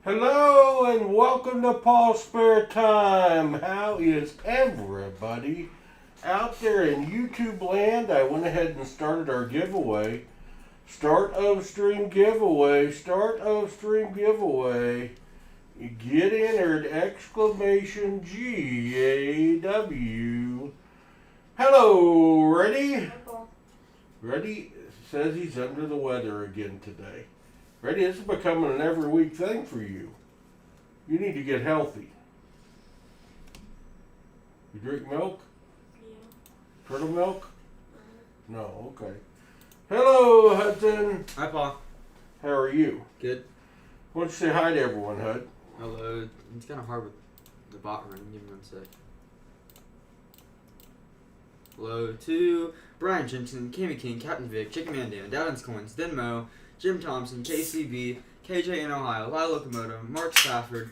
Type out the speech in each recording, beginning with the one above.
Hello and welcome to PasSpareTime. How is everybody out there in YouTube land? I went ahead and started our giveaway. Start of stream giveaway. You get entered! Exclamation GAW. Hello, ready? Ready says he's under the weather again today. Ready? This is becoming an every week thing for you. You need to get healthy. You drink milk? Yeah. Turtle milk? No, okay. Hello, Hudson. Hi, Paul. How are you? Good. Why don't you say hi to everyone, Hud? Hello. It's kind of hard with the bot running. Give me 1 sec. Hello to Brian Jensen, Cammy King, Captain Vic, Chicken Man Dan, Davins Coins, Denmo, Jim Thompson, KCB, KJ in Ohio, Lyle Locomoto, Mark Stafford,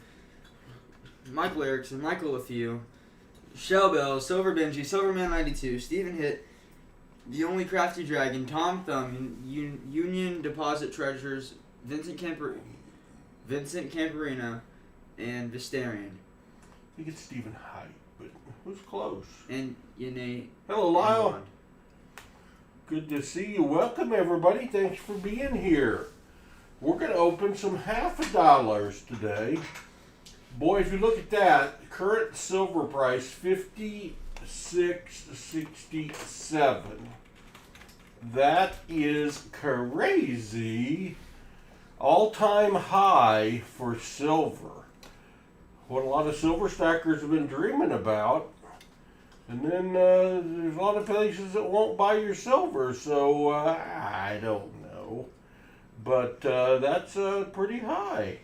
Michael Erickson, Michael LaFew, Shell Bell, Silver Benji, Silverman92, Stephen Hitt, The Only Crafty Dragon, Tom Thumb, Union Deposit Treasures, Vincent Camperino, and Vistarian. I think it's Stephen Height, but who's close? And Yene. Hello, Lyle. Good to see you. Welcome, everybody. Thanks for being here. We're going to open some $50 today. Boy, if you look at that, current silver price, $56.67. That is crazy. All-time high for silver. What a lot of silver stackers have been dreaming about. And then there's a lot of places that won't buy your silver, so I don't know. But that's pretty high.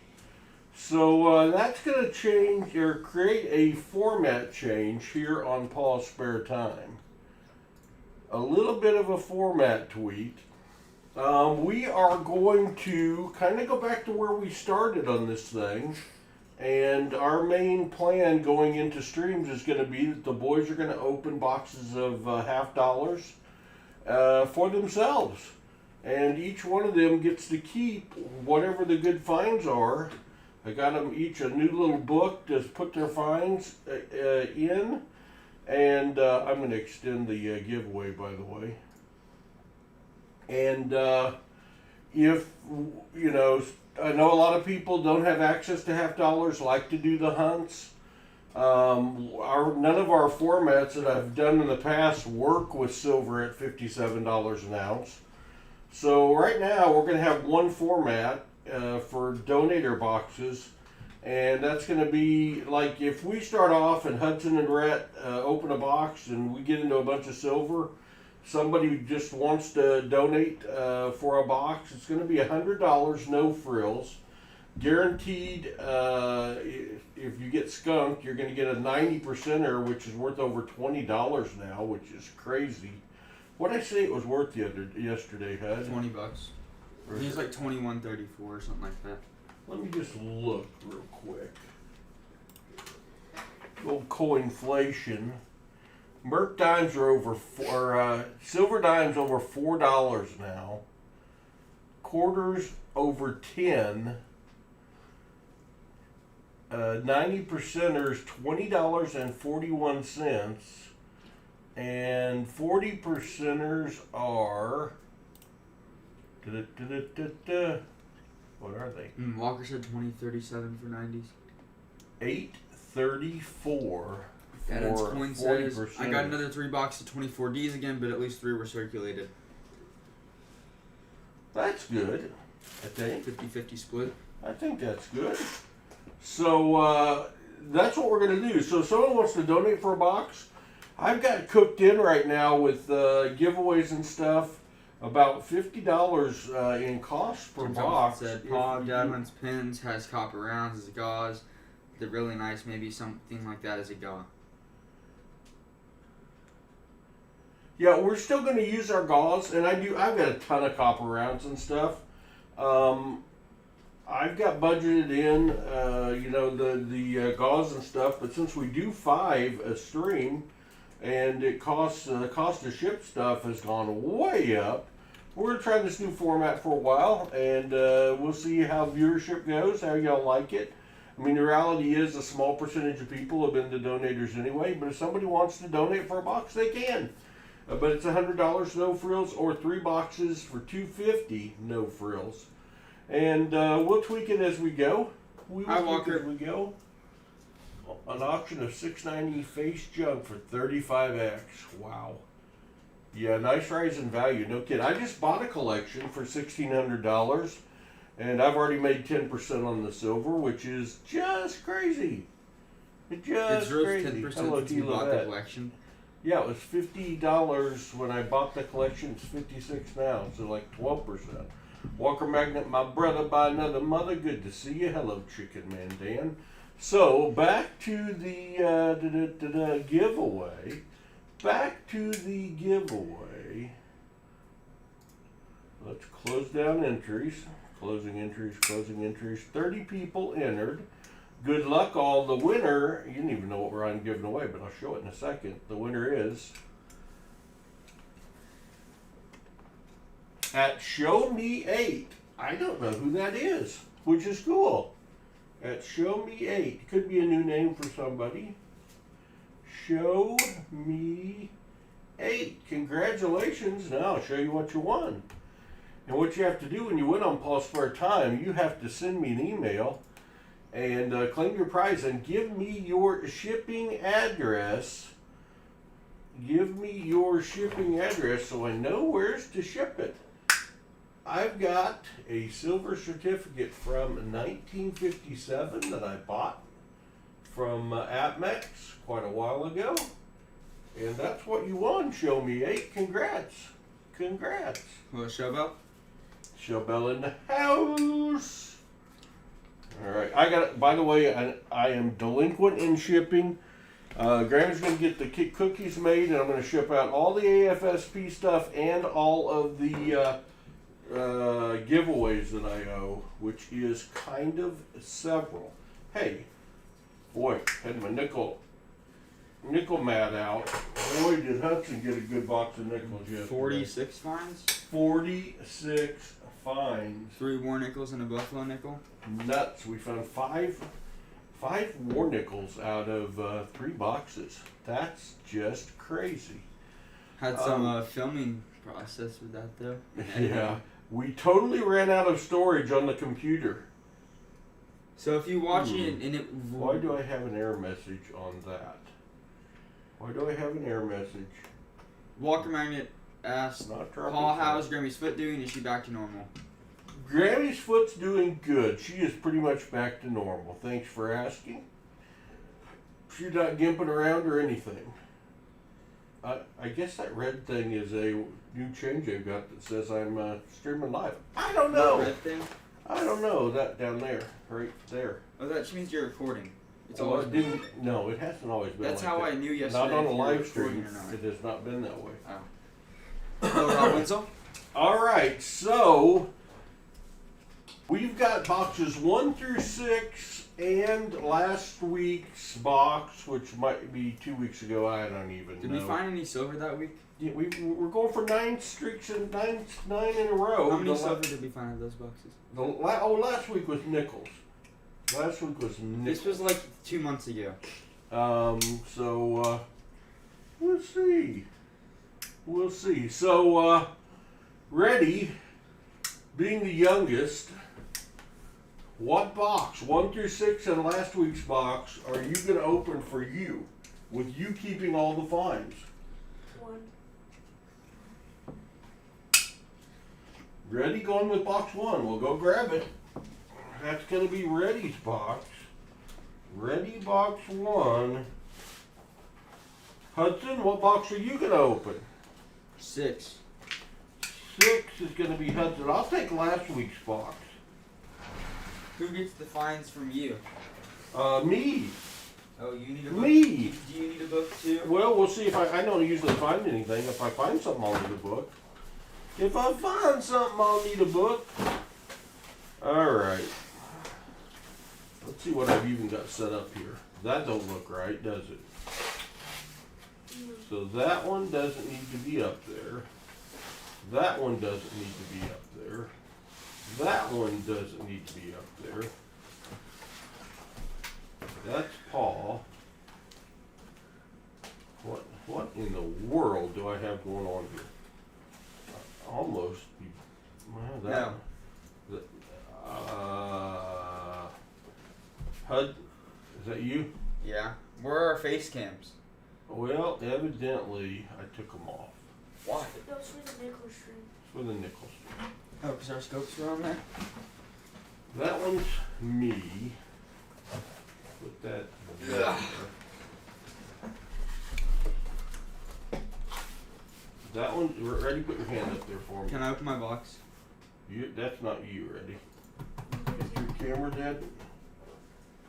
So that's going to change or create a format change here on PasSpareTime. A little bit of a format tweak. We are going to kind of go back to where we started on this thing. And our main plan going into streams is going to be that the boys are going to open boxes of $50 for themselves. And each one of them gets to keep whatever the good finds are. I got them each a new little book to put their finds in. And I'm going to extend the giveaway, by the way. And if, you know, I know a lot of people don't have access to $50, like to do the hunts. None of our formats that I've done in the past work with silver at $57 an ounce. So right now we're going to have one format for donator boxes. And that's going to be like if we start off and Hudson and Rhett open a box and we get into a bunch of silver, somebody who just wants to donate for a box, it's going to be $100, no frills. Guaranteed, if you get skunked, you're going to get a 90%er, which is worth over $20 now, which is crazy. What did I say it was worth yesterday, Hud? $20. I think it's like $21.34 or something like that. Let me just look real quick. Old coinflation. Merc dimes are over silver dimes over $4 now. Quarters over 10. 90%ers $20.41, and 40%ers are. What are they? Walker said 20.37 for 90s. 8.34. Adam's coin says, I got another 3 boxes of 24Ds again, but at least 3 were circulated. That's good, I think. 50-50 split. I think that's good. So that's what we're going to do. So if someone wants to donate for a box, I've got cooked in right now with giveaways and stuff about $50 in cost per box. Said Paul Dadman's pins has copper rounds as a gauze. They're really nice. Maybe something like that as a gauze. Yeah, we're still going to use our gauze, and I've got a ton of copper rounds and stuff. I've got budgeted in, the gauze and stuff, but since we do 5 a stream, and the cost to ship stuff has gone way up, we're gonna try this new format for a while, and we'll see how viewership goes, how y'all like it. I mean, the reality is a small percentage of people have been the donators anyway, but if somebody wants to donate for a box, they can. But it's $100 no frills, or 3 boxes for $250 no frills. And we'll tweak it as we go. We will tweak it as we go. An auction of $6.90 face junk for 35X. Wow. Yeah, nice rise in value. No kid. I just bought a collection for $1,600, and I've already made 10% on the silver, which is just crazy. It's crazy. 10% since you bought the collection. Yeah, it was $50 when I bought the collection. It's $56 now, so like 12%. Walker Magnet, my brother by another mother. Good to see you. Hello, Chicken Man Dan. So back to the giveaway. Back to the giveaway. Let's close down entries. Closing entries, closing entries. 30 people entered. Good luck, all. The winner, you didn't even know what I'm giving away, but I'll show it in a second. The winner is at Show Me 8. I don't know who that is, which is cool. At Show Me 8. Could be a new name for somebody. Show Me 8. Congratulations. Now I'll show you what you won. And what you have to do when you win on PasSpareTime, you have to send me an email and claim your prize and give me your shipping address. Give me your shipping address so I know where's to ship it. I've got a silver certificate from 1957 that I bought from AppMex quite a while ago. And that's what you won, Show Me 8. Congrats. Congrats. Well, Showbell? Showbell in the house. All right. I got it. By the way, I am delinquent in shipping. Graham's going to get the cookies made, and I'm going to ship out all the AFSP stuff and all of the giveaways that I owe, which is kind of several. Hey, boy, had my nickel mat out. Boy, did Hudson get a good box of nickels yesterday. 46 fines? 46 fines. 3 war nickels and a buffalo nickel? Nuts. We found five war nickels out of 3 boxes. That's just crazy. Had some filming process with that though. Yeah. We totally ran out of storage on the computer. So if you watch it and it... Why do I have an error message on that? Why do I have an error message? Walker Magnet asked Paul, how's Grammy's foot doing? Is she back to normal? Grammy's foot's doing good. She is pretty much back to normal. Thanks for asking. She's not gimping around or anything. I guess that red thing is a new change I've got that says I'm streaming live. I don't know. The red thing? I don't know. That down there. Right there. Oh, that means you're recording. It's Oh, always it didn't. No, it hasn't always been. That's like how that. I knew yesterday. Not on a if you were live recording stream. or not. It has not been that way. Oh. Hello, Rob Winslow. All right, so we've got boxes 1 through 6 and last week's box, which might be 2 weeks ago. I don't even know. Did we find any silver that week? Yeah, we're going for 9 streaks and nine in a row. How many silver did we find in those boxes? Last week was nickels. Last week was nickels. This was like 2 months ago. So we'll see. We'll see. So, Reddy, being the youngest, what box, 1 through 6 and last week's box, are you going to open for you, with you keeping all the fines? 1. Reddy going with box 1. We'll go grab it. That's going to be Reddy's box. Reddy box 1. Hudson, what box are you going to open? 6. 6 is going to be Hudson. I'll take last week's box. Who gets the fines from you? Me. Oh, you need a book? Me. Do you need a book too? Well, we'll see if I don't usually find anything. If I find something, I'll need a book. If I find something, I'll need a book. All right. Let's see what I've even got set up here. That don't look right, does it? So that one doesn't need to be up there. That one doesn't need to be up there. That one doesn't need to be up there. That's Paul. What in the world do I have going on here? Almost. Well, that, No. HUD, is that you? Yeah. Where are our face cams? Well, evidently I took them off. Why? That was for the nickel string. For the nickel string. Oh, because our scopes were on there? That one's me. Put that there. Ugh. That one, ready? Put your hand up there for me. Can I open my box? That's not you, ready? Is your camera dead?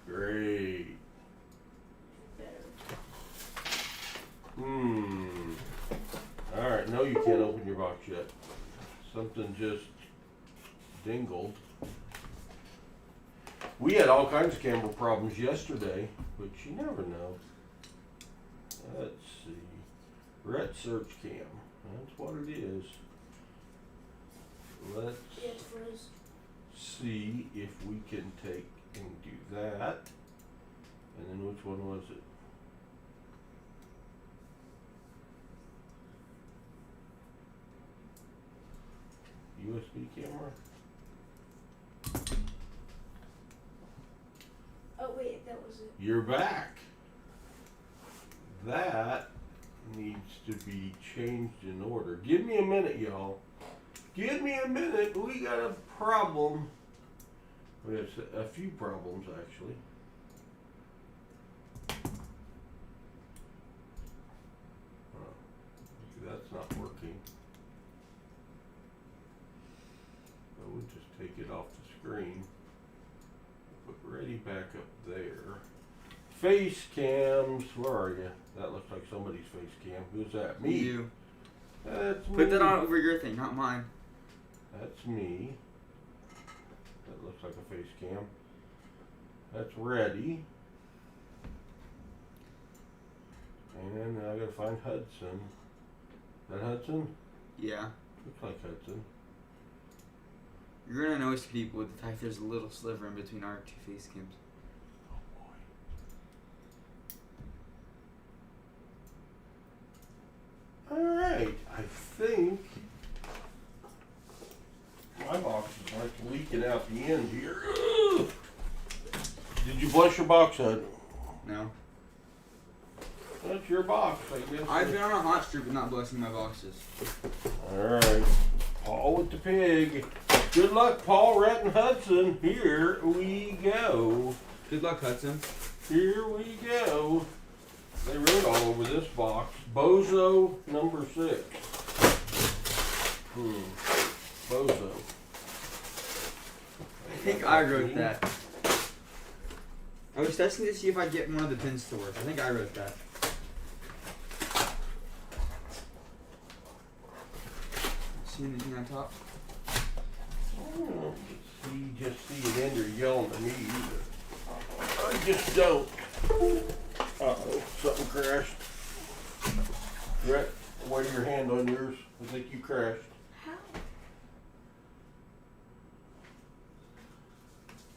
Great. Better. Alright, no you can't open your box yet. Something just dingled. We had all kinds of camera problems yesterday, but you never know. Let's see. Ret search cam. That's what it is. Let's Yeah, it's froze. see if we can take and do that. And then which one was it? USB camera? Oh wait, that was it. You're back. That needs to be changed in order. Give me a minute, y'all. Give me a minute. We got a problem. We have a few problems, actually. That's not working. So we'll just take it off the screen. Put ready back up there. Face cams, where are you? That looks like somebody's face cam. Who's that? Me. You. That's me. Put that on over your thing, not mine. That's me. That looks like a face cam. That's ready. And now I gotta find Hudson. Is that Hudson? Yeah. Looks like Hudson. You're gonna notice people with the fact there's a little sliver in between our two face cams. Oh boy. Alright, I think my box is like leaking out the end here. Ugh. Did you bless your box, Hud? No. That's your box, I guess. I've been on a hot streak with not blessing my boxes. Alright. Paul with the pig. Good luck, Paul, Rhett, and Hudson. Here we go. Good luck, Hudson. Here we go. They wrote all over this box. Bozo number 6. Bozo. I think I wrote that. I was testing to see if I'd get one of the pins to work. I think I wrote that. See anything on top? Oh, just see it in there yelling at me either. I just don't. Uh-oh, something crashed. Rhett, wave your hand on yours. I think you crashed. How?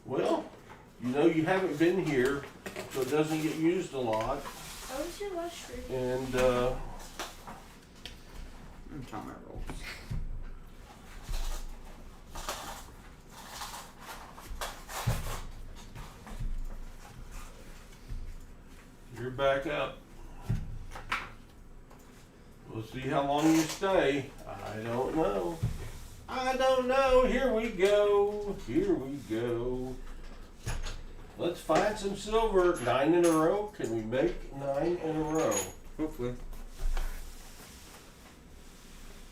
Well, you know you haven't been here, so it doesn't get used a lot. I was here last stream. And, I'm trying my rolls. you're back up. We'll see how long you stay. I don't know. I don't know. Here we go. Here we go. Let's find some silver. 9 in a row. Can we make 9 in a row? Hopefully.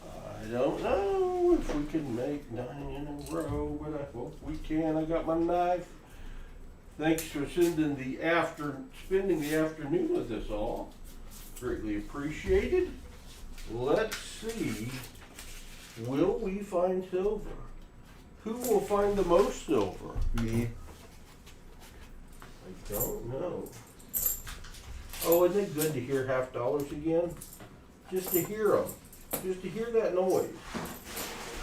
I don't know if we can make 9 in a row, but I hope we can. I got my knife. Thanks for spending the afternoon with us all. Greatly appreciated. Let's see. Will we find silver? Who will find the most silver? Me. I don't know. Oh, isn't it good to hear half dollars again? Just to hear them. Just to hear that noise.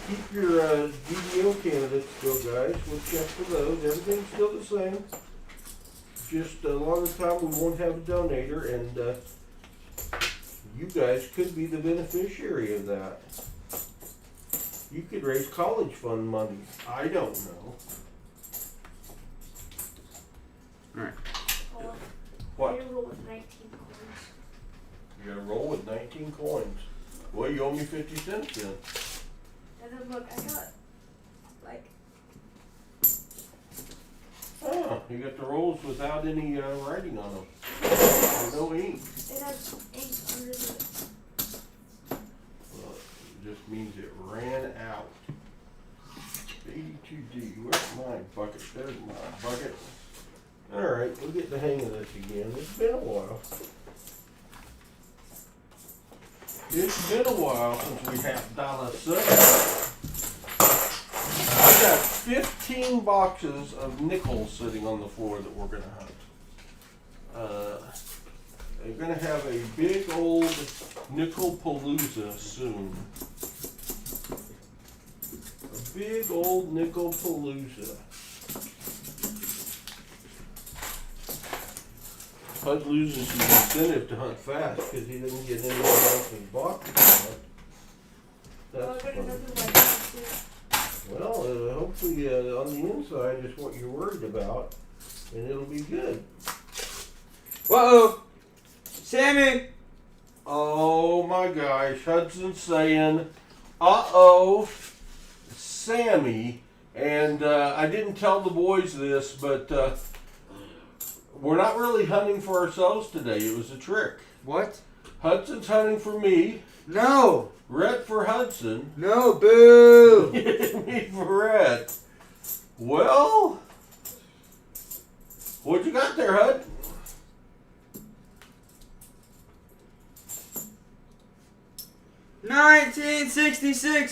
keep your DDO candidates still, guys. We'll check for those. Everything's still the same. Just a lot of the time we won't have a donator, and you guys could be the beneficiary of that. You could raise college fund money. I don't know. Oh, What? I roll with 19 coins. You gotta roll with 19 coins. Well, you owe me 50 cents then. And then look, I got like Oh, you got the rolls without any writing on them. Or no ink. it has ink under the. Well, it just means it ran out. 82D. Where's my bucket? There's my bucket. Alright, we'll get the hang of this again. It's been a while. It's been a while since we have $7. I got 15 boxes of nickels sitting on the floor that we're gonna hunt. They're gonna have a big old nickel palooza soon. A big old nickel palooza. Bud loses his incentive to hunt fast because he doesn't get anyone else's boxes to hunt. Oh, I That's got funny. another one too. Well, hopefully on the inside is what you're worried about, and it'll be good. Whoa! Sammy! Oh my gosh, Hudson's saying, uh-oh, Sammy. And I didn't tell the boys this, but we're not really hunting for ourselves today. It was a trick. What? Hudson's hunting for me, No! Rhett for Hudson, No, boo! me for Rhett. Well, what you got there, Hud?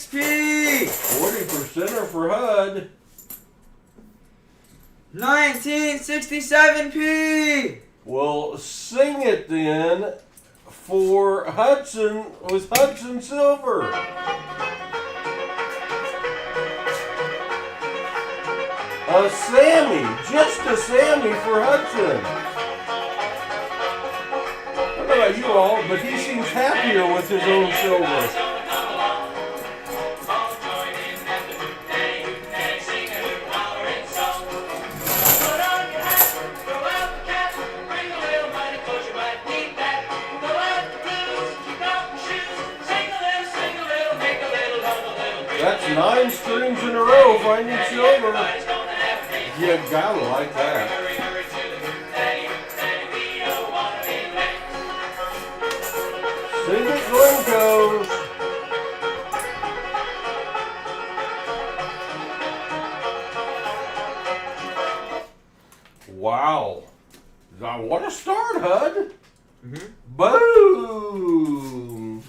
$19.66p! 40%er for Hud. 19.67p! Well, sing it then for Hudson with Hudson Silver. A Sammy, just a Sammy for Hudson. I don't know about you all, but he seems happier with his own silver. That's 9 strings in a row finding silver. You gotta like that. Sing it, Glencoe's. Wow. What a start, Hud. Mm-hmm. Boom.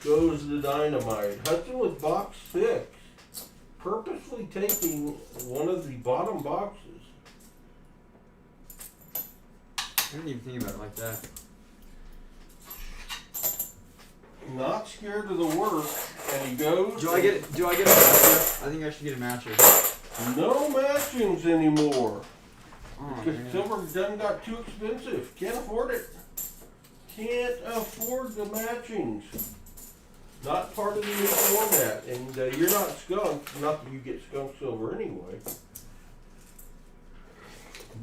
Goes the dynamite. Hudson with box 6. Purposely taking one of the bottom boxes. I didn't even think about it like that. Not scared of the work, and he goes. Do I get a matcher? I think I should get a matcher. No matchings anymore. Oh, Because man. silver done got too expensive. Can't afford it. Can't afford the matchings. Not part of the new format. And you're not skunked. Not that you get skunk silver anyway.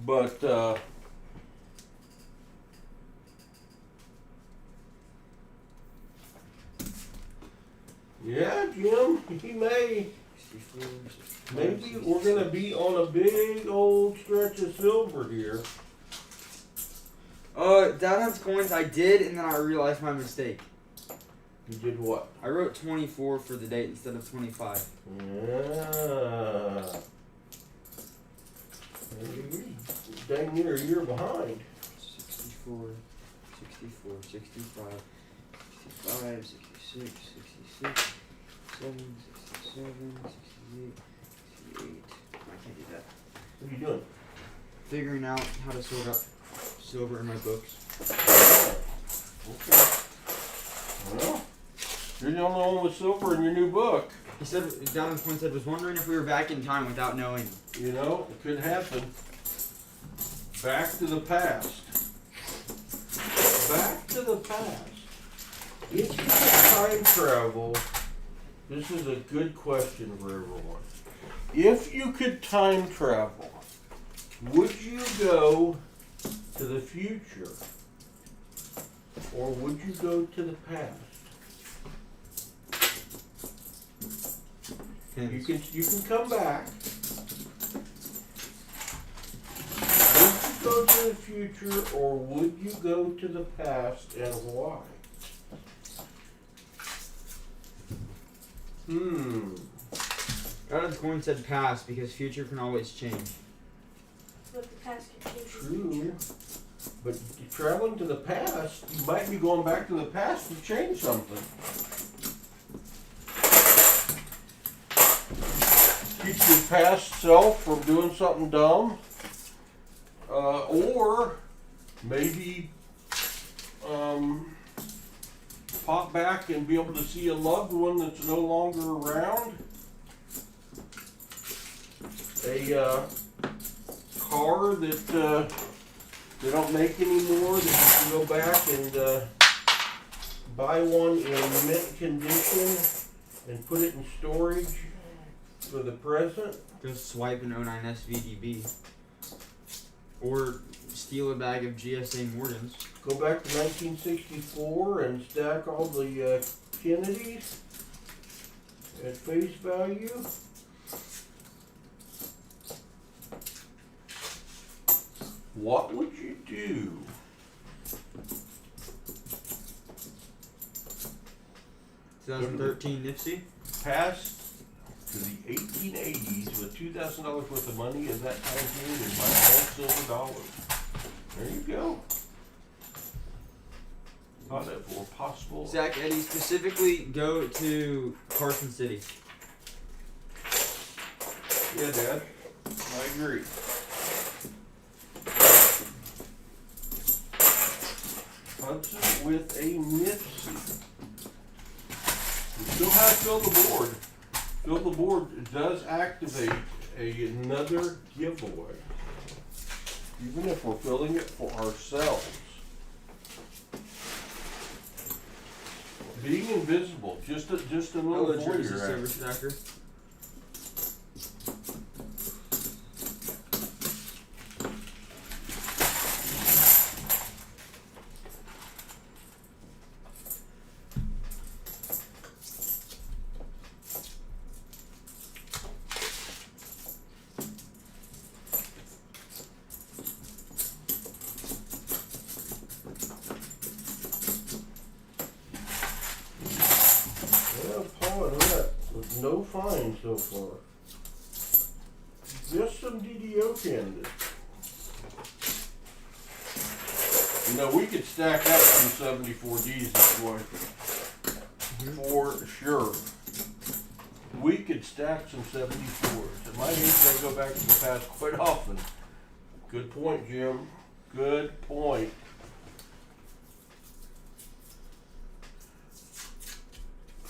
But, yeah, Jim, he may. 64, 65, Maybe we're going to be on a big old stretch of silver here. Downhouse coins I did, and then I realized my mistake. You did what? I wrote 24 for the date instead of 25. Yeah. Dang near a year behind. 64, 64, 65, 65, 66, 66, 7, 67, 68, 68. I can't do that. What are you doing? Figuring out how to sort out silver in my books. Okay. Well, you're the only one with silver in your new book. He said, Down in Coin said, was wondering if we were back in time without knowing. You know, it could happen. Back to the past. Back to the past. If you could time travel, this is a good question for everyone. If you could time travel, would you go to the future or would you go to the past? You can come back. Would you go to the future or would you go to the past and why? Down in Coin said past because future can always change. But the past can change the True. future. But traveling to the past, you might be going back to the past to change something. Keep your past self from doing something dumb. Or maybe pop back and be able to see a loved one that's no longer around. A car that they don't make anymore, that you can go back and buy one in mint condition and put it in storage for the present. Just swipe an 09 SVDB. Or steal a bag of GSA Morgans. Go back to 1964 and stack all the Kennedys at face value. What would you do? $2013 Nipsey. Pass to the 1880s with $2,000 worth of money at that time period and buy all silver dollars. There you go. Thought it were possible. Zach Eddie, specifically go to Carson City. Yeah, Dad. I agree. Hudson with a Nipsey. We still have Fill the Board. Fill the Board does activate another giveaway. Even if we're filling it for ourselves. Being invisible, just a little Hello, Jersey voyeur Silver act. Stacker. No fines so far. Just some DDO candidates. You know, we could stack up some 74Ds this way. For sure. We could stack some 74s. At my age, I go back to the past quite often. Good point, Jim. Good point.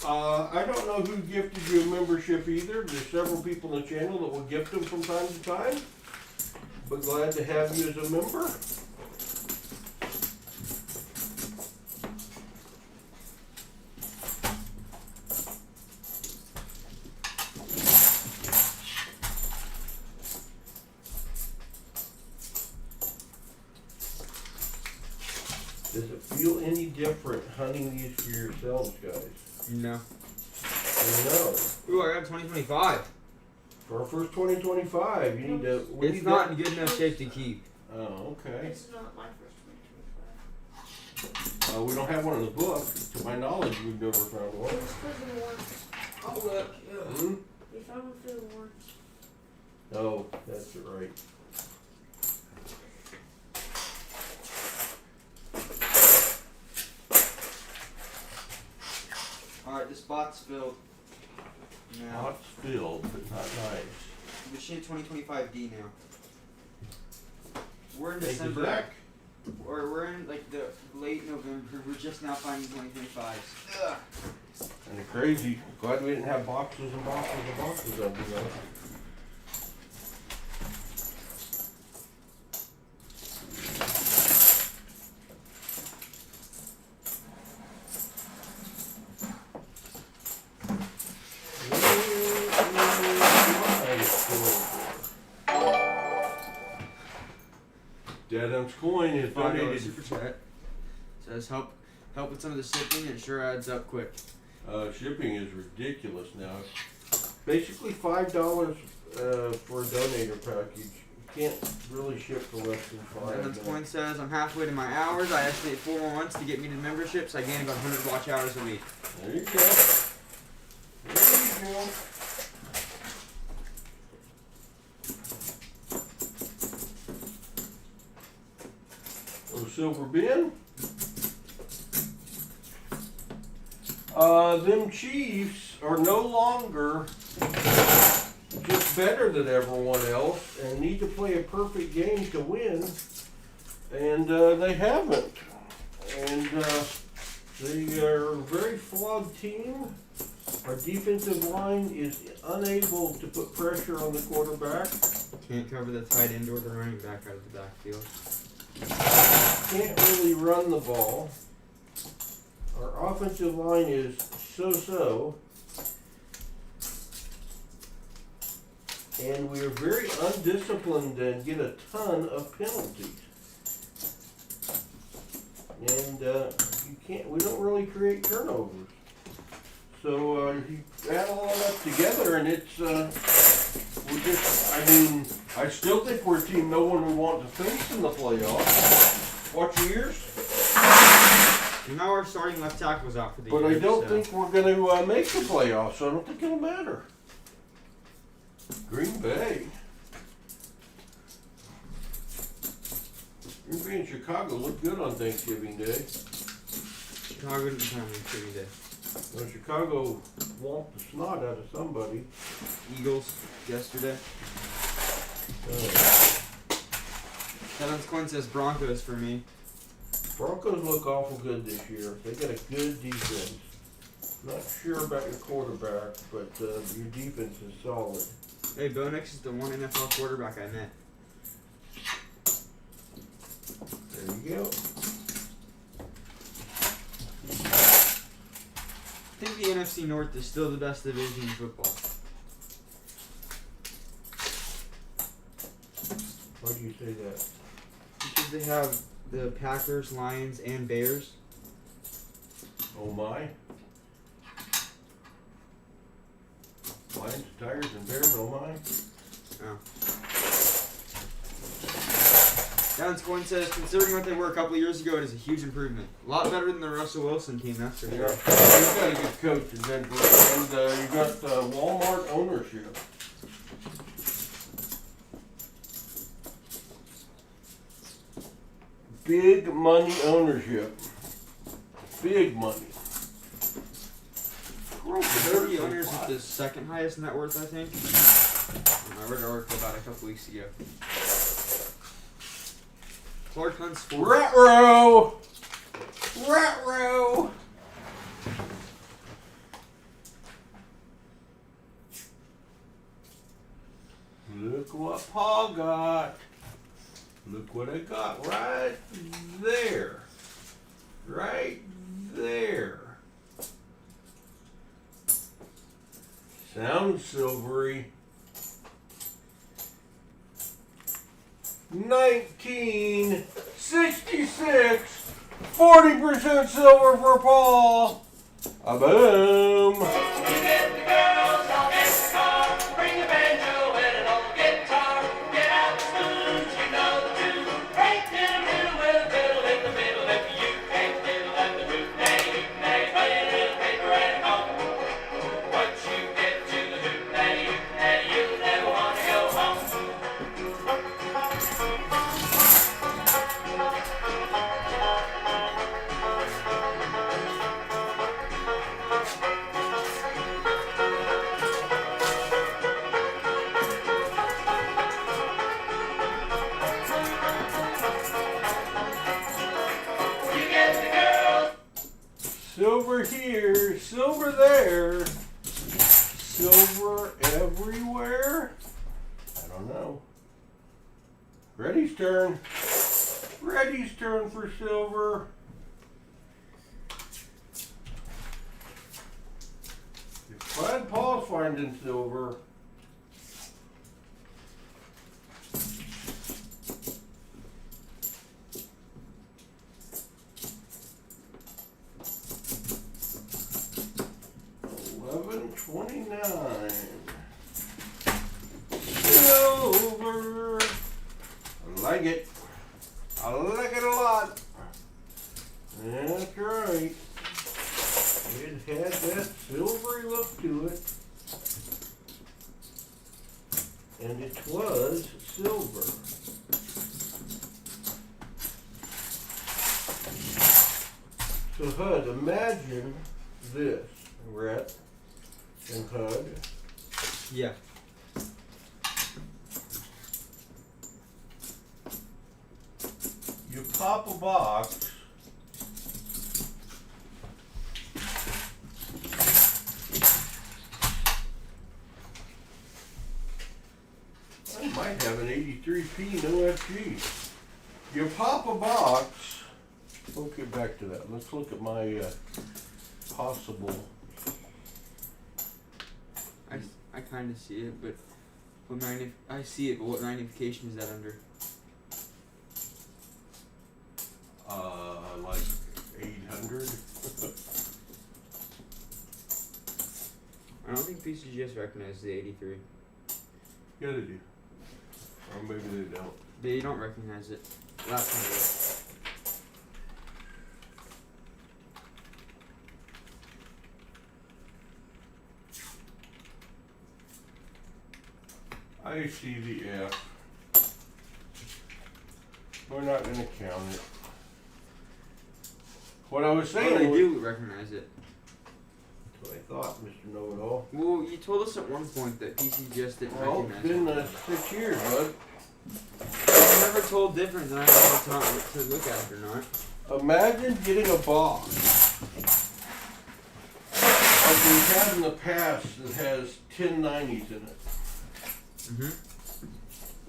I don't know who gifted you a membership either. There's several people in the channel that will gift them from time to time. But glad to have you as a member. Does it feel any different hunting these for yourselves, guys? No. No. Ooh, I got 2025. For our first 2025, you need to. It's not in good enough shape to keep. Oh, okay. It's not my first 2025. We don't have one in the book. To my knowledge, we've never found one. It was for the warrants. Oh, look. Hmm? We found one for the warrants. Oh, that's right. Alright, this spot's filled. Now, Pot's filled, but not nice. machine 2025D now. We're in Thank you, December. Zach. Or we're in like the late November. We're just now finding 2025s. Ugh. And the crazy, glad we didn't have boxes and boxes and boxes of them, you know. Dad's coin is $5 donated. super chat. Says help with some of the shipping. It sure adds up quick. Shipping is ridiculous now. Basically $5 for a donator package. You can't really ship for less than Evan's $5. coin says I'm halfway to my hours. I estimate 4 more months to get me to memberships. I gain about 100 watch hours a week. There you go. There you go. Little silver bin. Them Chiefs are no longer just better than everyone else and need to play a perfect game to win, and they haven't. And they are a very flawed team. Our defensive line is unable to put pressure on the quarterback. Can't cover the tight end or the running back out of the backfield. Can't really run the ball. Our offensive line is so-so. And we are very undisciplined and get a ton of penalties. And we don't really create turnovers. So you add all that together and it's, I still think we're a team no one would want to face in the playoffs. Watch your ears. Now our starting left tackle's out for the But year. I don't think we're going to make the playoffs, so I don't think it'll matter. Green Bay. Green Bay and Chicago look good on Thanksgiving Day. Chicago didn't play on Thanksgiving Day. Well, Chicago whomped the snot out of somebody. Eagles yesterday. Evan's coin says Broncos for me. Broncos look awful good this year. They got a good defense. Not sure about your quarterback, but your defense is solid. Hey, Bo Nix is the one NFL quarterback I met. There you go. I think the NFC North is still the best division in football. Why do you say that? Because they have the Packers, Lions, and Bears. Oh my. Lions, Tigers, and Bears, oh my. Oh. Evan's coin says, considering what they were a couple of years ago, it is a huge improvement. A lot better than the Russell Wilson team, that's for Yeah, sure. you've got a good coach in Denver, and you got Walmart ownership. Big money ownership. Big money. They're the owners with the second highest net worth, I think. I read an article about it a couple weeks ago. Clark Hunt's fourth. Rat-row! Rat-row! Look what Pa got. Look what I got right there. Right there. Sounds silvery. 1966, 40% silver for Paul. A boom. You get the girls, I'll get the car. Bring the banjo and an old guitar. Get out the spoons, you know the tune. Break diddle diddle with a fiddle in the middle. If you can't fiddle and the hoot nanny, play a little paper and home. Once you get to the hoot nanny, you'll never want to go home. Silver here, silver there, silver everywhere. I don't know. Reddy's turn. Reddy's turn for silver. Glad Paul's finding silver. $11.29. Silver. I like it. I like it a lot. That's right. It had that silvery look to it. And it was silver. So HUD, imagine this, Rhett and HUD. Yeah. You pop a box. I might have an 83p no FG. You pop a box. We'll get back to that. Let's look at my possible. I kind of see it, but I see it, but what magnification is that under? Like 800. I don't think PCGS recognizes the 83. Yeah, they do. Or maybe they don't. They don't recognize it. Last time I see the F. We're not going to count it. What I was saying they was, do recognize it. that's what I thought, Mr. Know-It-All. Well, you told us at one point that PCGS didn't Well, recognize it's been it. 6 years, bud. I was never told different than I had time to look at it or not. Imagine getting a box like we've had in the past that has 1090s in it. Mm-hmm.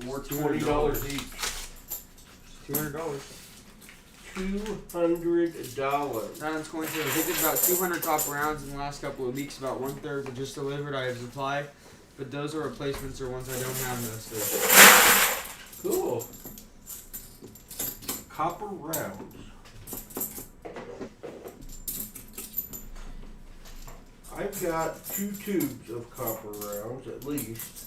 Worth $20 each. $200. $200. Silence coin sale. I think there's about 200 top rounds in the last couple of weeks. About 1/3 were just delivered. I have supplied, but those are replacements or ones I don't have most of. Cool. Copper rounds. I've got 2 tubes of copper rounds at least.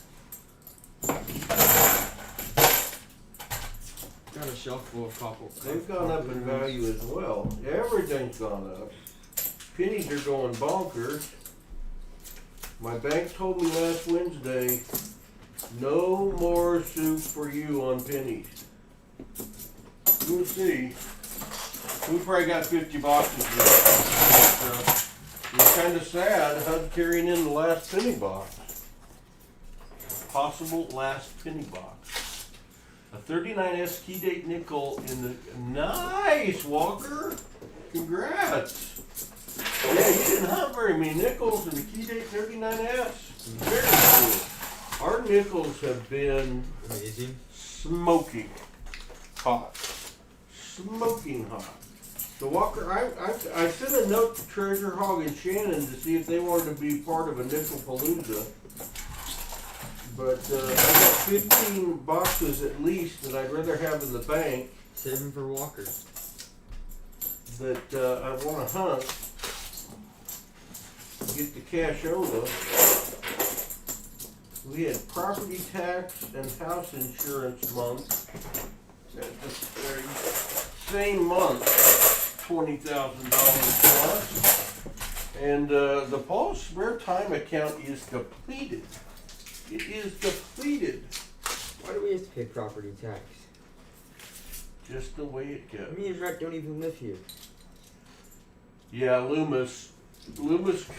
Got a shelf full of copper. They've gone up in value as well. Everything's gone up. Pennies are going bonkers. My bank told me last Wednesday, no more soup for you on pennies. We'll see. We probably got 50 boxes left. It's kind of sad HUD carrying in the last penny box. Possible last penny box. A 39S key date nickel in the. Nice, Walker! Congrats! Yeah, you didn't have very many nickels in the key date 39S. Very cool. Our nickels have been Amazing. smoking hot. Smoking hot. So Walker, I sent a note to Treasure Hog and Shannon to see if they wanted to be part of a nickel palooza. But I got 15 boxes at least that I'd rather have in the bank Save them for Walker. that I want to hunt. Get the cashola. We had property tax and house insurance month. At the same month, $20,000 plus. And the PasSpareTime account is depleted. It is depleted. Why do we have to pay property tax? Just the way it goes. Me and Rhett don't even live here. Yeah, Loomis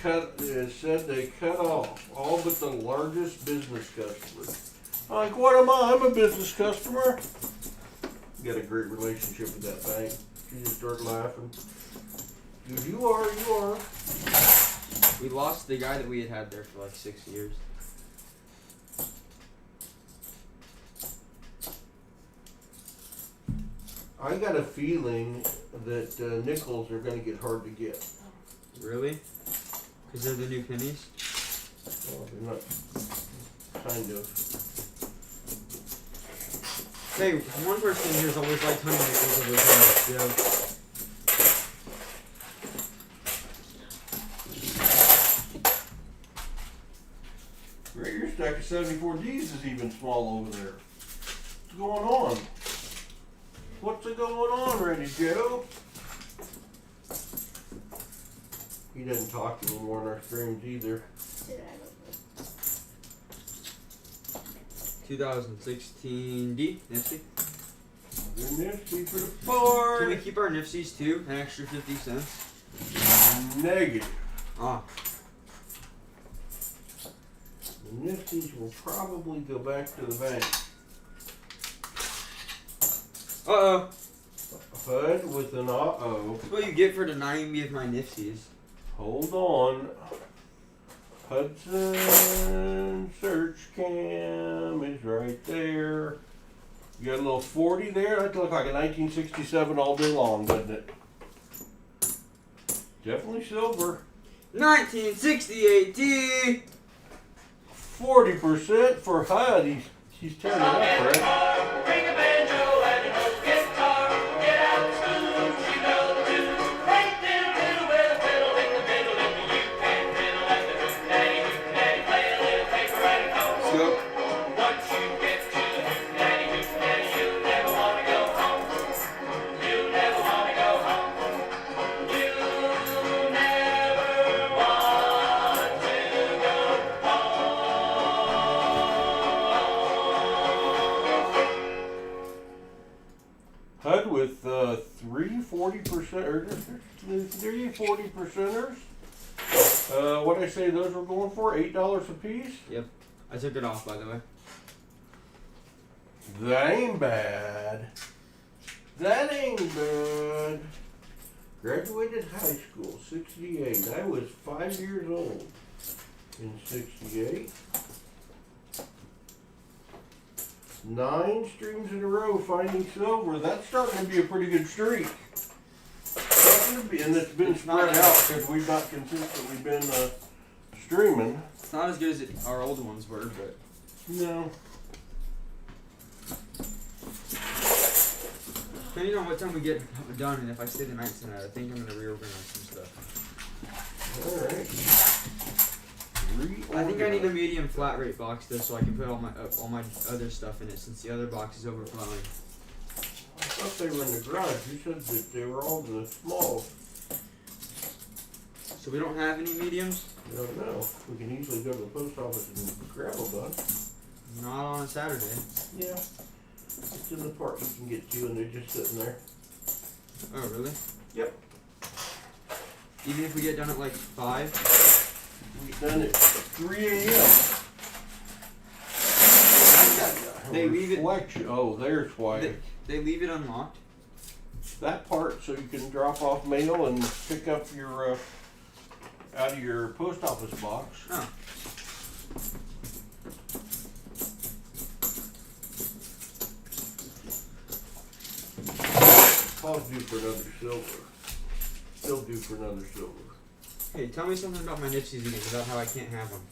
said they cut off all but the largest business customers. I'm like, what am I? I'm a business customer. Got a great relationship with that bank. She just started laughing. You are. We lost the guy that we had there for like 6 years. I got a feeling that nickels are going to get hard to get. Really? Because they're the new pennies? Well, they're not. Kind of. Hey, one person here's always liked honey nickels over pennies. Yeah. Right, your stack of 74Ds is even small over there. What's going on? What's going on, Ready Joe? He doesn't talk anymore in our streams either. Shit, I don't know. 2016 D, Nifty. The Nifty for the Can we board. keep our Nifties too? An extra 50 cents? Negative. Ah. The Nifties will probably go back to the bank. Uh-oh. HUD with an uh-oh. That's what you get for denying me of my Nifties. Hold on. Hudson search cam is right there. You got a little 40 there. That look like a 1967 all day long, doesn't it? Definitely silver. 1968 D! 40% for HUD. He's tearing it up, right? Bring a banjo and an old guitar. Get out the spoons, you know the tune. Right there, fiddle with a fiddle in the middle. If you can fiddle at the hoop daddy, play a little paper and a cone. Let's go. Once you get to the hoop daddy, you never want to go home. You never want to go home. You never want to go home. HUD with 340% or 340%ers. What did I say those were going for? $8 a piece? I took it off, by the way. That ain't bad. That ain't bad. Graduated high school, 68. I was 5 years old in 68. 9 streams in a row finding silver. That's starting to be a pretty good streak. Starting to be, and it's been It's not spread out because we've not consistently been streaming. It's not as good as our old ones were, but No. depending on what time we get done and if I stay the night tonight, I think I'm gonna reorganize some stuff. Alright. I think I need a medium flat rate box though, so I can put all my other stuff in it since the other box is overflowing. I thought they were in the garage. You said that they were all the small. So we don't have any mediums? I don't know. We can easily go to the post office and grab a bunch. Not on a Saturday. Yeah. It's in the park you can get to and they're just sitting there. Oh really? Yep. Even if we get done at like 5? We've done it at 3 a.m. They leave it- Reflection. Oh, there's why. They leave it unlocked? That part so you can drop off mail and pick up your out of your post office box. Oh. Paul's due for another silver. Still due for another silver. Hey, tell me something about my Nipsies again, about how I can't have them.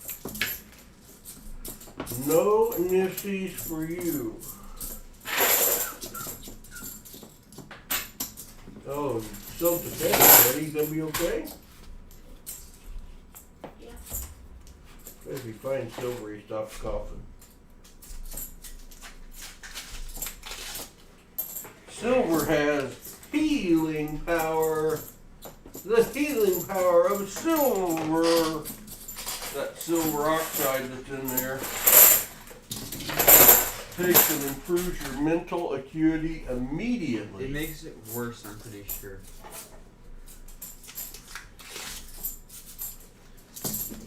No Nifties for you. Oh, self-defense, Eddie, gonna be okay? Yeah. If you find silver, he stops coughing. Silver has healing power. The healing power of silver. That silver oxide that's in there takes and improves your mental acuity immediately. It makes it worse, I'm pretty sure.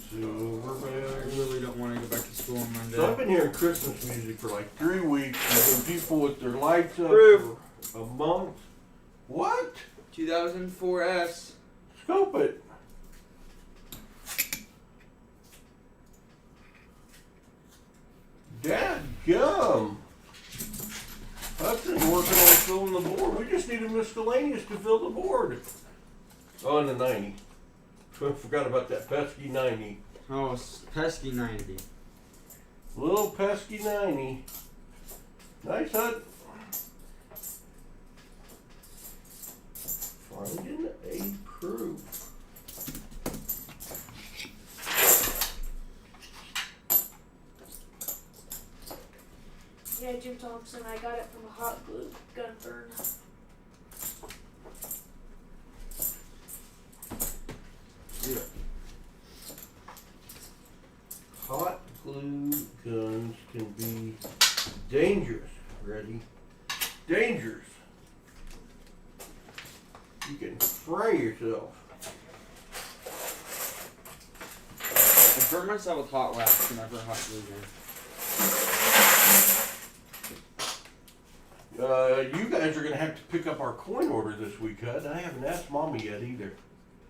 Silver I bag. really don't want to go back to school on Monday. So I've been hearing Christmas music for like 3 weeks. There's been people with their lights up Proof. for a month. What? 2004S. Scope it. Dadgum. Hudson's working on filling the board. We just need a miscellaneous to fill the board. Oh, and the 90. I forgot about that pesky 90. Oh, pesky 90. Little pesky 90. Nice, Hud. Finding a proof. Yeah, Jim Thompson. I got it from a hot glue gun burn. Yeah. Hot glue guns can be dangerous. Ready? Dangerous. You can fry yourself. I burn myself with hot wax whenever hot glue gun. You guys are going to have to pick up our coin order this week, Hud. I haven't asked Mommy yet either.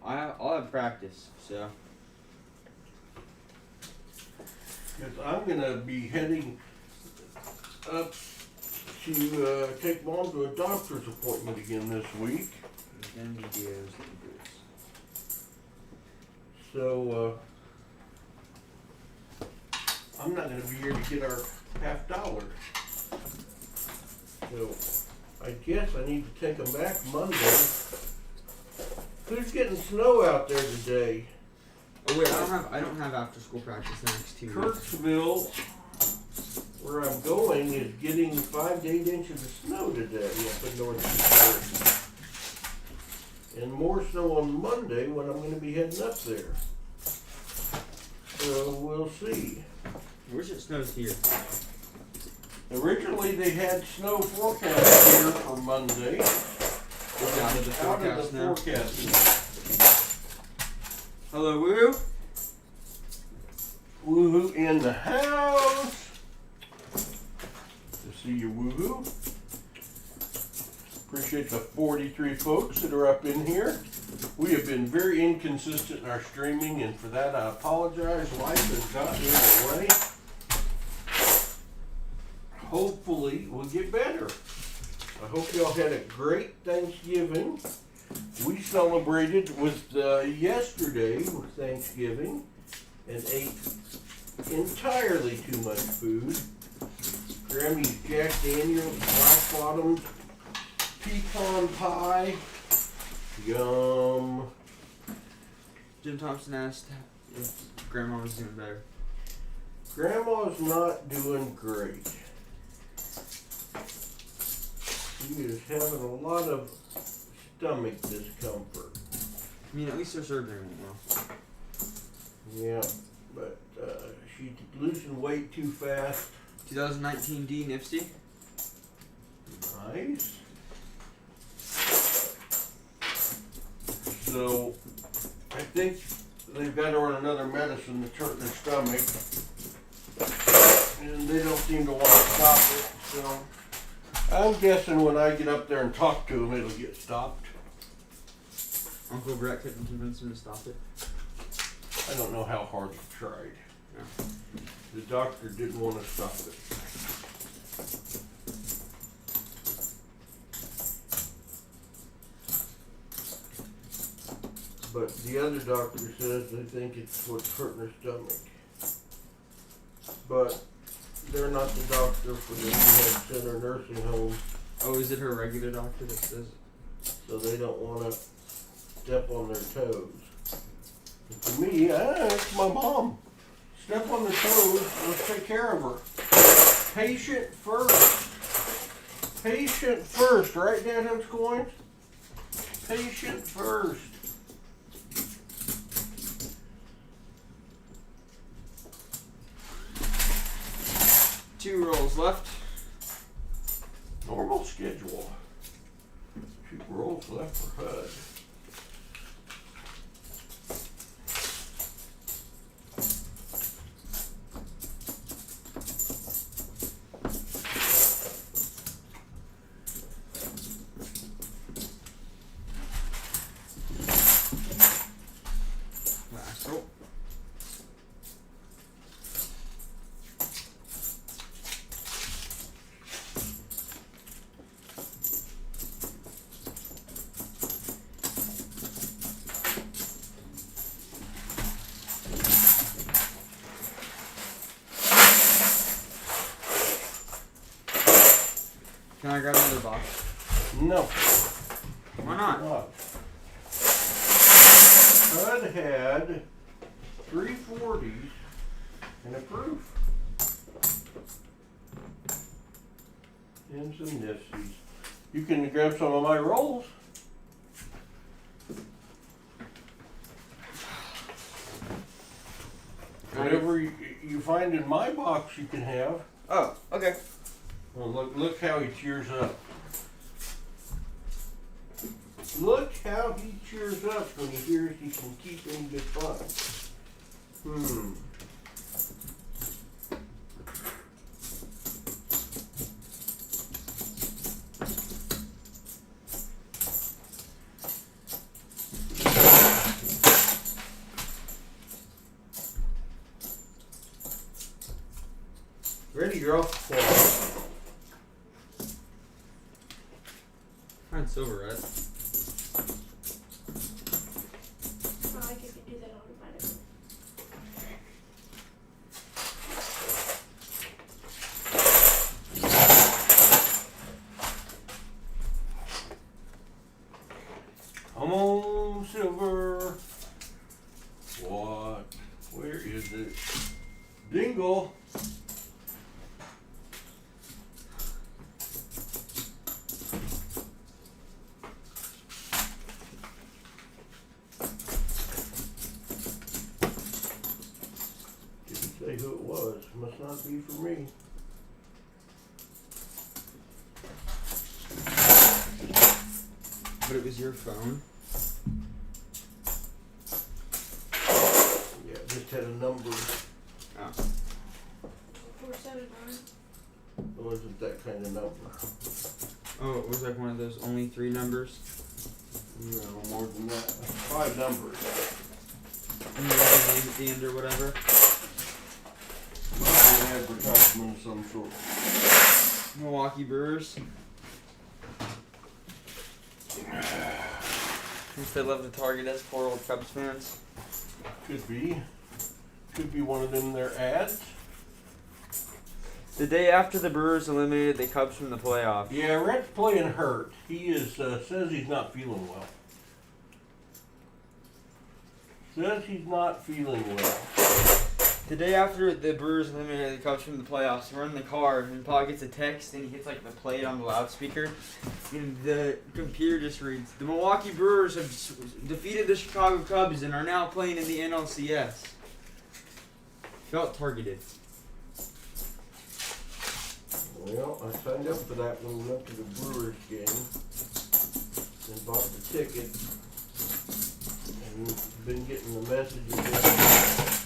I'll have practice, so. Because I'm going to be heading up to take Mom to a doctor's appointment again this week. And videos and boots. So, I'm not going to be here to get our $50. So, I guess I need to take them back Monday. Who's getting snow out there today? Oh wait, I don't have after school practice the next 2 weeks. Kirksville, where I'm going, is getting 5 to 8 inches of snow today up in North Dakota. And more snow on Monday when I'm going to be heading up there. So we'll see. I wish it snows here. Originally they had snow forecast here for Monday. It's out of the Out of forecast the now. forecast. Hello, woo! Woohoo in the house. To see you, woohoo. Appreciate the 43 folks that are up in here. We have been very inconsistent in our streaming, and for that I apologize. Life has gotten in the way. Hopefully we'll get better. I hope y'all had a great Thanksgiving. We celebrated with yesterday with Thanksgiving and ate entirely too much food. Grammy's Jack Daniels, Black Bottoms, pecan pie. Yum. Jim Thompson asked if Grandma was doing better. Grandma's not doing great. She is having a lot of stomach discomfort. I mean, at least her surgery went well. Yeah, but she's losing weight too fast. 2019 D Nipsey. Nice. So, I think they've got her on another medicine that's hurting her stomach. And they don't seem to want to stop it, so I'm guessing when I get up there and talk to them, it'll get stopped. Uncle Brett couldn't convince him to stop it. I don't know how hard he tried. Yeah. The doctor didn't want to stop it. But the other doctor says they think it's what's hurting her stomach. But they're not the doctor for the rehab center nursing home, Oh, is it her regular doctor that says? so they don't want to step on their toes. And to me, it's my mom. Step on their toes, let's take care of her. Patient first. Patient first, right, Dad, those coins? Patient first. Two rolls left. Normal schedule. 2 rolls left for HUD. grab another box? No. Why not? HUD had 340s and a proof. And some nifties. You can grab some of my rolls. Whatever you find in my box, you can have. Oh, okay. Well, look how he cheers up. Look how he cheers up when he hears he can keep any good fun. Ready, girl? Find silver, right? Oh, I could do that automatically. Come on, silver. What? Where is it? Dingle. Didn't say who it was. Must not be for me. But it was your phone. Yeah, it just had a number. Oh. 479. It wasn't that kind of number. Oh, it was like one of those only 3 numbers. No, more than that. 5 numbers. And there was a name at the end or whatever. An advertisement of some sort. Milwaukee Brewers. Since they love to target us poor old Cubs fans. Could be. Could be one of them their ads. The day after the Brewers eliminated the Cubs from the playoffs. Yeah, Rhett's playing hurt. He is says he's not feeling well. Says he's not feeling well. The day after the Brewers eliminated the Cubs from the playoffs, we're in the car and Paul gets a text and he hits like the plate on the loudspeaker and the computer just reads, "The Milwaukee Brewers have defeated the Chicago Cubs and are now playing in the NLCS." Felt targeted. Well, I signed up for that when we went to the Brewers game and bought the ticket and been getting the messages.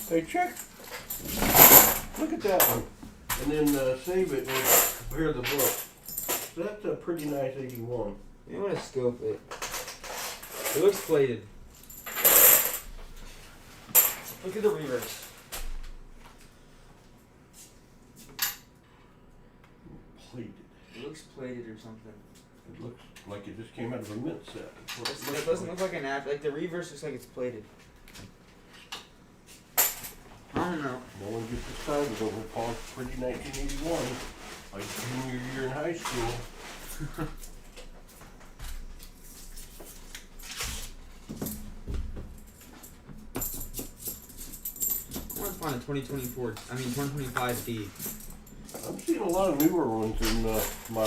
Hey, check. Look at that one. And then save it and compare the book. That's a pretty nice 81. You want to scope it. It looks plated. Look at the reverse. Plated. It looks plated or something. It looks like it just came out of a mint set. That's what it It looks doesn't like. look like an app. Like the reverse looks like it's plated. I don't know. No one gets excited over Paul's pretty 1981, like junior year in high school. I want to find a 2025D. I'm seeing a lot of newer ones in my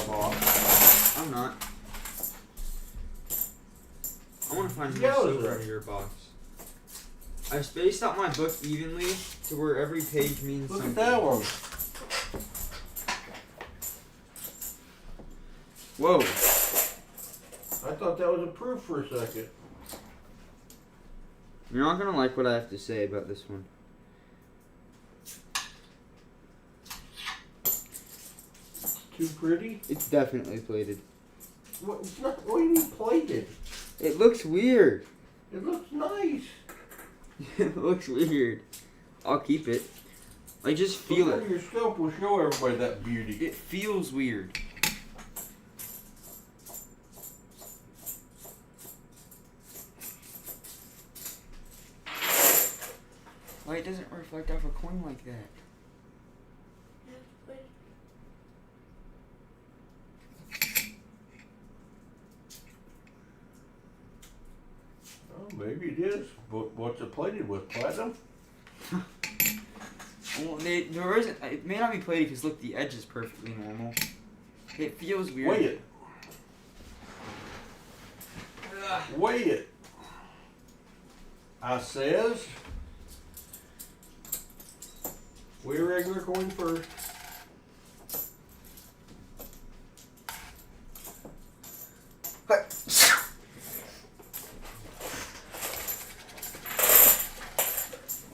box. I'm not. I want to find Yeah, more those silver are- out of your box. I spaced out my book evenly to where every page means Look something. at that one. Whoa. I thought that was a proof for a second. You're not going to like what I have to say about this one. Too pretty? It's definitely plated. What, it's not, what do you mean plated? It looks weird. It looks nice. It looks weird. I'll keep it. Like, just feel Look it. under your scope will show everybody that beauty. It feels weird. it doesn't reflect off a coin like that. Yeah, but Oh, maybe it is. But what's it plated with? Platinum? Well, there isn't. It may not be plated because look, the edge is perfectly normal. It feels weird. Weigh it. Weigh it. I says. Weigh a regular coin first.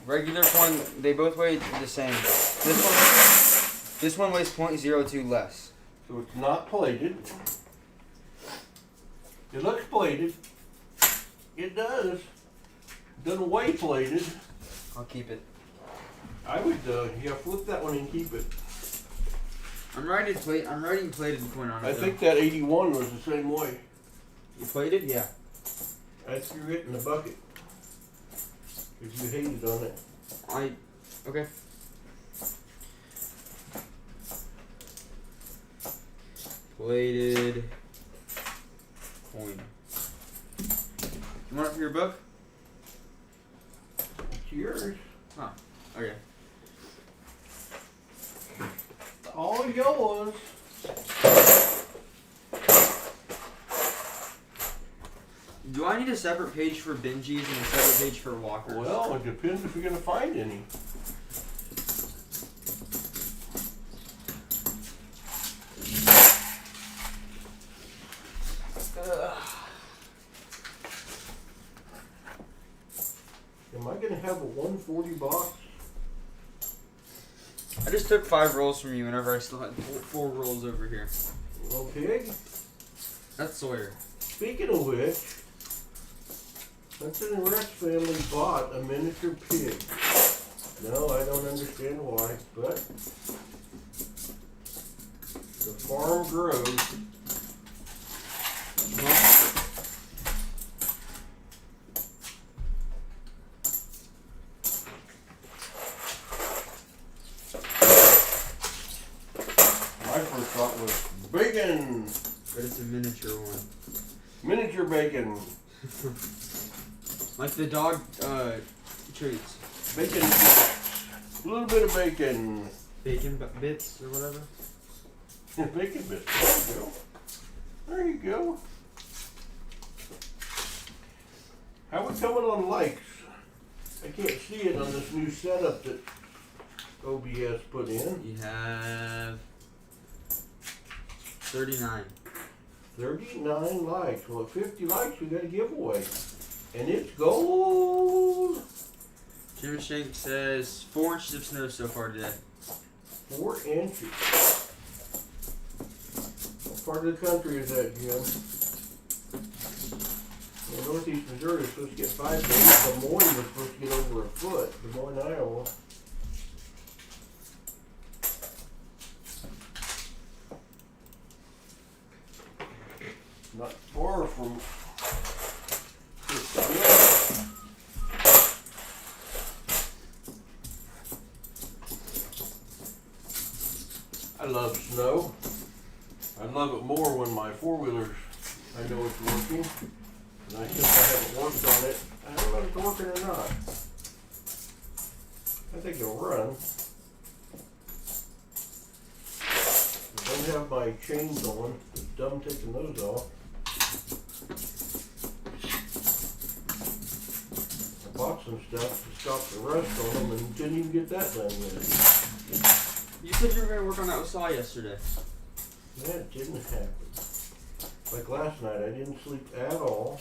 Regular coin, they both weigh the same. This one weighs 0.02 less. So it's not plated. It looks plated. It does. Doesn't weigh plated. I'll keep it. I would, flip that one and keep it. I'm writing plated coin on it. I think that 81 was the same way. You plated? Yeah. I threw it in the bucket. Because you hated on it. Okay. Plated coin. You want it for your book? It's yours. Huh. Okay. All yours. Do I need a separate page for Benjis and a separate page for walkers? Well, it depends if you're going to find any. Am I going to have a 140 box? I just took 5 rolls from you whenever I still had 4 rolls over here. Little pig? That's Sawyer. Speaking of which, Hudson and Rex family bought a miniature pig. No, I don't understand why, but the farm grows. My first thought was bacon, But it's a miniature one. miniature bacon, Like the dog treats. bacon, a little bit of bacon, Bacon bits or whatever. bacon bits. There you go. There you go. How we coming on likes? I can't see it on this new setup that Obi has put in. You have 39. 39 likes. Well, at 50 likes, we got a giveaway. And it's gold. Jim Shank says 4 inches of snow so far today. 4 inches. What part of the country is that, Jim? Well, northeast Missouri is supposed to get 5 days. Des Moines was supposed to get over a foot. Des Moines, Iowa. Not far from. I love snow. I love it more when my 4-wheelers, I know it's working. And since I haven't worked on it, I don't know if it's working or not. I think it'll run. I don't have my chains on. It's dumb taking those off. I bought some stuff to stop the rust on them and didn't even get that done yet. You said you were going to work on that with Saw yesterday. That didn't happen. Like last night, I didn't sleep at all.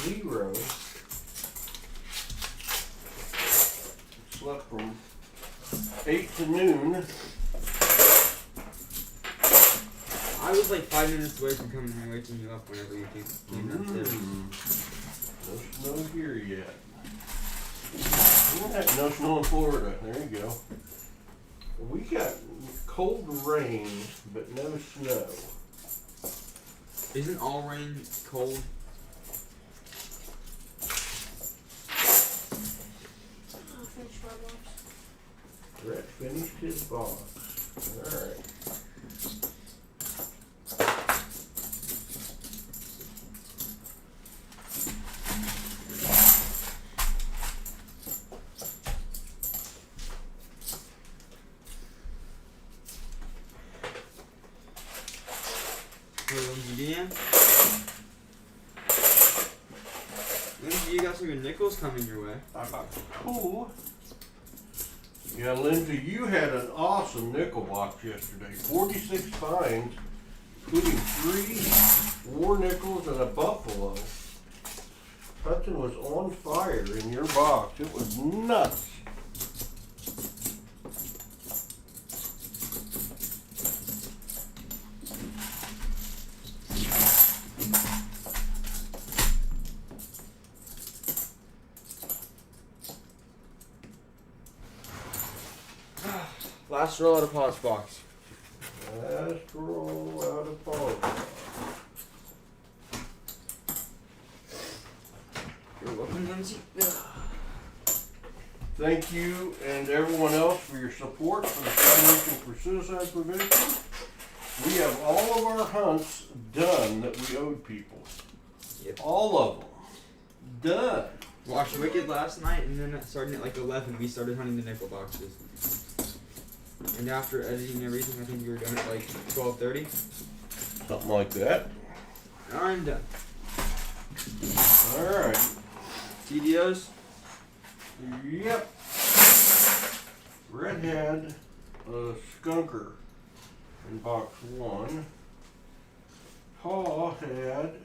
0. Slept from 8 to noon. I was like 5 minutes away from coming and waking you up whenever you came downstairs. No snow here yet. No snow in Florida. There you go. We got cold rain, but no snow. Isn't all rain cold? I'll finish my box. Brett finished his box. Alright. Lindsay, you got some good nickels coming your way. I got two. Yeah, Lindsay, you had an awesome nickel box yesterday. 46 finds, including 3 war nickels and a buffalo. Hudson was on fire in your box. It was nuts. Last roll out of Paws box. Last roll out of ball. You're welcome, Lindsay. Thank you and everyone else for your support for the Foundation for Suicide Prevention. We have all of our hunts done that we owed people. Yep. All of them. Done. Watched Wicked last night, and then starting at like 11, we started hunting the nickel boxes. And after editing everything, I think we were done at like 12:30. Something like that. I'm done. Alright. TDOs? Yep. Red had a skunker in box 1. Paw had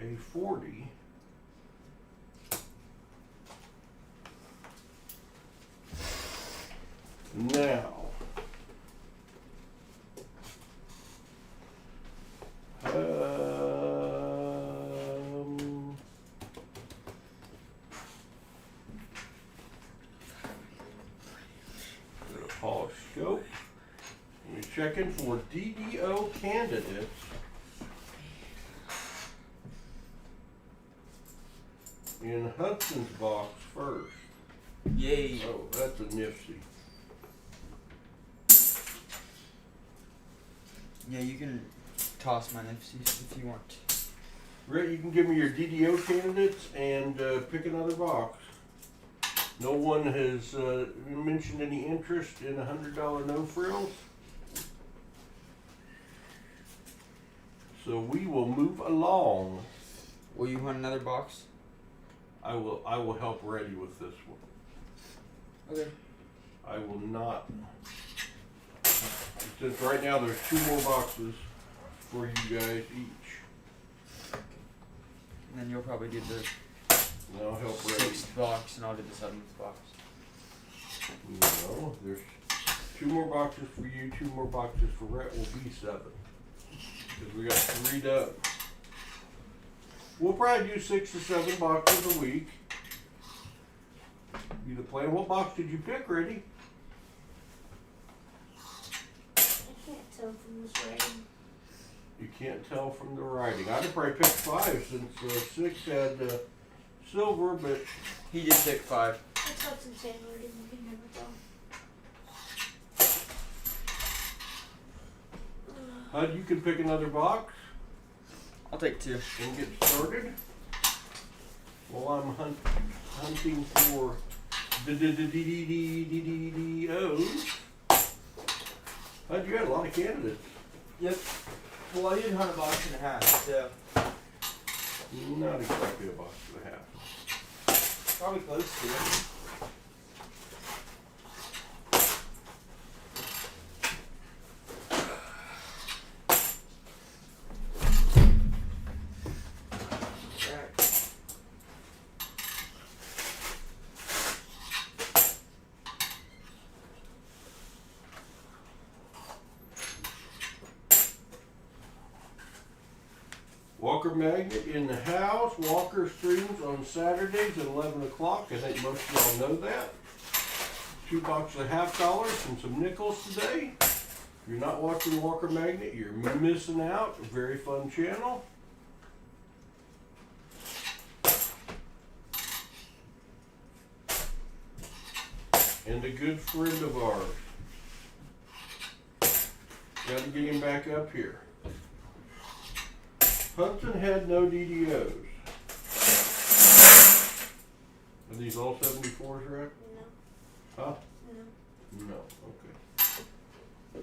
a 40. Now, Paw scope. We're checking for DDO candidates. In Hudson's box first. Yay. Oh, that's a nifty. Yeah, you can toss my nifties if you want. Brett, you can give me your DDO candidates and pick another box. No one has mentioned any interest in $100 no frills. So we will move along. Will you hunt another box? I will help Reddy with this one. Okay. I will not. Since right now there's 2 more boxes for you guys each. And then you'll probably do the And I'll help Reddy. 6th box, and I'll do the 7th box. No, there's 2 more boxes for you, 2 more boxes for Rhett will be 7. Because we got 3 done. We'll probably do 6 to 7 boxes a week. Be the plan. What box did you pick, Reddy? I can't tell from this writing. You can't tell from the writing. I'd have probably picked 5 since 6 had silver, but He did pick 5. It's Hudson's handwriting, you can never tell. Hud, you can pick another box I'll take 2. and get started. While I'm hunting for the DDOs. Hud, you had a lot of candidates. Yep. Well, I did hunt a box and a half, so Not exactly a box and a half. probably close to it. Walker Magnet in the house. Walker streams on Saturdays at 11 o'clock. I think most of y'all know that. 2 boxes of $50 and some nickels today. If you're not watching Walker Magnet, you're missing out. A very fun channel. and a good friend of ours. Got to get him back up here. Hudson had no DDOs. Are these all 74s, right? No. Huh? No. No. Okay.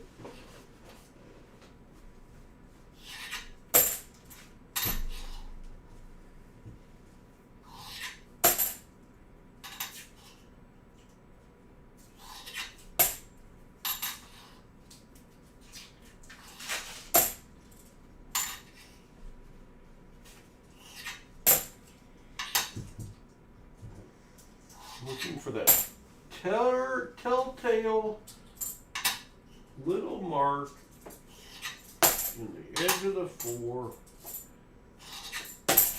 Looking for that telltale little mark in the edge of the 4.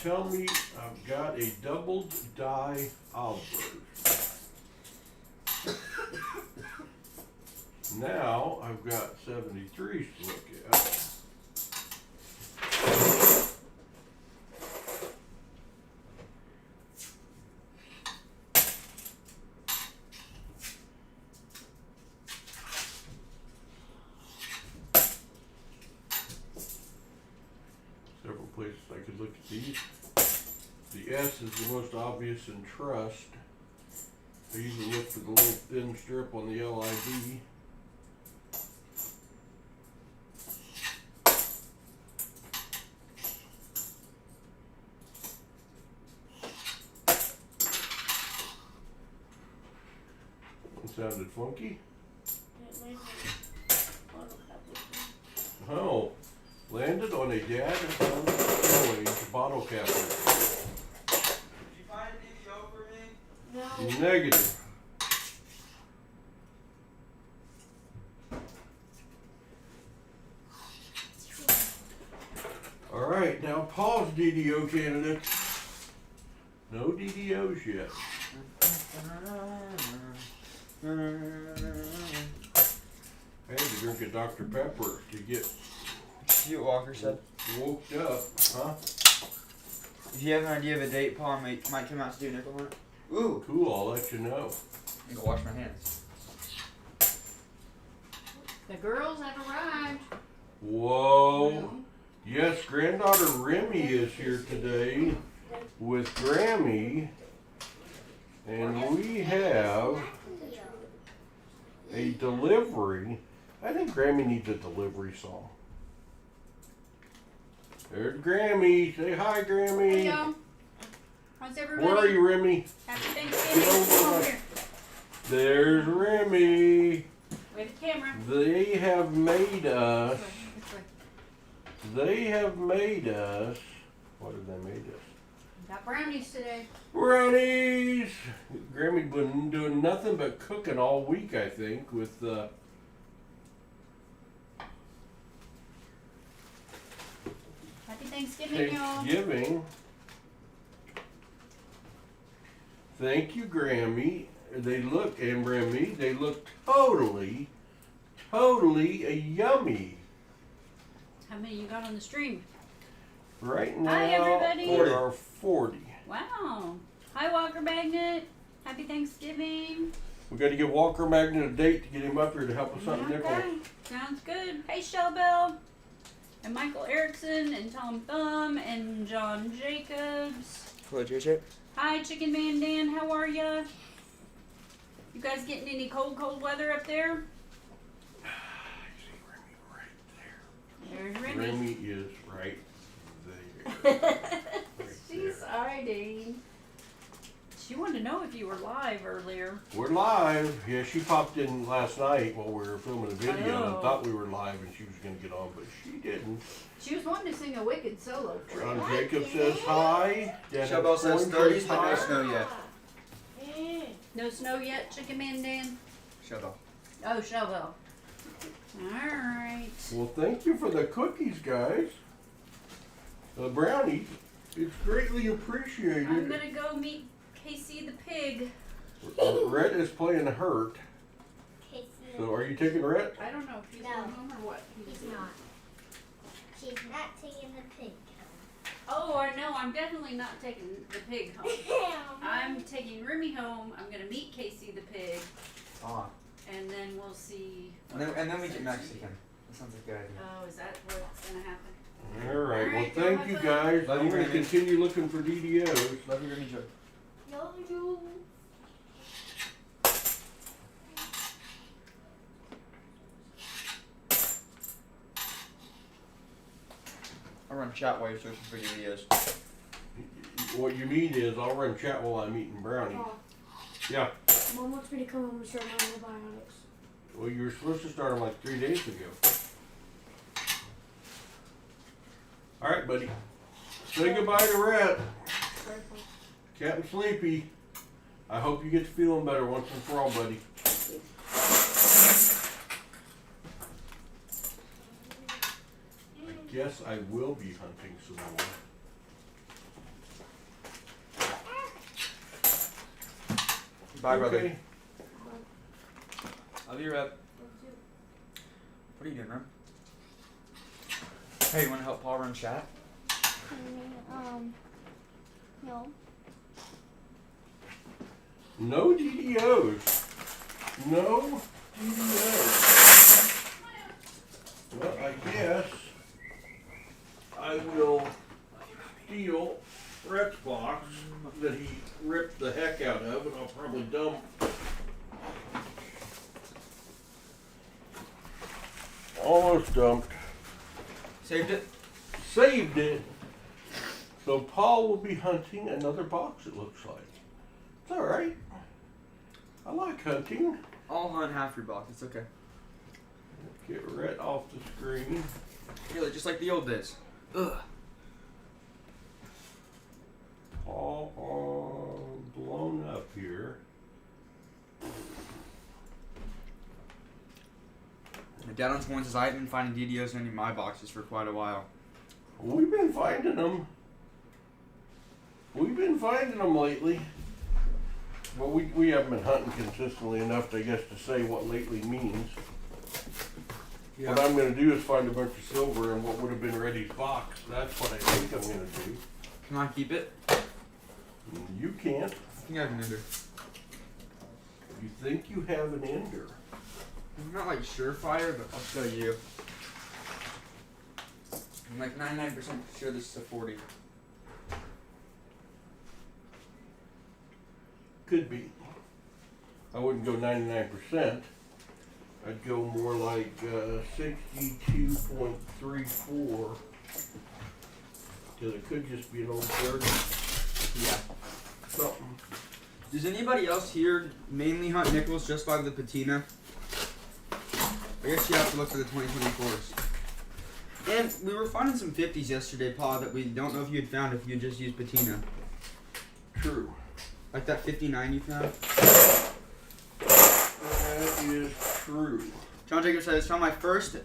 Tell me I've got a doubled die Albert. Now I've got 73s to look at. Several places I could look at these. The S is the most obvious in trust. I usually look for the little thin strip on the LID. It sounded funky. It might have bottle cap open. Oh, landed on a dad and bottle cap. Did you find a DDO for me? No. Negative. All right, now pause DDO candidate. No DDOs yet. I had to drink a Dr. Pepper to get Cute Walker said. woke up, huh? If you have an idea of a date Paul might come out to do nickel hunt. Ooh, Cool, I'll let you know. I can go wash my hands. The girls have arrived. Whoa. Yes, granddaughter Remy is here today with Grammy. And we have a delivery. I think Grammy needs a delivery song. There's Grammy. Say hi, Grammy. Hey y'all. How's everybody? Where are you, Remy? Happy Thanksgiving. Come over here. There's Remy. Wave at the camera. They have made us. This way. They have made us. What have they made us? Got brownies today. Brownies! Grammy been doing nothing but cooking all week, I think, with Happy Thanksgiving, y'all. Thanksgiving. Thank you, Grammy. They look, and Remy, they look totally yummy. How many you got on the stream? Right now, Hi, everybody. there are 40. Wow. Hi, Walker Magnet. Happy Thanksgiving. We got to give Walker Magnet a date to get him up here to help us hunt nickel. Okay. Sounds good. Hey, Shellbell. And Michael Erickson and Tom Thumb and John Jacobs. Hello, JJ. Hi, Chicken Man Dan. How are ya? You guys getting any cold weather up there? I see Remy right there. There's Remy. Remy is right there. She's hiding. She wanted to know if you were live earlier. We're live. Yeah, she popped in last night while we were filming a video Oh. and thought we were live and she was going to get on, but she didn't. She was wanting to sing a Wicked solo for you. John Jacob says hi. Dad Showbell says Coin 30s, says but no hi. snow yet. No snow yet, Chicken Man Dan? Showbell. Oh, Shellbell. Alright. Well, thank you for the cookies, guys. The brownies. It's greatly I'm appreciated. gonna go meet Casey the pig. Rhett is playing hurt. So are you taking Rhett? I don't know if he's No. going home or what. He's not. She's not taking the pig Oh, I know. I'm definitely not taking the pig home. home. I'm taking Remy home. I'm gonna meet Casey the pig. Ah. and then we'll see. And then we get Mexican. That sounds like a good idea. Oh, is that what's gonna happen? All right. Well, Alright, thank have you fun. guys. Love I'm you, going to Randy. continue looking for DDOs. Love you, Grimmy Joe. No, you. I'll run chat while you're searching for videos. What you mean is I'll run chat while I'm eating brownie. Oh, Yeah. Mom wants me to come home and start my antibiotics. Well, you were supposed to start them like 3 days ago. All right, buddy. Say goodbye to Rhett. Sorry, Mom. Captain Sleepy. I hope you get to feeling better once and for all, buddy. I guess I will be hunting some more. Bye, brother. Okay. Love you, Rep. What are you doing, Rep? Hey, you want to help Paul run chat? No. No DDOs. No DDOs. Well, I guess I will steal Rhett's box that he ripped the heck out of, and I'll probably dump. Almost dumped. Saved it? Saved it. So Paul will be hunting another box, it looks like. It's alright. I like hunting. I'll hunt half your box. It's okay. Get Rhett off the screen. Really, just like the old days. Ugh. All blown up here. My dad on Swan says I haven't been finding DDOs in any of my boxes for quite a while. We've been finding them. We've been finding them lately. But we haven't been hunting consistently enough, I guess, to say what lately means. Yeah. What I'm going to do is find a bunch of silver in what would have been Reddy's box. That's what I think I'm going to do. Can I keep it? You can't. I think I have an ender. You think you have an ender. I'm not like surefire, but I'll show you. I'm like 99% sure this is a 40. Could be. I wouldn't go 99%. I'd go more like 62.34. Because it could just be an old 30. Yeah. Something. Does anybody else here mainly hunt nickels just by the patina? I guess you have to look for the 2024s. And we were finding some 50s yesterday, Pa, that we don't know if you had found if you had just used patina. True. Like that 59 you found? That is true. John Jacob says, found my first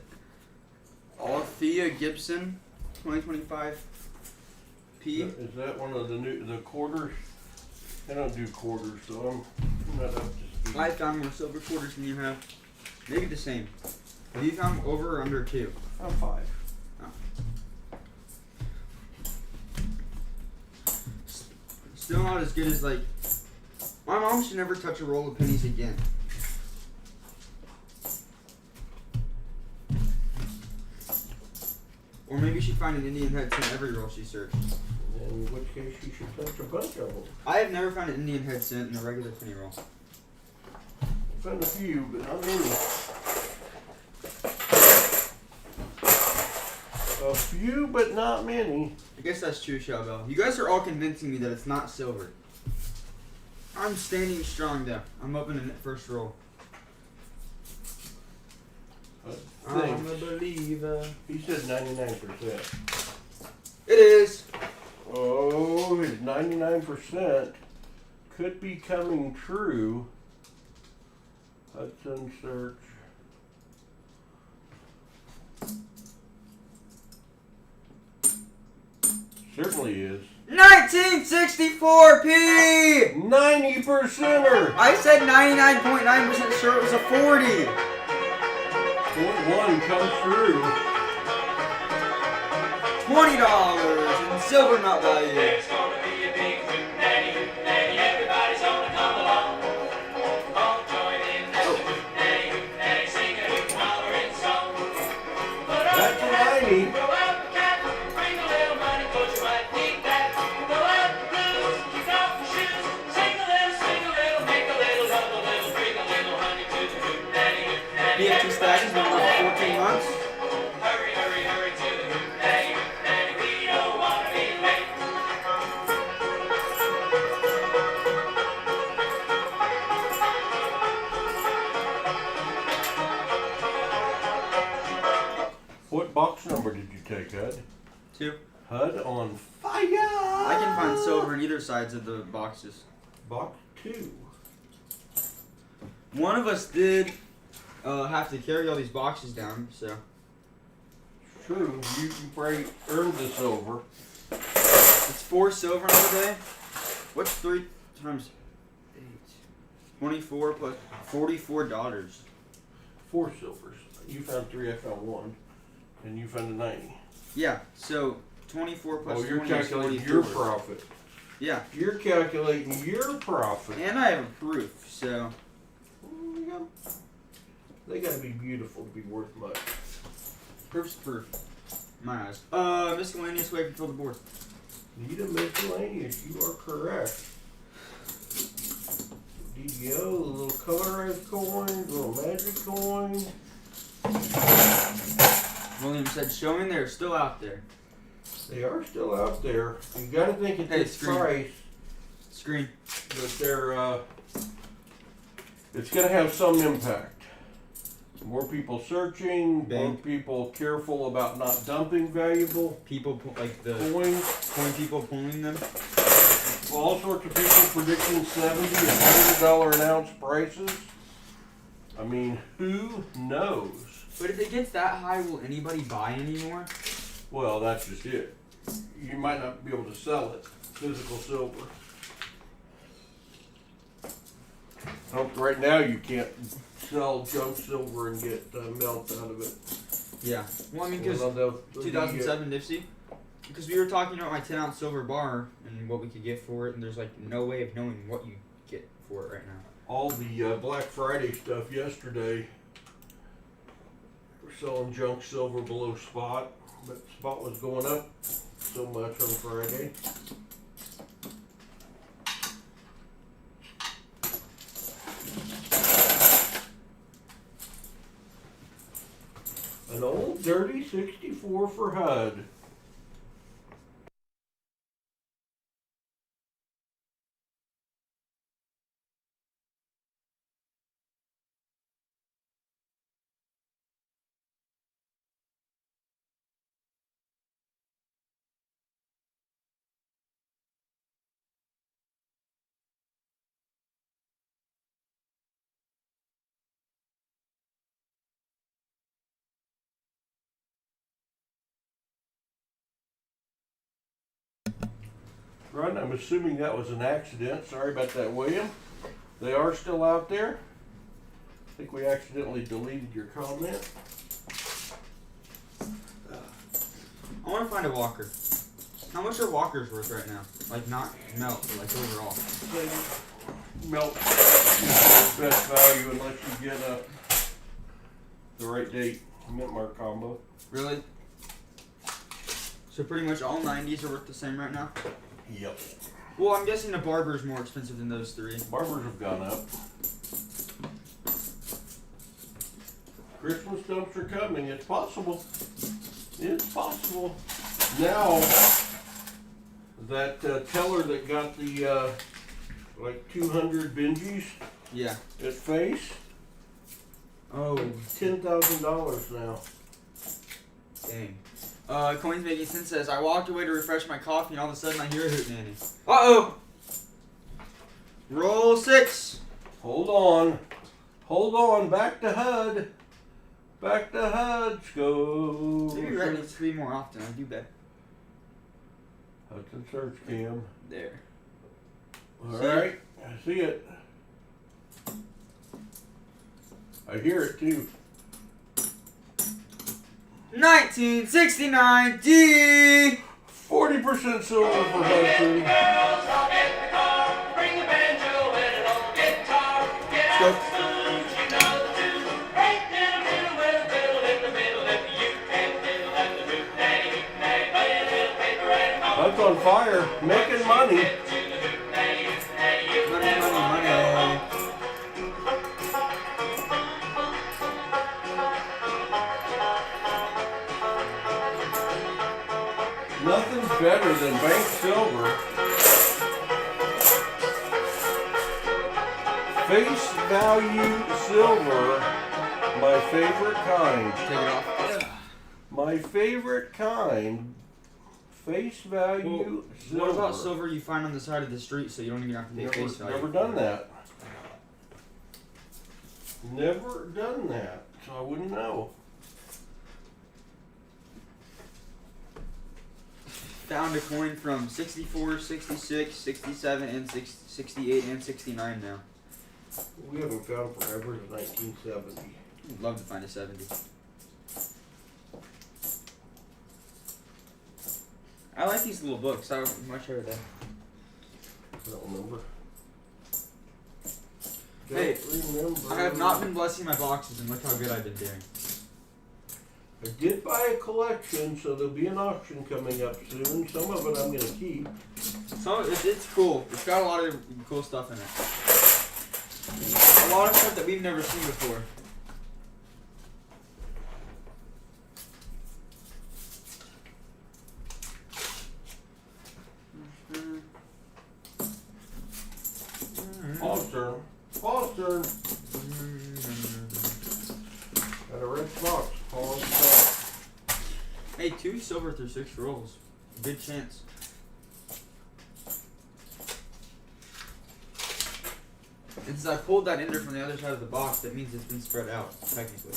Althea Gibson 2025 P. Is that one of the quarters? I don't do quarters, so I'm not up to speed. I found more silver quarters than you have. Maybe the same. Have you found over or under 2? I'm 5. Still not as good as like. My mom should never touch a roll of pennies again. Or maybe she'd find an Indian head in every roll she searched. In which case you should touch a bunch of them. I have never found an Indian head cent in a regular penny roll. Found a few, but not many. A few, but not many. I guess that's true, Shellbell. You guys are all convincing me that it's not silver. I'm standing strong though. I'm opening it first roll. I I'm a think. believer. He said 99%. It is. Oh, his 99% could be coming true. Hudson search. Certainly is. 1964p! 90%er! I said 99.9% sure it was a 40. Point one comes through. $20 in silver nut value. There's gonna be a big hoot nanny, everybody's gonna come along. All join in the stack has been over 14 months. Hurry, hurry, hurry to the hoop nay. Nay, we don't wanna be late. What box number did you take, HUD? 2. HUD on fire! I can find silver on either sides of the boxes. Box 2. One of us did have to carry all these boxes down, so. True, you probably earned the silver. It's 4 silver on the day. What's 3 times 8? 24 plus $44. 4 silvers. You found 3, I found 1. And you found a 90. Yeah, so 24 plus Oh, you're 20 is calculating 44. your profit. Yeah, You're calculating your profit. and I have a proof, so. Yeah. They gotta be beautiful to be worth much. Proof's proof. In my eyes. Miscellaneous way to fill the board. Need a miscellaneous, you are correct. DDO, a little colorized coin, a little magic coin. William said, showing they're still out there. They are still out there. You gotta think at Hey, this screen. price Screen. that they're, it's gonna have some impact. More people searching, more Bank. people careful about not dumping valuable People, like the coins. coin people pulling them. All sorts of people predicting $70 and $100 an ounce prices. I mean, who knows? But if it gets that high, will anybody buy anymore? Well, that's just it. You might not be able to sell it, physical silver. Right now, you can't sell junk silver and get melt out of it. Yeah. Well, I mean, because Well, they'll- 2007 Nipsey. Because we were talking about my 10-ounce silver bar and what we could get for it, and there's like no way of knowing what you get for it right now. All the Black Friday stuff yesterday. We're selling junk silver below spot, but spot was going up so much on Friday. An old dirty 64 for HUD. Run, I'm assuming that was an accident. Sorry about that, William. They are still out there. I think we accidentally deleted your comment. I want to find a walker. How much are walkers worth right now? Like not melt, but like overall. Melt is the best value unless you get the right date mint mark combo. Really? So pretty much all 90s are worth the same right now? Yep. Well, I'm guessing the barber is more expensive than those 3. Barbers have gone up. Christmas dumps are coming. It's possible. It's possible. Now, that teller that got the like 200 Benjis Yeah. at face, Oh, $10,000 now. dang. Coins Making Sense says, I walked away to refresh my coffee and all of a sudden I hear a hoot nanny. Uh-oh! Roll 6! Hold on. Hold on. Back to HUD. Back to HUD. Go. Maybe that needs to be more often. I do bet. Hudson search cam. There. All See it? right. I see it. I hear it too. 1969 D! 40% silver for Hudson. Girls, I'll get the car. Bring the banjo and an old guitar. Get Go. out the spoons, you know the tune. Break diddle diddle with a fiddle in the middle. If you can't fiddle at the hoop, nay, nay, play a little paper and a ball. Hud's on fire. Making money. Get to the hoop, nay, nay, you Money, never money, wanna money. go. better than bank silver. Face value silver, my favorite kind. Take it off. My favorite kind. Face value silver. What about silver you find on the side of the street so you don't even have to pay face value? Never done that. Never done that, so I wouldn't know. Found a coin from 64, 66, 67, and 68, and 69 now. We haven't found forever since 1970. I'd love to find a 70. I like these little books. I would much rather them. I don't remember. Hey, Don't remember. I have not been blessing my boxes, and look how good I've been doing. I did buy a collection, so there'll be an auction coming up soon. Some of it I'm going to keep. It's cool. It's got a lot of cool stuff in it. A lot of stuff that we've never seen before. Paul's turn. Paul's turn. Got a red box. Paul's turn. Hey, 2 silver through 6 rolls. Good chance. And since I pulled that ender from the other side of the box, that means it's been spread out, technically.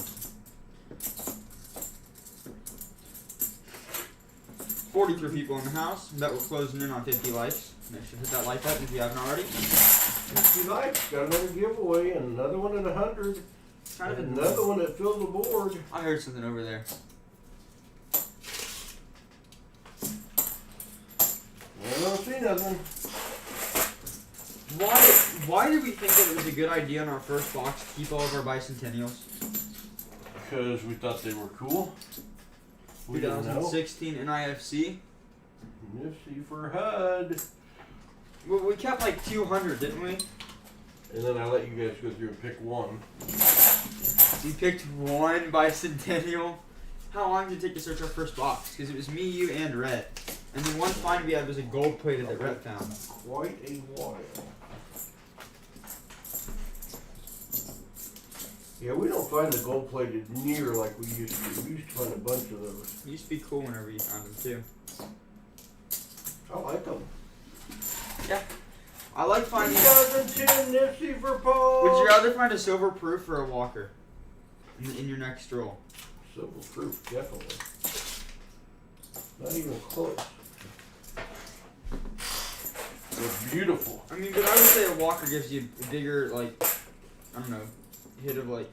43 people in the house. Bet we're closing in on 50 likes. Make sure to hit that like button if you haven't already. 50 likes. Got another giveaway and another one at 100. Kind of And another one that filled the board. I heard something over there. I don't see nothing. Why did we think that it was a good idea in our first box to keep all of our bicentennials? Because we thought they were cool. We didn't know. 2016 NIFC. Nifty for HUD. Well, we kept like 200, didn't we? And then I let you guys go through and pick one. We picked one bicentennial. How long did it take to search our first box? Because it was me, you, and Rhett. And the one find we had was a gold plated that Rhett found. Quite a while. Yeah, we don't find the gold plated near like we used to. We used to find a bunch of those. It used to be cool whenever you found them too. I like them. Yeah. I like finding. 2010 Nifty for Paul. Would you rather find a silver proof or a walker in your next roll? Silver proof, definitely. Not even close. They're beautiful. I mean, but I would say a walker gives you a bigger, like, I don't know, hit of like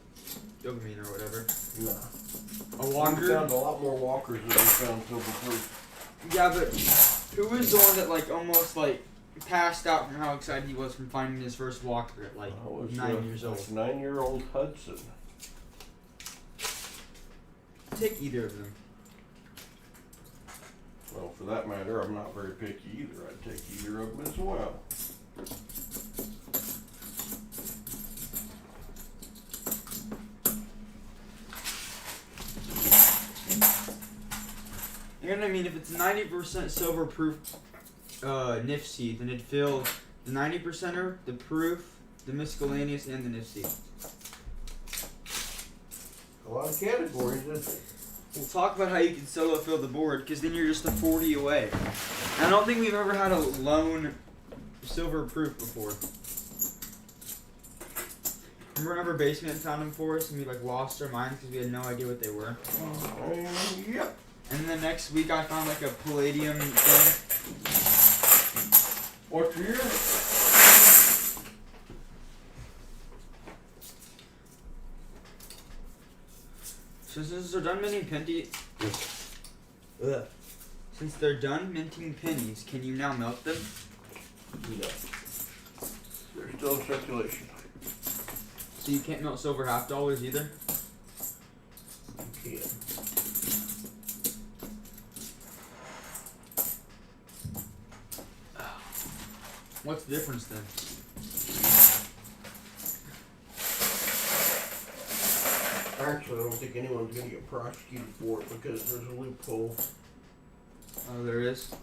dopamine or whatever. Nah. A We walker. found a lot more walkers than we found silver proof. Yeah, but who was the one that like almost like passed out from how excited he was from finding his first walker at like That was, 9 years old? 9-year-old Hudson. Take either of them. Well, for that matter, I'm not very picky either. I'd take either of them as well. And I mean, if it's 90% silver proof Nifty, then it'd fill the 90%er, the proof, the miscellaneous, and the Nifty. A lot of categories, isn't it? We'll talk about how you can solo fill the board, because then you're just a 40 away. And I don't think we've ever had a lone silver proof before. Remember Basement found them for us, and we like lost our minds because we had no idea what they were. Yep. And then the next week I found like a palladium thing. What's your? So since they're done minting pennies, since they're done minting pennies, can you now melt them? No. They're still in circulation. So you can't melt silver half dollars either? You can. What's the difference then? Actually, I don't think anyone's going to get prosecuted for it because there's a loophole. Oh, there is?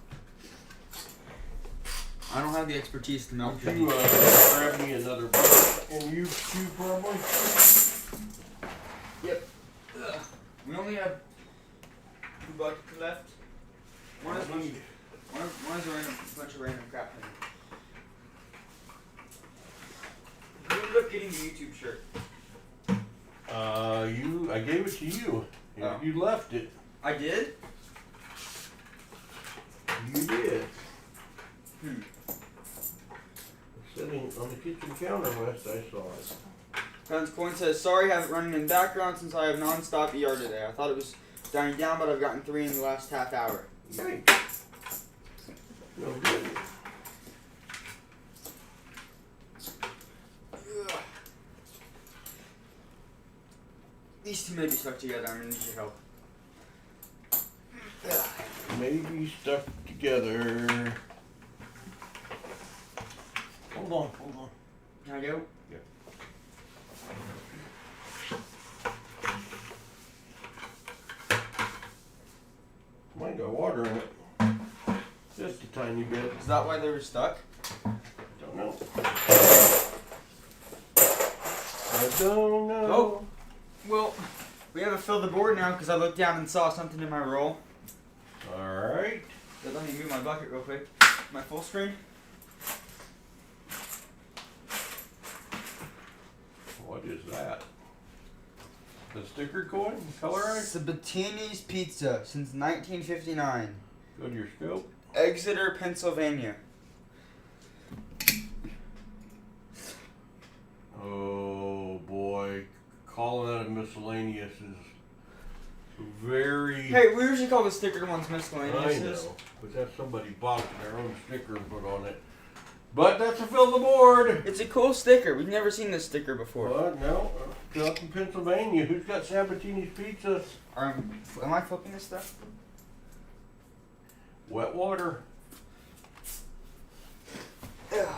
I don't have the expertise to melt You things. grab me another bucket, and you too probably. Yep. Ugh. We only have 2 buckets left. One is a bunch of random crap in it. Who ended up getting the YouTube shirt? I gave it to you. Oh. You left it. I did? You did. Hmm. Sitting on the kitchen counter, West, I saw it. Guns Coin says, sorry, have it running in background since I have non-stop ER today. I thought it was dying down, but I've gotten 3 in the last half hour. Yikes. No good. Ugh. These two may be stuck together. I'm gonna need your help. Ugh. Maybe stuck together. Hold on. Can I go? Yeah. Might got water in it. Just a tiny bit. Is that why they were stuck? Don't know. I don't know. Oh. Well, we haven't filled the board now because I looked down and saw something in my roll. Alright. Let me move my bucket real quick. My full screen. What is that? The sticker coin? Colorized? Sabatini's Pizza since 1959. Go to your scope. Exeter, Pennsylvania. Oh boy. Calling that a miscellaneous is very... Hey, we usually call the stickered ones I miscellaneous. know. But that's somebody bought their own sticker and put on it. But that's a fill the board. It's a cool sticker. We've never seen this sticker before. What? No. Up in Pennsylvani's. Who's got Sabatini's Pizza? Am I flipping this stuff? Wet water. Ugh.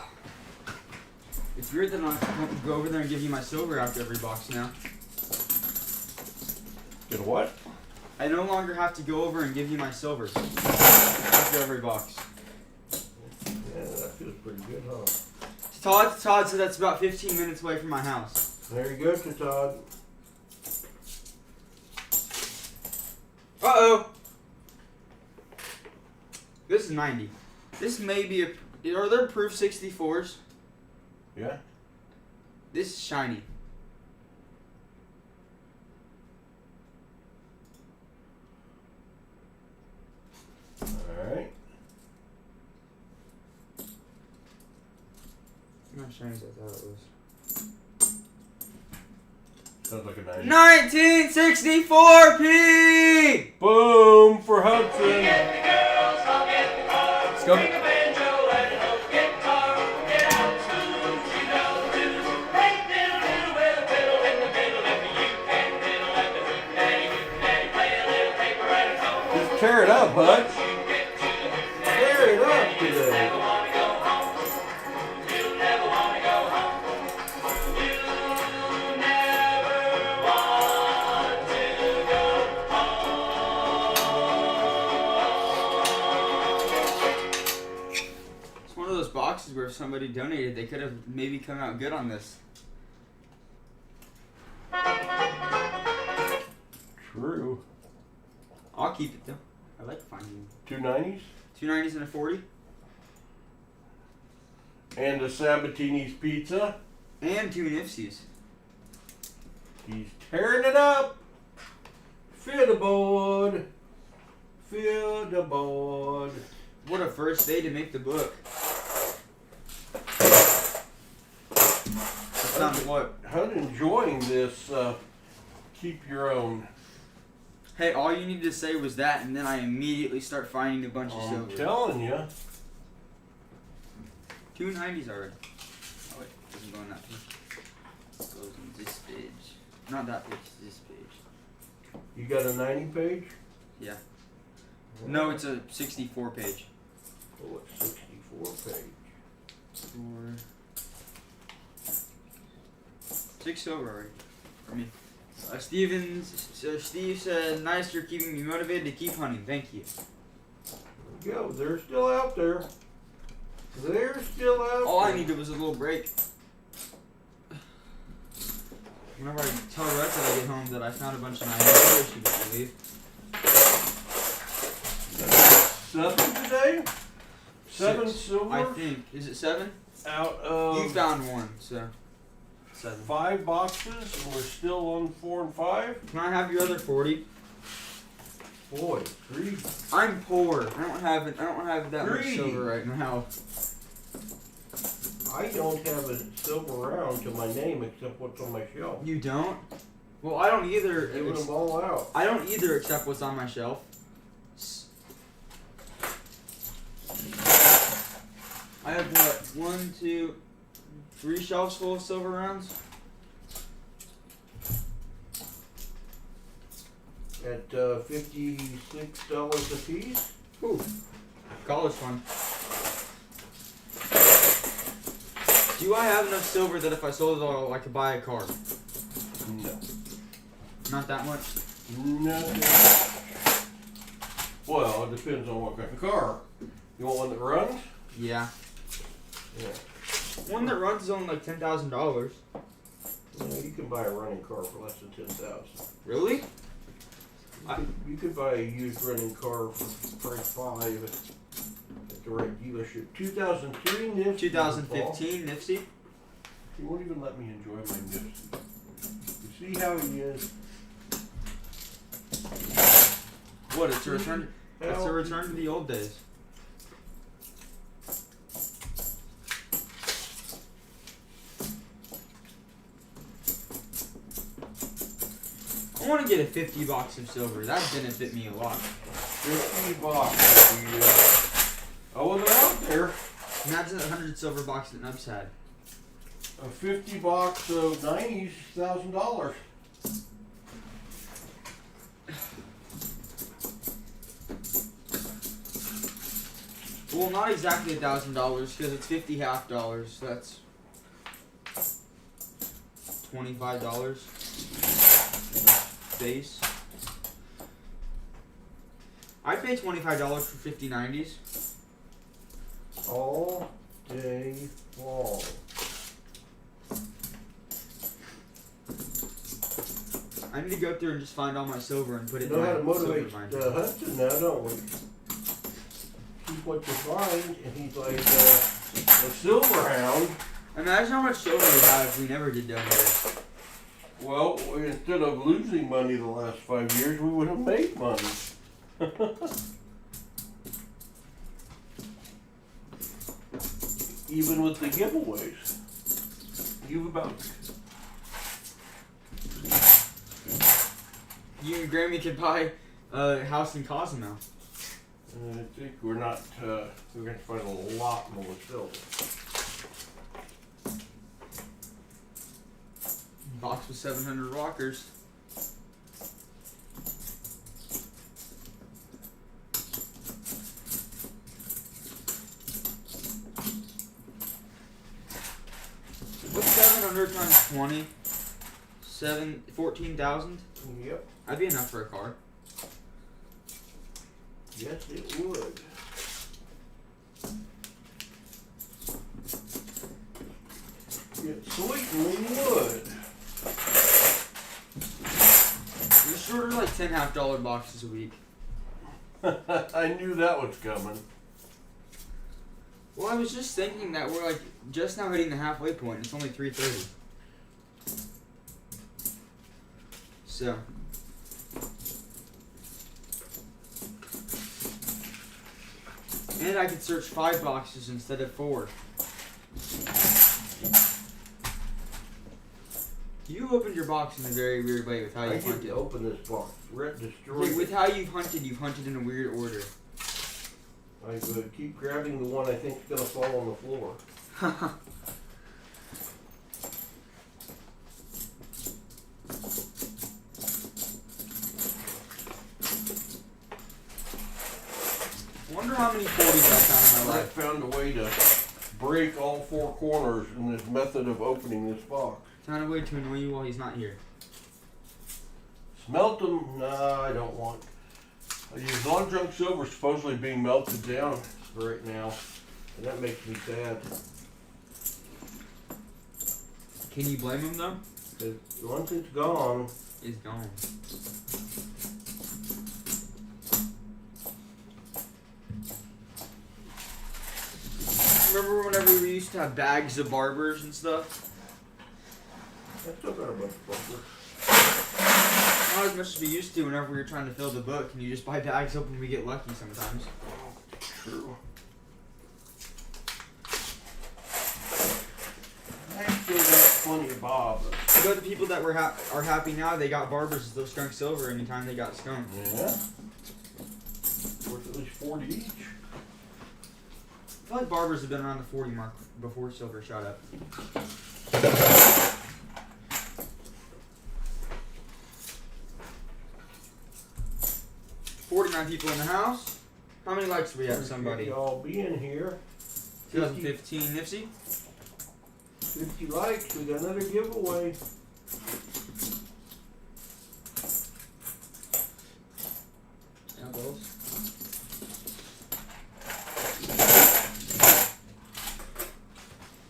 It's weird that I have to go over there and give you my silver after every box now. Get a what? I no longer have to go over and give you my silver after every box. Yeah, that feels pretty good, huh? Todd said that's about 15 minutes away from my house. There you go, Todd. Uh-oh. This is 90. This may be a... Are there proof 64s? Yeah? This is shiny. Alright. Not shiny as I thought it was. Sounds like a 90. 1964 P! Boom for Hudson. Get the girls, I'll get the car. Let's go. Bring a banjo and an old guitar. Get out smooth, you know the blues. Hey, diddle-diddle with a fiddle in the middle. If you can diddle at the hoop-daddy, play a little paper and a tone. Just tear it up, Hud. You get to the Tear it up today. never wanna go home. You'll never wanna go home. You'll never want to go It's one of those boxes where if somebody donated, they could have maybe come out good on this. True. I'll keep it though. I like finding 290s 290s and a 40 and a Sabatini's Pizza. and 2 Nipsies. He's tearing it up. Fill the board. Fill the board. What a first day to make the book. It's not what? Hud enjoying this. Keep your own. Hey, all you needed to say was that, and then I immediately start finding a bunch of I'm silver. telling you. 2 90s already. Oh wait, doesn't go in that page. It goes in this page. Not that page, this page. You got a 90 page? Yeah. No, it's a 64 page. Oh, it's 64 page. 6 silver already for me. Steve said, nice, you're keeping me motivated to keep hunting. Thank you. There we go. They're still out there. They're still out. All I there. needed was a little break. Whenever I tell Rex that I get home that I found a bunch of 90s, she doesn't believe. 7 today? 7 6, silver? I think. Is it 7? Out of You found one, so 7. 5 boxes, and we're still on 4 and 5? Can I have your other 40? Boy, 3. I'm poor. I don't have that much Greedy. silver right now. I don't have a silver round to my name except what's on my shelf. You don't? Well, I don't either. Giving them all out. I don't either except what's on my shelf. I have what? 1, 2, 3 shelves full of silver rounds. At $56 a piece? Ooh, college fund. Do I have enough silver that if I sold it all, I could buy a car? No. Not that much. Nothing. Well, it depends on what kind of car. You want one that runs? Yeah. Yeah. One that runs is only like $10,000. Yeah, you can buy a running car for less than $10,000. Really? You could buy a used running car for price 5 at the right dealership. 2003 Nifty. 2015 Nipsey. He won't even let me enjoy my Nifty. You see how he is? What? It's a return. It's a return to the old days. I want to get a 50 box of silver. That'd benefit me a lot. 50 bucks. Oh, they're out there. Imagine that 100 silver box that Nubs had. A 50 box of 90s, $1,000. Well, not exactly $1,000 because it's 50 half dollars. So that's $25 base. I pay $25 for 50 90s. All day long. I need to go through and just find all my silver and put it You know how to in my silver motivate binder. Hudson now, don't we? Keep what you find, and he's like a silver hound. Imagine how much silver we'd have if we never did donuts. Well, instead of losing money the last 5 years, we would have made money. Even with the giveaways. You've about... You and Grammy could buy a house in Cozumel. I think we're not, we're going to find a lot more silver. Box with 700 rockers. What's 700 times 20? 14,000? Yep. That'd be enough for a car. Yes, it would. It certainly would. You're short of like 10 half dollar boxes a week. I knew that was coming. Well, I was just thinking that we're like just now hitting the halfway point. It's only 3:30. So. And I could search 5 boxes instead of 4. You opened your box in a very weird way with how I you get hunted. to open this box. Red destroyed Okay, it. with how you've hunted in a weird order. I would keep grabbing the one I think is going to fall on the floor. I wonder how many 40s I found in my I life. found a way to break all 4 corners in this method of opening this box. Found a way to annoy you while he's not here. Smelt them? Nah, I don't want. Long junk silver supposedly being melted down right now. And that makes me sad. Can you blame him though? Because once it's gone, He's gone. Remember whenever we used to have bags of barbers and stuff? I still got a bunch of books. Not as much as we used to whenever we were trying to fill the book, and you just buy bags up when we get lucky sometimes. True. I still got plenty of barbers. But the people that were are happy now, they got barbers as those skunk silver anytime they got skunk. Yeah. Worth at least 40 each. I feel like barbers have been around the 40 mark before silver shot up. $49 people in the house. How many likes do we have, somebody? Y'all being here. 2015 Nipsey. 50 likes. We got another giveaway. Yeah, those.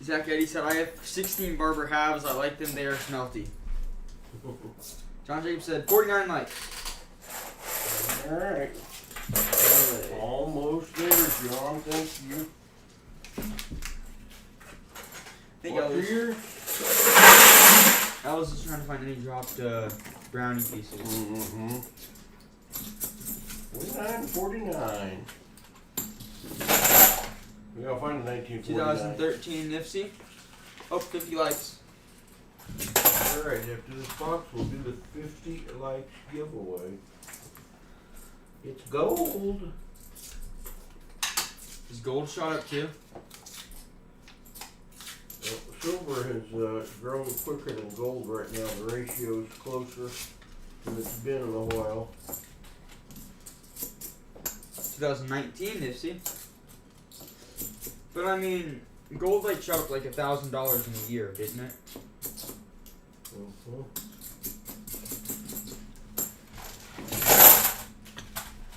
Zach Eddie said, I have 16 barber halves. I like them. They are smelty. John Jacob said, 49 likes. Alright. Almost there, John. Thank you. I think What's here? I was just trying to find any dropped brownie pieces. Mm-hmm. 49. We gotta find a 1949. 2013 Nipsey. Oh, 50 likes. Alright, after this box, we'll do the 50 likes giveaway. It's gold. Is gold shot up too? Silver has grown quicker than gold right now. The ratio is closer than it's been in a while. 2019 Nipsey. But I mean, gold like shot up like $1,000 in a year, didn't it? Mm-hmm.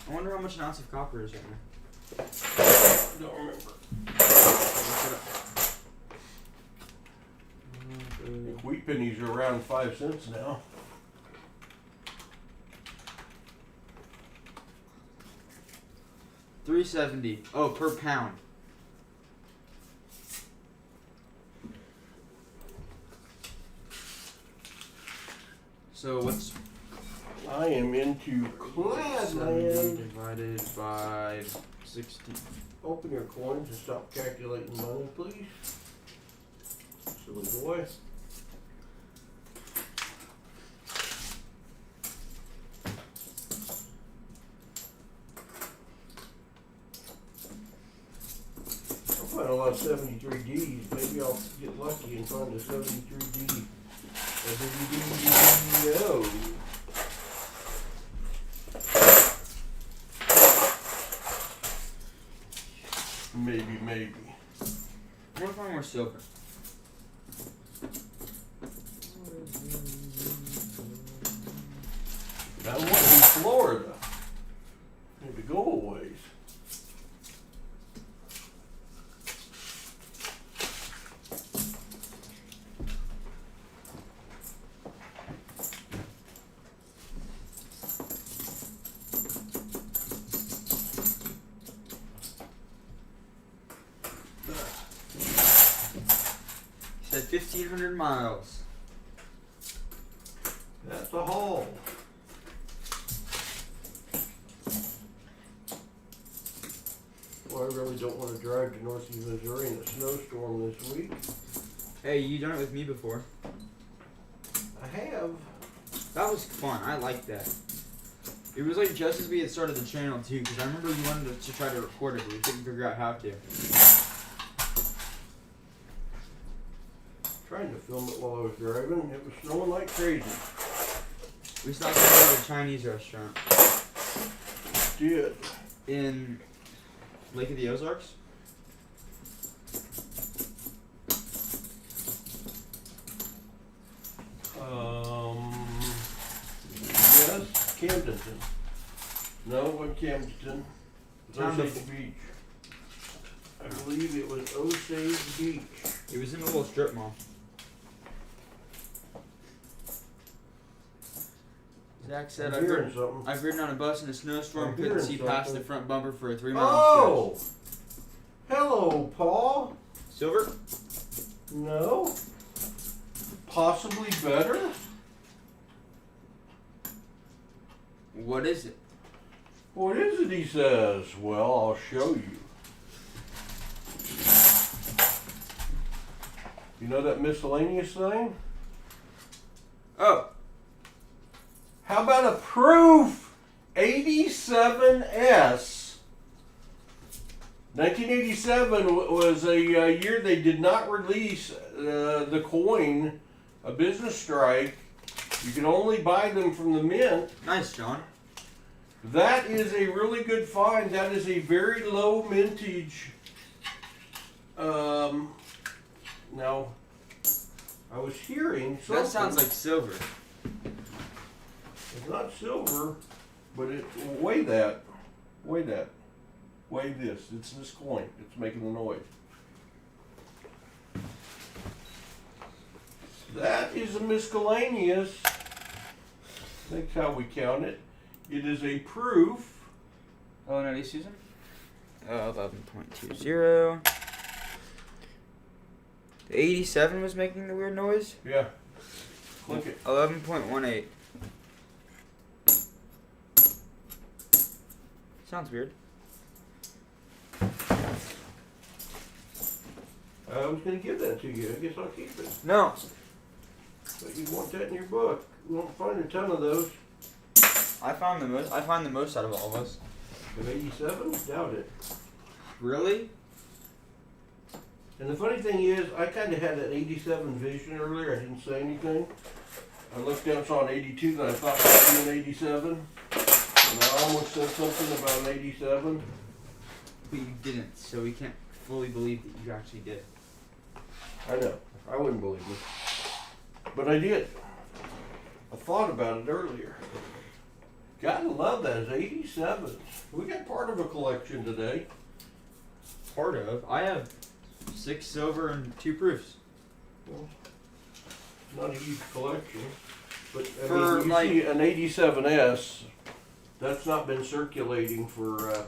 I wonder how much an ounce of copper is right now. Don't remember. I think wheat pennies are around 5 cents now. $3.70. Oh, per pound. So what's I am into 70 Cladland. divided by 60? Open your coins and stop calculating money, please. Silly boy. I'll find a lot of 73Ds. Maybe I'll get lucky and find a 73D. No. Maybe. I want to find more silver. Got one in Florida. Need to go a ways. He said 1,500 miles. That's a haul. Well, I really don't want to drive to northeast Missouri in a snowstorm this week. Hey, you done it with me before. I have. That was fun. I liked that. It was like just as we had started the channel too, because I remember you wanted to try to record it, but we couldn't figure out how to. Trying to film it while I was driving. It was snowing like crazy. We stopped at a Chinese restaurant Did. in Lake of the Ozarks. Yes, Camdenton. No, it wasn't Camdenton. It was Town Osage Beach. I I believe it was Osage Beach. It was in a little strip mall. Zach said, I'm hearing something. I've ridden on a bus in a snowstorm, I'm couldn't hearing see past the something. front bumper for a 3-mile Oh! Hello, Paul. stretch. Silver? No. Possibly better? What is it? What is it, he says? Well, I'll show you. You know that miscellaneous thing? Oh, How about a proof 87S? 1987 was a year they did not release the coin, a business strike. You could only buy them from the mint. nice, John. That is a really good find. That is a very low mintage. Now, I was hearing something. That sounds like silver. It's not silver, but it weigh that. Weigh that. Weigh this. It's this coin. It's making the noise. That is a miscellaneous. That's how we count it. It is a proof. Oh, no, Susan? 11.20. The 87 was making the weird noise? Yeah. Click it. 11.18. Sounds weird. I was going to give that to you. I guess I'll keep it. No. But you want that in your book. You won't find a ton of those. I find the most out of all of us. Of 87? Doubt it. Really? And the funny thing is, I kind of had an 87 vision earlier. I didn't say anything. I looked down, saw an 82, then I thought it was an 87. And I almost said something about an 87. But you didn't, so we can't fully believe that you actually did. I know. I wouldn't believe it. But I did. I thought about it earlier. Gotta love those 87s. We got part of a collection today. Part of? I have 6 silver and 2 proofs. Not a huge collection. But I For, mean, you like- see an 87S, that's not been circulating for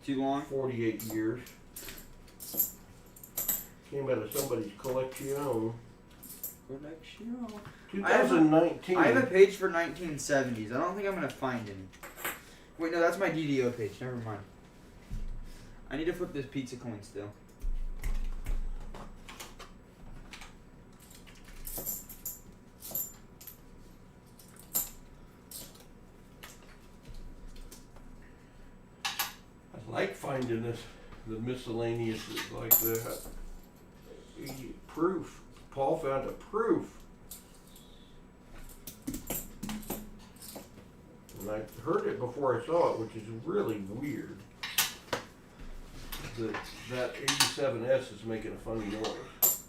Too long? 48 years. Came out of somebody's collection. Collection. 2019. I have a page for 1970s. I don't think I'm gonna find any. Wait, no, that's my DDO page. Never mind. I need to flip this pizza coin still. I like finding this, the miscellaneous like that. Proof. Paul found a proof. And I heard it before I saw it, which is really weird. That 87S is making a funny noise.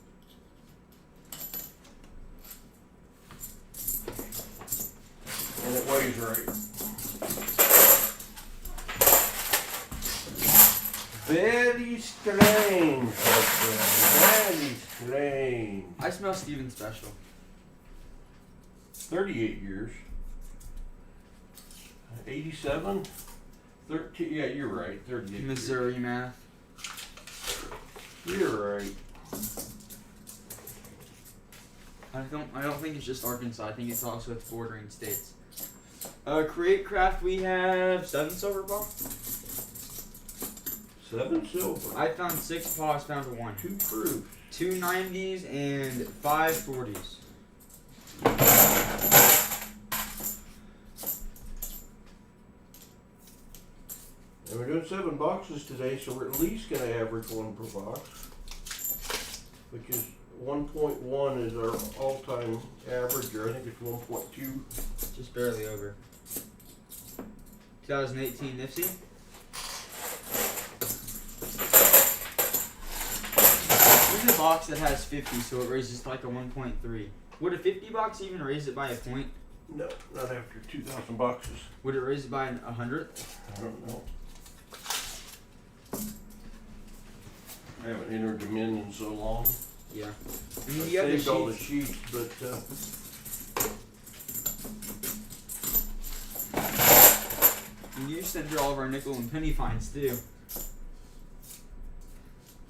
And it weighs right. Very strange. Very strange. I smell Steven Special. 38 years. 87? 13, yeah, you're right. 38 years. Missouri math. You're right. I don't think it's just Arkansas. I think it's also its bordering states. Create craft. We have 7 silver ball. 7 silver. I found 6 paws. Found 1. 2 proofs. 2 90s and 5 40s. And we're doing 7 boxes today, so we're at least going to average 1 per box. Which is 1.1 is our all-time average, or I think it's 1.2. Just barely over. 2018 Nipsey. This is a box that has 50, so it raises to like a 1.3. Would a 50 box even raise it by a point? No, not after 2,000 boxes. Would it raise it by a 100th? I don't know. I haven't entered them in so long. Yeah. I I mean, you have the saved all the sheets. sheets, but You used to enter all of our nickel and penny finds too.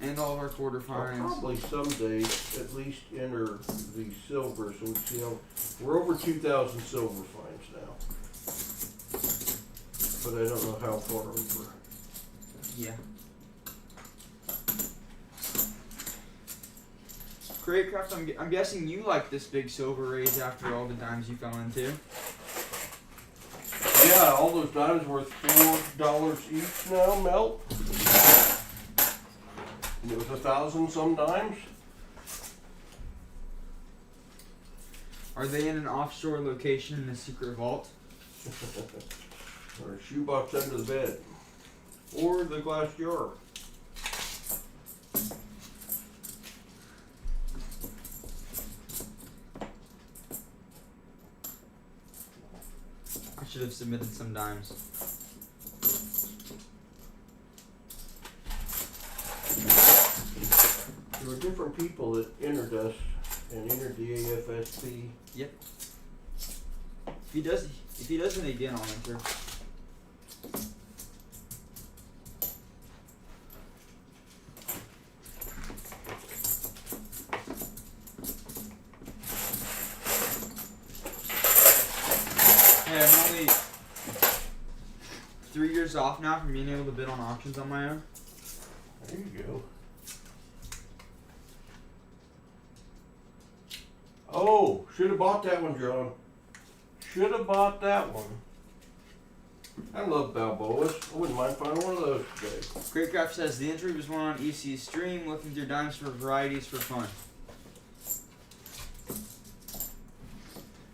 And all of our quarter I'll finds. probably someday at least enter the silver so we see how we're over 2,000 silver finds now. But I don't know how far over. Yeah. Createcraft, I'm guessing you like this big silver raise after all the dimes you fell into. Yeah, all those dimes worth $4 each now, melt. And it was 1,000 some dimes. Are they in an offshore location in a secret vault? Or a shoebox under the bed. Or the glass jar. I should have submitted some dimes. There were different people that entered us and entered the AFSP. If he does it again, I'll enter. Hey, I'm only 3 years off now from being able to bid on auctions on my own. There you go. Oh, should have bought that one, John. Should have bought that one. I love Balboas. I wouldn't mind finding one of those today. Greatcraft says the entry was one on EC's stream, looking through dimes for varieties for fun.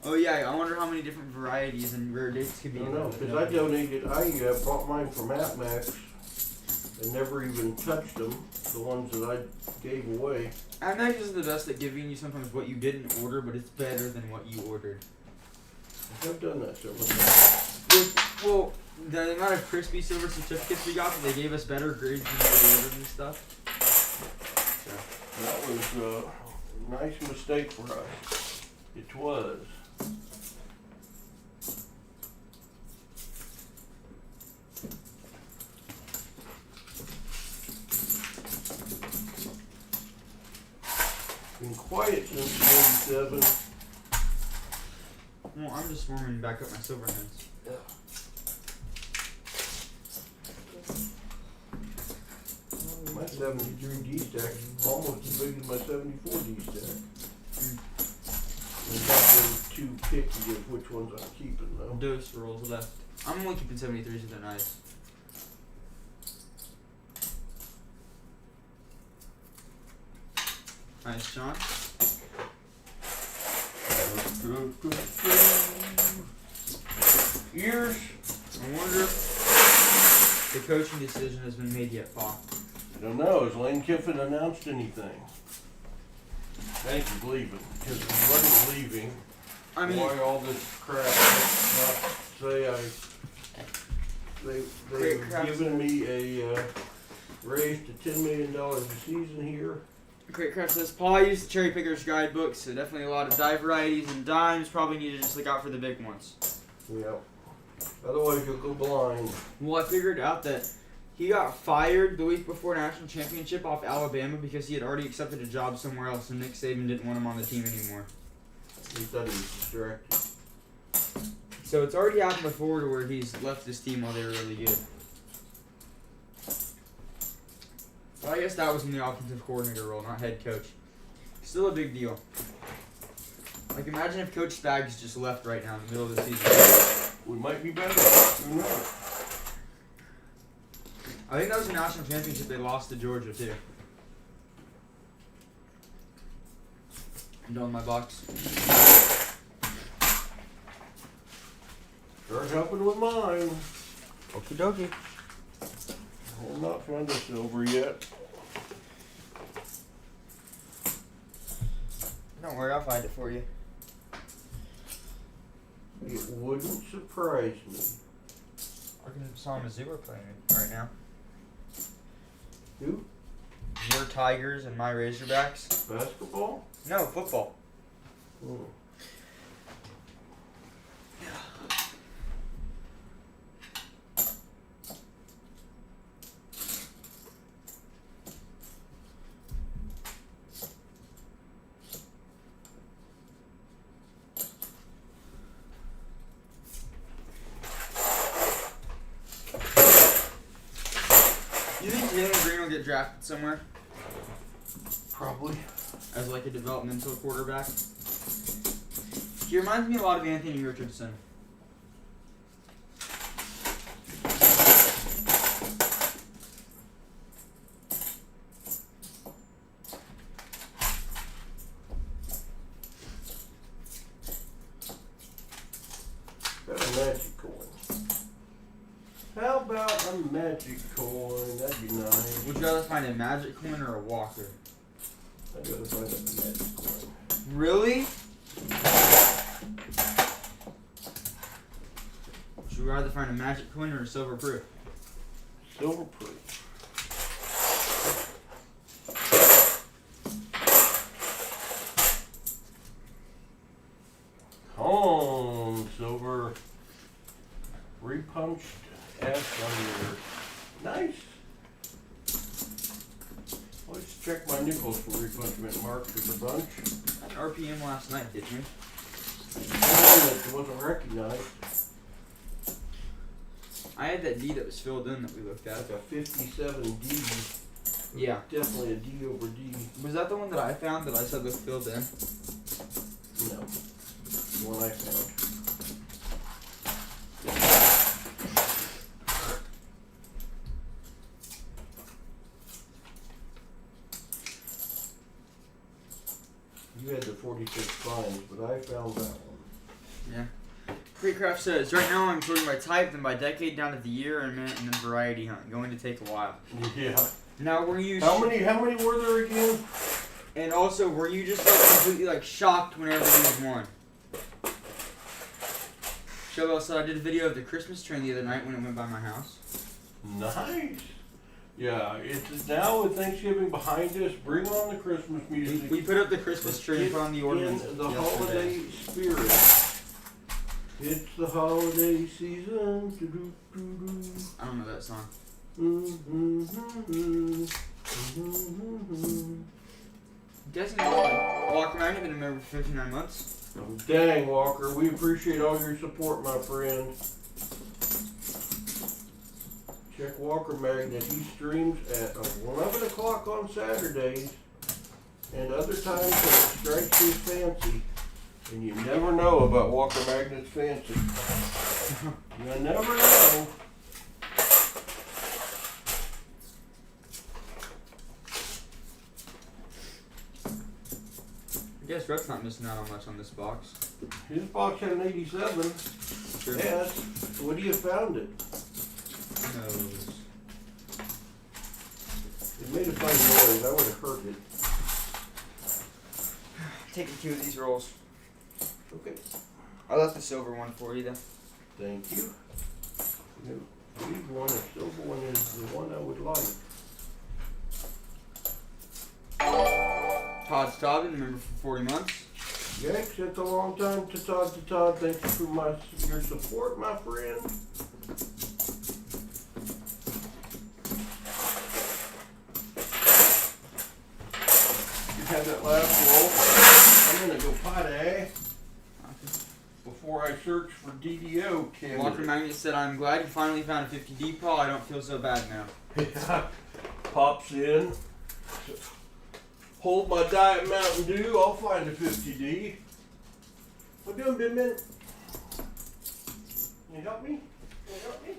Oh yeah, I wonder how many different varieties and rare dates could I be. don't know, because I donated, I bought mine from AppMax and never even touched them, the ones that I gave away. AppMax is the best at giving you sometimes what you didn't order, but it's better than what you ordered. I have done that several times. Well, the amount of crispy silver certificates we got, they gave us better grades than what we ordered and stuff. That was a nice mistake for us. It was. Been quiet since '87. Well, I'm just warming back up my silver hands. My 73 D stack is almost as big as my 74 D stack. I'm not really too picky of which ones I'm keeping though. Dose rolls left. I'm only keeping 73s if they're nice. Nice, John. Ears. I wonder if the coaching decision has been made yet, Paul. I don't know. Has Lane Kiffin announced anything? Thank you, leaving. Because if he wasn't leaving, I mean, why all this crap? Not say they've given me a raise to $10 million a season here. Greatcraft says, Paul, I used the Cherry Picker's guidebook, so definitely a lot of die varieties and dimes. Probably need to just look out for the big ones. Yeah. Otherwise, you'll go blind. Well, I figured out that he got fired the week before national championship off Alabama because he had already accepted a job somewhere else, and Nick Saban didn't want him on the team anymore. He thought he was distracted. So it's already happened before to where he's left his team while they were really good. Well, I guess that was in the offensive coordinator role, not head coach. Still a big deal. Like, imagine if Coach Spags just left right now in the middle of the season. We might be better. Who knows? I think that was a national championship they lost to Georgia, too. I'm done with my box. Start helping with mine. Okie dokie. I'm not found a silver yet. Don't worry, I'll find it for you. It wouldn't surprise me. I can saw Mizzou are playing right now. Who? You're Tigers and my Razorbacks. Basketball? No, football. Hmm. You think Jalen Green will get drafted somewhere Probably. as like a developmental quarterback? He reminds me a lot of Anthony Richardson. Got a magic coin. How about a magic coin? That'd be nice. Would you rather find a magic coin or a walker? I'd rather find a magic coin. Really? Would you rather find a magic coin or a silver proof? Silver proof. Silver repunched S under. Nice. Let's check my nickels for repunchment. Mark is a bunch. An RPM last night, didn't you? It wasn't recognized. I had that D that was filled in that we looked at. Like a 57 D. Yeah. Definitely a D over D. Was that the one that I found that I said was filled in? No. The one I found. You had the 46 fines, but I found that one. Yeah. Creecraft says, right now I'm sorting by type, then by decade, down to the year and minute, and then variety hunt. Going to take a while. Yeah. Now, were you... How many were there again? And also, were you just like completely like shocked whenever you won? Showell said I did a video of the Christmas train the other night when it went by my house. Nice. Yeah, it's now with Thanksgiving behind us. Bring on the Christmas music. We put up the Christmas tree and put on the ornaments. In the holiday spirit. It's the holiday season. I don't know that song. Guessing Walker and I have been a member for 59 months. Dang, Walker, we appreciate all your support, my friend. Check Walker Magnet. He streams at 11 o'clock on Saturdays and other times when it strikes his fancy. And you never know about Walker Magnet's fancy. You never know. I guess Ruck's not missing out on much on this box. His box had an 87. Sure. Yes. So what do you found it? Who knows? It made a funny noise. I would have heard it. Taking 2 of these rolls. Okay. I left the silver one for you then. Thank you. Leave one. The silver one is the one I would like. Todd's Todd, been a member for 40 months. Yanks, that's a long time to Todd to Todd. Thank you for your support, my friend. You had that last roll. I'm gonna go potty before I search for DDO Walker candidates. Magnet said, I'm glad you finally found a 50D, Paul. I don't feel so bad now. Pops in. Hold my Diet Mountain Dew. I'll find a 50D. What you doing, Bin Bin? Can you help me? Can you help me?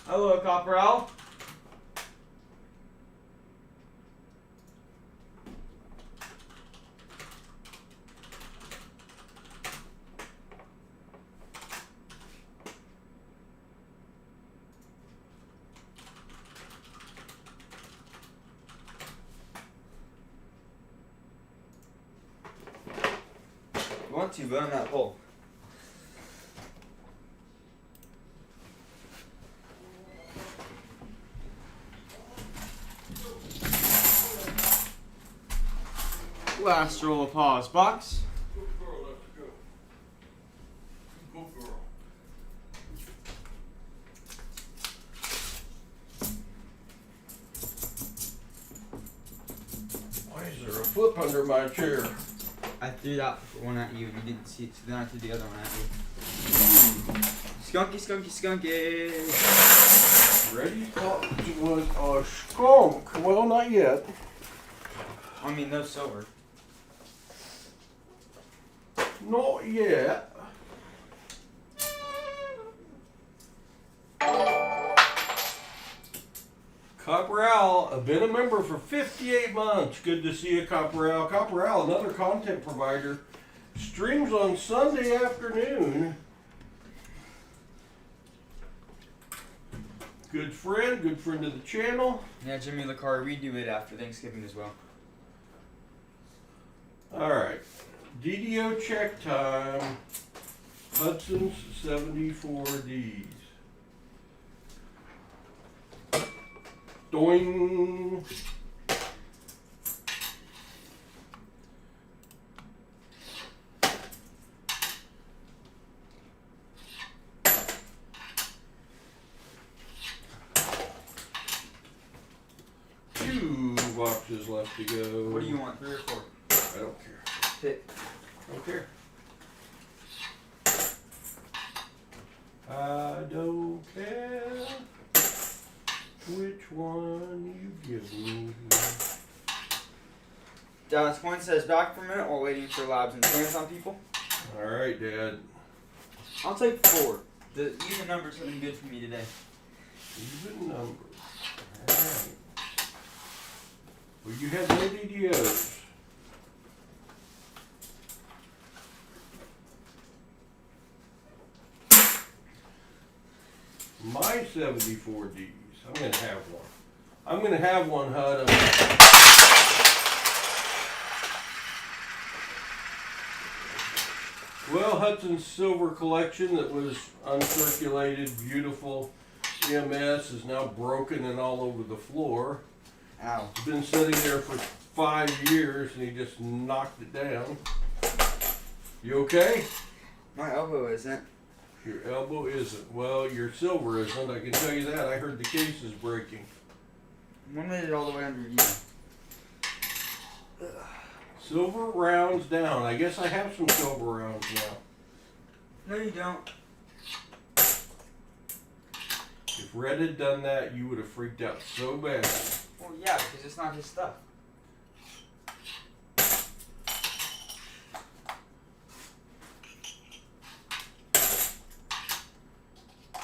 Hello, Copperell. You want to, but on that pole. Last roll of pause box. Good girl, let's go. Good girl. Why is there a flip under my chair? I threw that one at you and you didn't see it, so then I threw the other one at you. Skunky, skunky, skunky. Ready? Thought it was a skunk. Well, not yet. I mean, no silver. Not yet. Copperell, I've been a member for 58 months. Good to see you, Copperell. Copperell, another content provider, streams on Sunday afternoon. Good friend of the channel. Yeah, Jimmy LaCar redo it after Thanksgiving as well. Alright, DDO check time. Hudson's 74Ds. Doing. Two boxes left to go. What do you want, 3 or 4? I don't care. Pick. Don't care. I don't care which one you give me. Dallas Coin says back for a minute while waiting for labs and scans on people. Alright, Dad. I'll take 4. The even numbers have been good for me today. Even numbers. Alright. Well, you have no DDOs. My 74Ds. I'm going to have one. I'm going to have one, HUD. Well, Hudson's silver collection that was uncirculated, beautiful EMS is now broken and all over the floor. Ow. It's been sitting there for 5 years and he just knocked it down. You okay? My elbow isn't. Your elbow isn't. Well, your silver isn't. I can tell you that. I heard the case is breaking. One made it all the way under you. Silver rounds down. I guess I have some silver rounds now. No, you don't. If Red had done that, you would have freaked out so bad. Well, yeah, because it's not his stuff.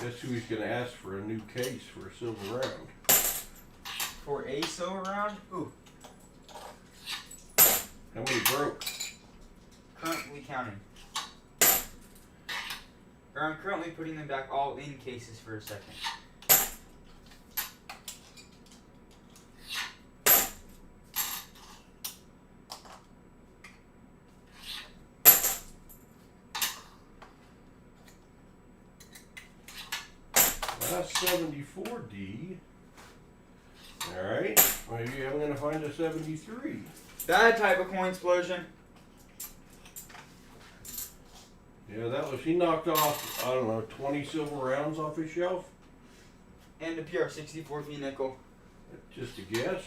Guess who he's going to ask for a new case for a silver round? For a silver round? Ooh. How many broke? Currently counting. Or I'm currently putting them back all in cases for a second. That's 74D. Alright, maybe I'm going to find a 73. That type of coin explosion. Yeah, that was, he knocked off, I don't know, 20 silver rounds off his shelf. And the PR64V nickel. Just a guess.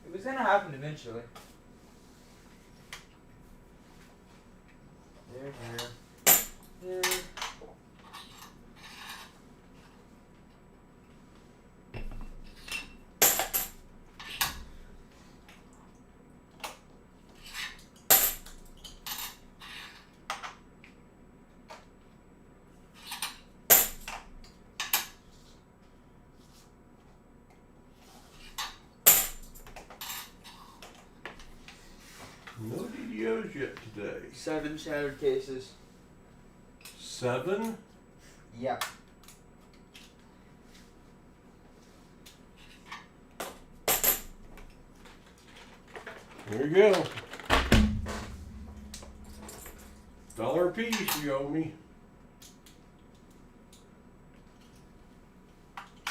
It was gonna happen eventually. There. yet today? 7 shattered cases. 7? Yep. Here you go. $1 a piece you owe me.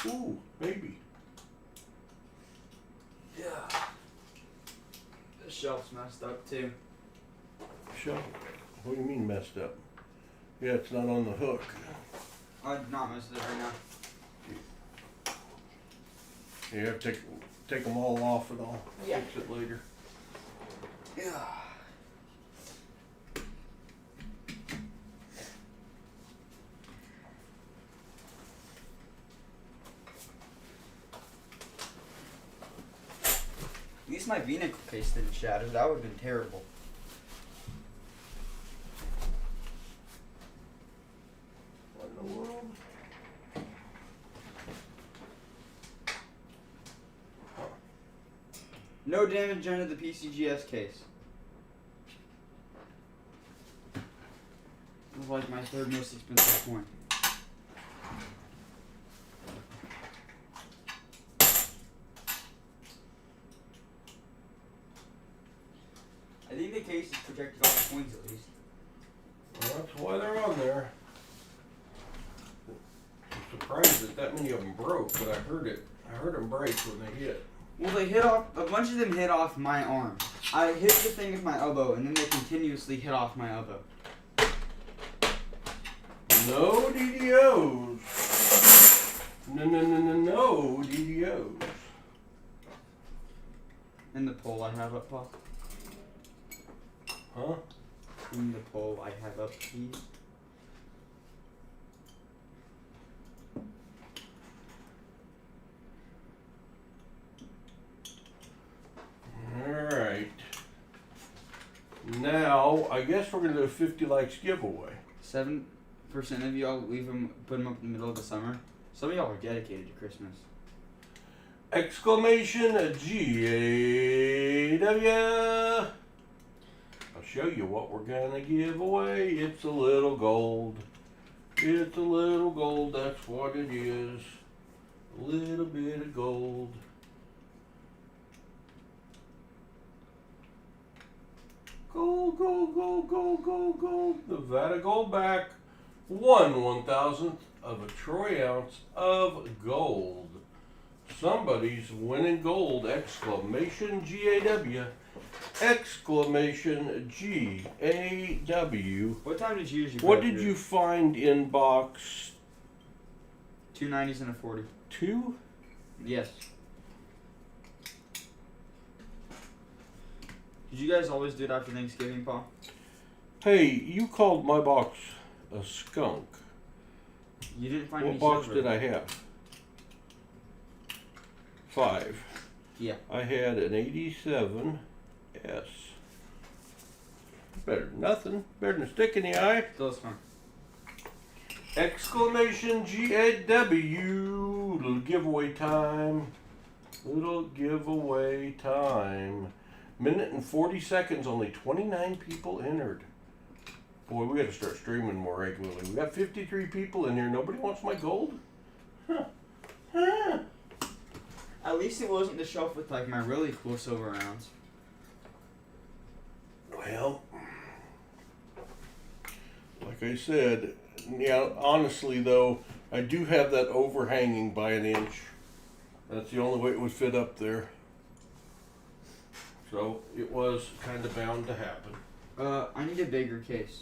Ooh, maybe. Yeah. The shelf's messed up too. Shelf. What do you mean messed up? Yeah, it's not on the hook. I'm not messed up right now. You have to take them all off and I'll Yeah. fix it later. Yeah. At least my V-nickel case didn't shatter. That would have been terrible. What in the world? No damage under the PCGS case. It was like my 3rd most expensive coin. I think the case is protected all the coins at least. Well, that's why they're on there. I'm surprised that many of them broke, but I heard them break when they hit. Well, they hit off, a bunch of them hit off my arm. I hit the thing with my elbow, and then they continuously hit off my elbow. No DDOs. No DDOs. In the pole I have up, Paul. Huh? In the pole I have up, please. Alright. Now, I guess we're going to do a 50 likes giveaway. 7% of y'all put them up in the middle of the summer. Some of y'all are dedicated to Christmas. Exclamation GAW. I'll show you what we're going to give away. It's a little gold. It's a little gold, that's what it is. A little bit of gold. Gold, gold, gold, gold, gold, gold. Nevada Gold back. 1/1000th of a troy ounce of gold. Somebody's winning gold! Exclamation GAW! Exclamation GAW! What time did you usually What go did through? you find in box 2 90s and a 40. 2? Yes. Did you guys always do it after Thanksgiving, Paul? Hey, you called my box a skunk. You didn't find What any box silver. did I have? 5. Yeah. I had an 87S. Better than nothing. Better than a stick in the eye. Still is fun. Exclamation GAW. Little giveaway time. Little giveaway time. Minute and 40 seconds. Only 29 people entered. Boy, we got to start streaming more regularly. We got 53 people in here. Nobody wants my gold? Huh. Huh. At least it wasn't the shelf with like my really cool silver rounds. Well, like I said, yeah, honestly though, I do have that overhanging by an inch. That's the only way it would fit up there. So it was kind of bound to happen. I need a bigger case.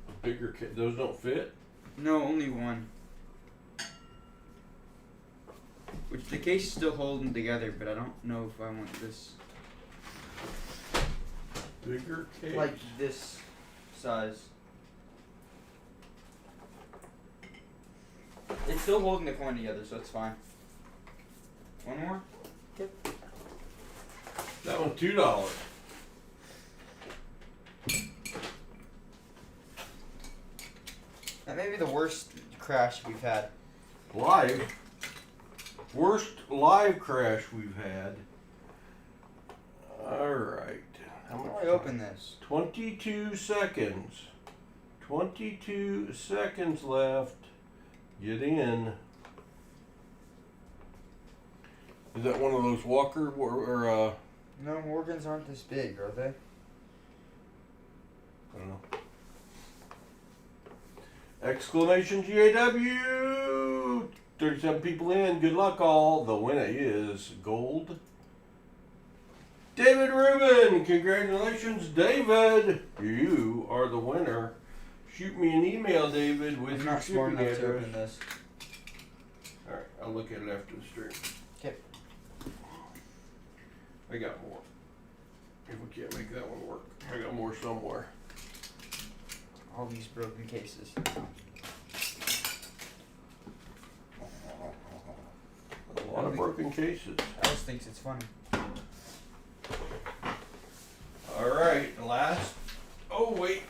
A bigger kit, those don't fit? No, only one. Which the case is still holding together, but I don't know if I want this. Bigger case? Like this size. It's still holding the coin together, so it's fine. One more? That one's $2. That may be the worst crash we've had. Live. Worst live crash we've had. Alright. How much? How do I open this? 22 seconds. 22 seconds left. Get in. Is that one of those Walker or No, Morgans aren't this big, are they? I don't know. Exclamation GAW! 37 people in. Good luck, all. The winner is gold. David Rubin! Congratulations, David! You are the winner. Shoot me an email, David, with I'm your not smart shipping enough to address. open this. Alright, I'll look at it after the stream. Okay. I got more. If we can't make that one work, I got more somewhere. All these broken cases. A lot of broken cases. Alice thinks it's funny. Alright, last. Oh, wait.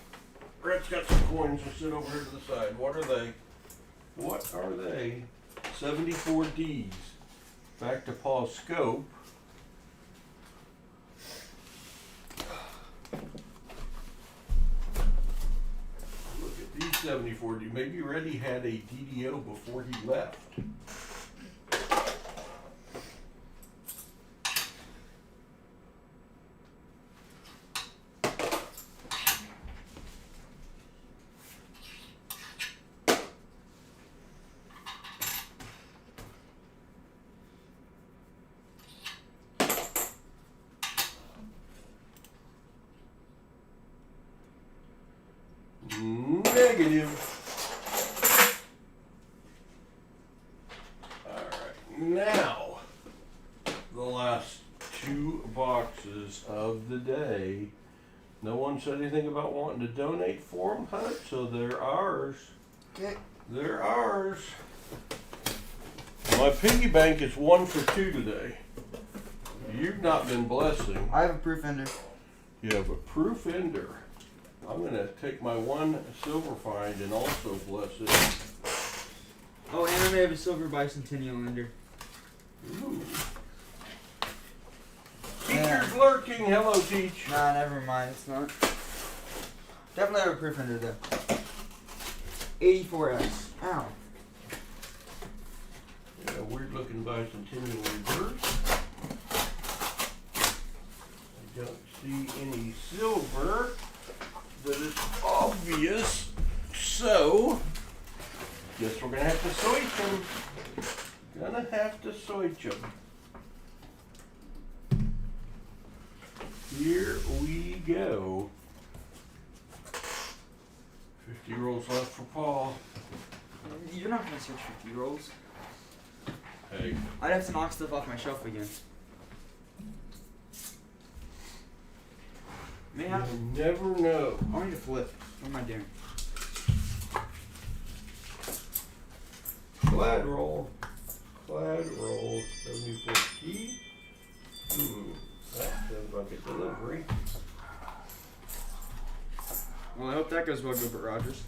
Brett's got some coins that sit over here to the side. What are they? What are they? 74 Ds. Back to Paul's scope. Look at these 74 Ds. Maybe Reddy had a DDO before he left. Negative. Alright, now the last two boxes of the day. No one said anything about wanting to donate for them, huh? So they're ours. Okay. They're ours. My piggy bank is 1 for 2 today. You've not been blessing. I have a proof ender. You have a proof ender. I'm gonna take my one silver find and also bless it. Oh, and I may have a silver bicentennial ender. Ooh. Yeah. Teacher's lurking. Hello, Teach. Nah, never mind. It's not. Definitely have a proof ender though. 84S. Ow. Yeah, weird looking bicentennial reverse. I don't see any silver that is obvious, so guess we're gonna have to switch them. Gonna have to switch them. Here we go. 50 rolls left for Paul. You're not gonna search 50 rolls. Hey, I'd have to knock stuff off my shelf again. May I? you never know. I need to flip. What am I doing? Glad roll. 74 key. That sounds like a delivery. Well, I hope that goes well, Gilbert Rogers.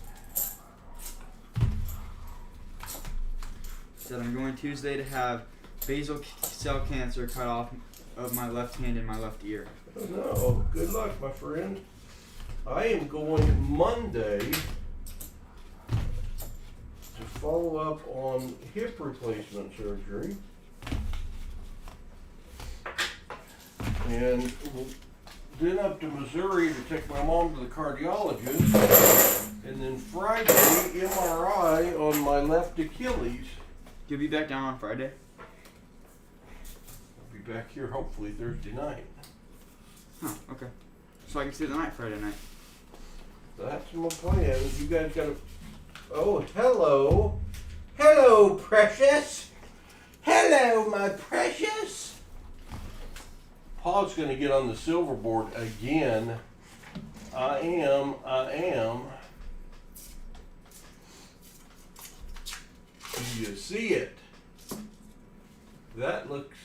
Said I'm going Tuesday to have basal cell cancer cut off of my left hand and my left ear. Oh no, good luck, my friend. I am going Monday to follow up on hip replacement surgery. And then up to Missouri to take my mom to the cardiologist. And then Friday, MRI on my left Achilles. You'll be back down on Friday? I'll be back here hopefully Thursday night. Huh, okay. So I can stay the night Friday night. That's my plan. You guys gotta. Oh, hello. Hello, precious. Hello, my precious. Paul's gonna get on the silver board again. I am. Do you see it? That looks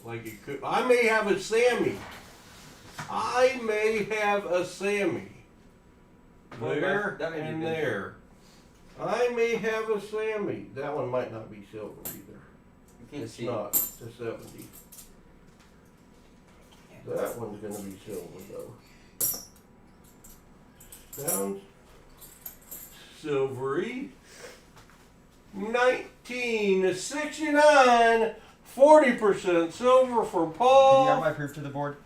like it could. I may have a Sammy. I may have a Sammy. There that may be and good. there. I may have a Sammy. That one might not be silver either. You can't It's see. not. It's a 70. That one's gonna be silver though. Sounds silvery. 1969. 40% silver for Can you Paul. add my proof to the board?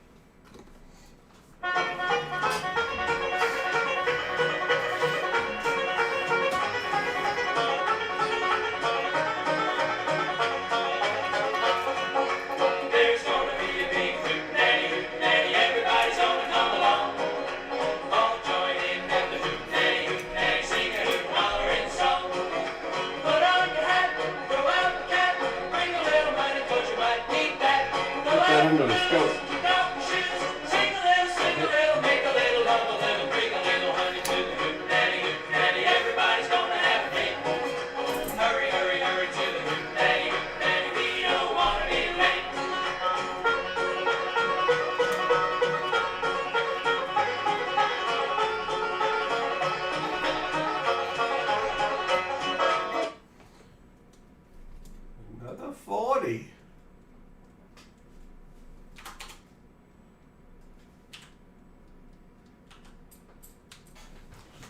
There's gonna be a big hoot-nanny, everybody's gonna come along. All join in with the hoot-nanny, sing a hoot-hollering song. Put on your hat, throw out the cat, bring a little money 'cause you might need that. Throw Put that out into the the scope. boots, kick out the shoes, sing a little, make a little, love a little, bring a little honey to the hoot-nanny, everybody's gonna have a fit. Hurry, hurry, hurry to the hoot-nanny, we don't wanna be late. Another 40.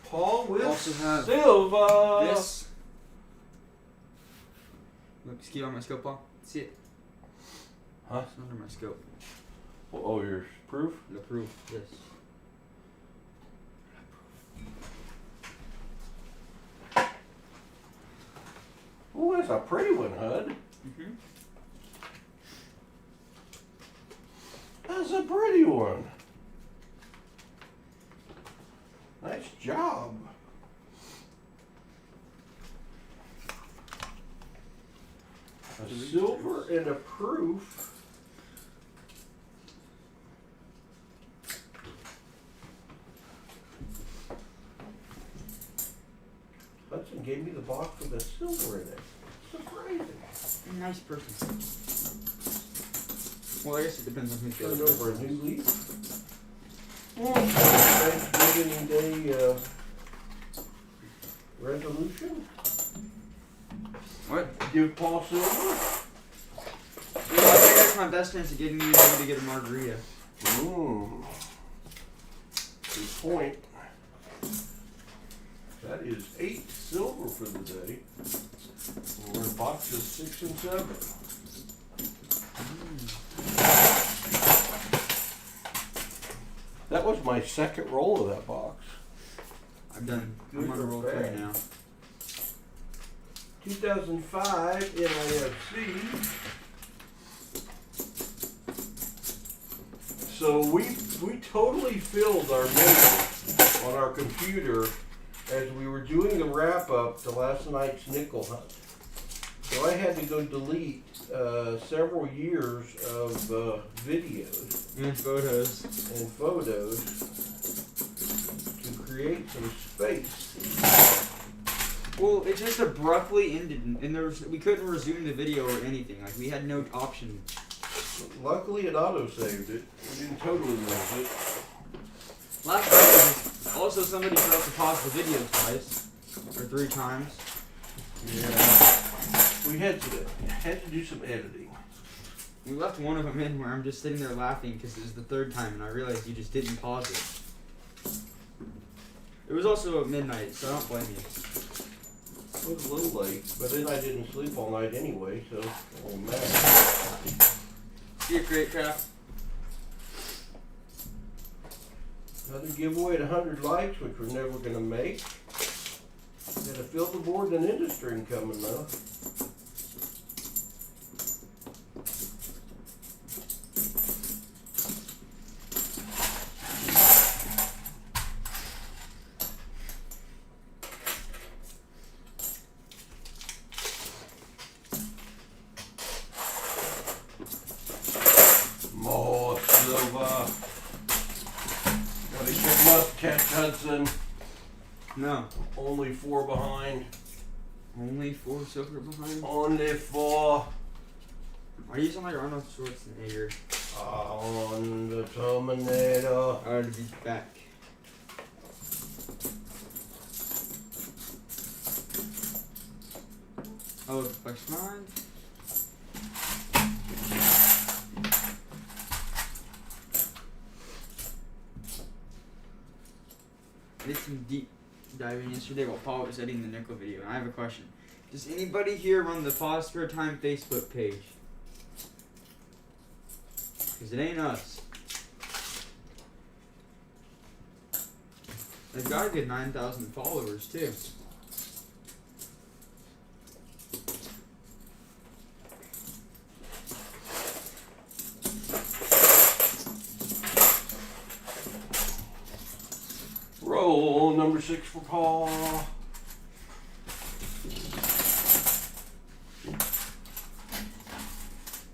Paul with Also have silver. This. Look, ski on my scope, Paul. See it? Huh? It's under my scope. Oh, your proof? The proof. Yes. Oh, that's a pretty one, Hud. Mm-hmm. That's a pretty one. Nice job. A silver and a proof. Hudson gave me the box with the silver in it. Surprising. Nice person. Well, I guess it depends on who's Turn got it. over a new leaf. Thanksgiving Day resolution. What? Give Paul silver. Well, I think that's my best chance of getting you to get a margarita. Good point. That is 8 silver for the day. And we're in boxes 6 and 7. That was my second roll of that box. I'm done. Good I'm on or roll bad? 3 now. 2005 NIFC. So we totally filled our memory on our computer as we were doing the wrap up to last night's nickel hunt. So I had to go delete several years of videos And photos. and photos to create some space. Well, it just abruptly ended, and we couldn't resume the video or anything. Like, we had no option. Luckily it auto-saved it. We didn't totally lose it. Last night, also somebody forgot to pause the video twice. Or 3 times. Yeah. We had to do some editing. We left one of them in where I'm just sitting there laughing because it was the 3rd time, and I realized you just didn't pause it. It was also at midnight, so I don't blame you. It was a little late, but then I didn't sleep all night anyway, so it won't matter. See you, Crate Craft. Another giveaway at 100 likes, which we're never going to make. Got a fill the board and industry coming though. More silver. Gotta get must catch Hudson. No. Only 4 behind. Only 4 silver behind. Only 4 Are you sound like Arnold Schwarzenegger? on the Terminator. I ought to be back. Oh, flex mine. I did some deep diving yesterday while Paul was editing the nickel video, and I have a question. Does anybody here run the PasSpareTime Facebook page? Because it ain't us. They've got a good 9,000 followers, too. Roll number 6 for Paul.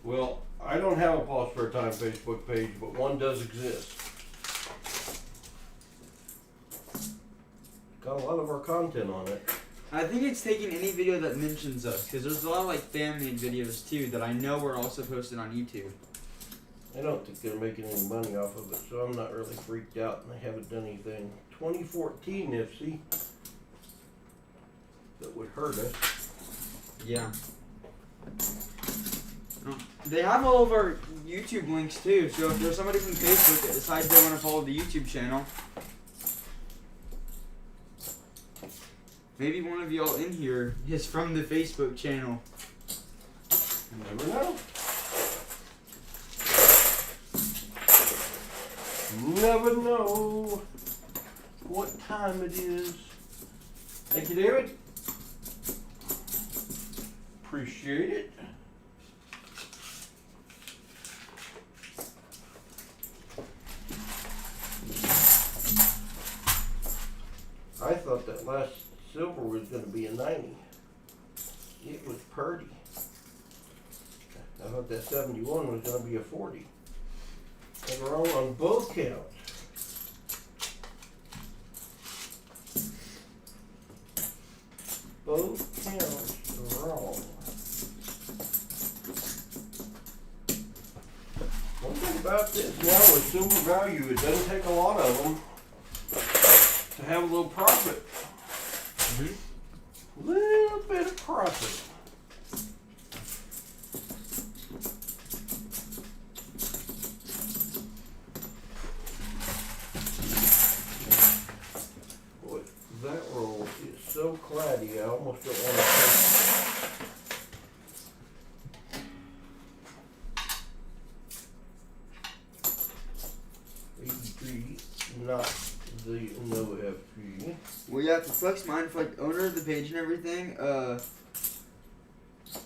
Well, I don't have a PasSpareTime Facebook page, but one does exist. Got a lot of our content on it. I think it's taking any video that mentions us, because there's a lot of like fan-made videos too that I know were also posted on YouTube. I don't think they're making any money off of it, so I'm not really freaked out, and they haven't done anything. 2014 IFC that would hurt us. Yeah. They have all of our YouTube links too, so if there's somebody from Facebook that decides they want to follow the YouTube channel, maybe one of y'all in here is from the Facebook channel. You never know. Never know what time it is. Thank you, David. Appreciate it. I thought that last silver was going to be a 90. It was purdy. I thought that 71 was going to be a 40. And wrong on both counts. Both counts are wrong. One thing about this now with silver value, it doesn't take a lot of them to have a little profit. Little bit of profit. Boy, that roll is so cloudy, I almost don't want to take it. 83, not the no FP. Well, yeah, to flex mine for like owner of the page and everything,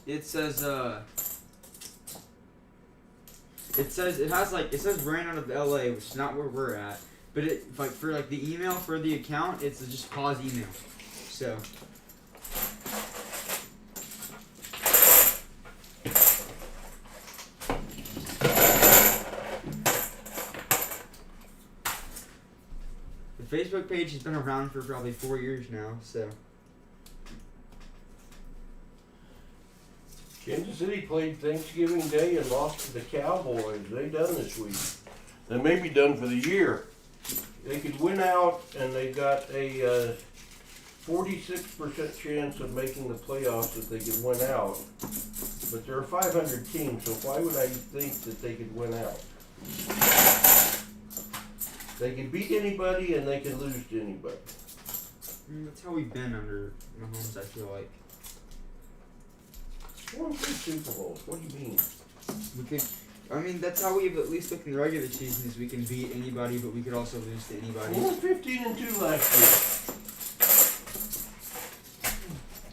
it says it says ran out of LA, which is not where we're at. But it like for like the email for the account, it's just pause email. So the Facebook page has been around for probably 4 years now, so Kansas City played Thanksgiving Day and lost to the Cowboys. They done this week. They may be done for the year. They could win out, and they got a 46% chance of making the playoffs if they could win out. But they're a 500 team, so why would I think that they could win out? They can beat anybody, and they can lose to anybody. that's how we've been under Mahomes, I feel like. Won 3 Super Bowls. What do you mean? We could, I mean, that's how we've at least looked in the regular season, is we can beat anybody, but we could also lose to anybody. We won 15-2 last year.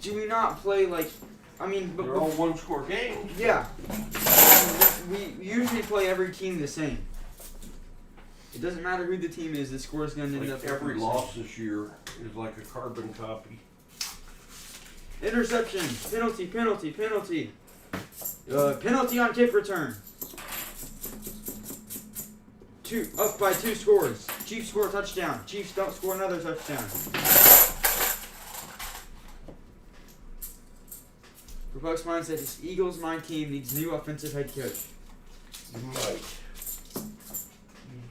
Do we not play like, I mean, but They're all one-score games. yeah. We usually play every team the same. It doesn't matter who the team is, the score is going to end up Like every the same. loss this year is like a carbon copy. Interception, penalty, penalty, penalty. Penalty on kick return. Up by 2 scores. Chiefs score a touchdown. Chiefs don't score another touchdown. For Bucks mindset, this Eagles, my team, needs new offensive head coach. You might.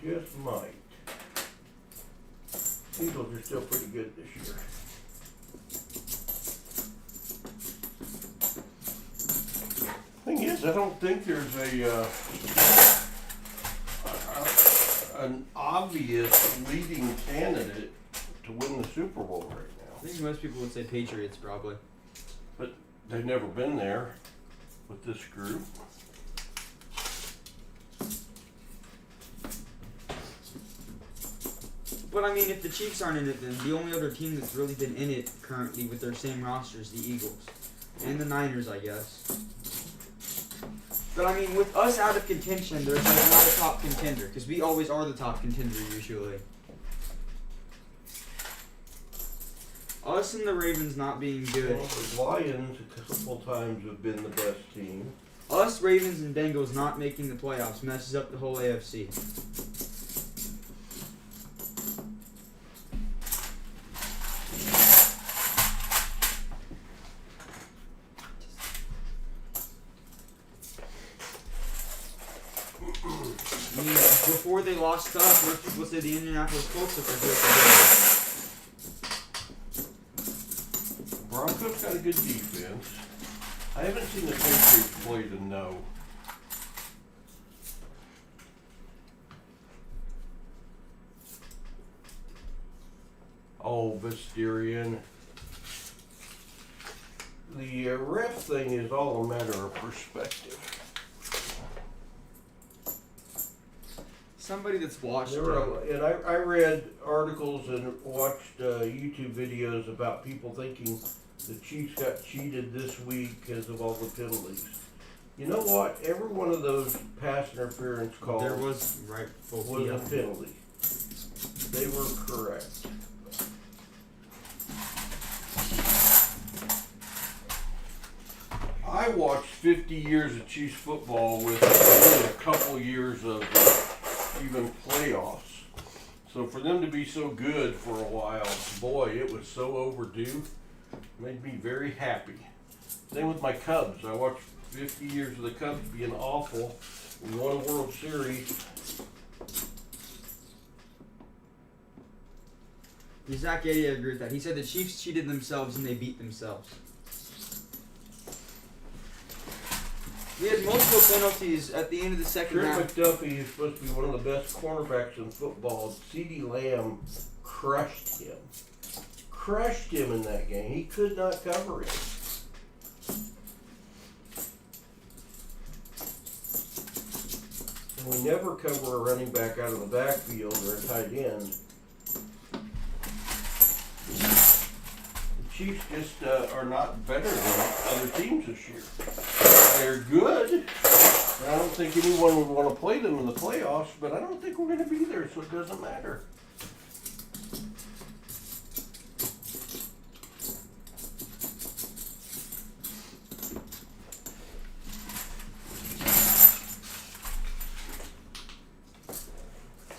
You just might. Eagles are still pretty good this year. Thing is, I don't think there's an obvious leading candidate to to win the Super Bowl right I now. think most people would say Patriots probably. They've never been there with this group. But I mean, if the Chiefs aren't in it, then the only other team that's really been in it currently with their same roster is the Eagles. And the Niners, I guess. But I mean, with us out of contention, there's like not a top contender, because we always are the top contender usually. Us and the Ravens not being good. Well, the Lions a couple times have been the best team. Us, Ravens, and Bengals not making the playoffs messes up the whole AFC. I mean, before they lost to us, most people say the Indianapolis Colts look like Broncos got a good defense. I haven't seen the Patriots play to know. Oh, Visterian. The ref thing is all a matter of perspective. somebody that's watched And I read articles and watched YouTube videos about people thinking the Chiefs got cheated this week because of all the penalties. You know what? Every one of those pass interference calls there was rightful was a penalty. They were correct. I watched 50 years of Chiefs football with only a couple years of even playoffs. So for them to be so good for a while, boy, it was so overdue. Made me very happy. Same with my Cubs. I watched 50 years of the Cubs being awful. We won a World Series. Zach Eddy, I agree with that. He said the Chiefs cheated themselves and they beat themselves. We had multiple penalties at the end of the second Trent half. McDuffie is supposed to be one of the best cornerbacks in football. CeeDee Lamb crushed him. Crushed him in that game. He could not cover him. And we never cover a running back out of the backfield or a tight end. The Chiefs just are not better than other teams this year. They're good. I don't think anyone would want to play them in the playoffs, but I don't think we're going to be there, so it doesn't matter.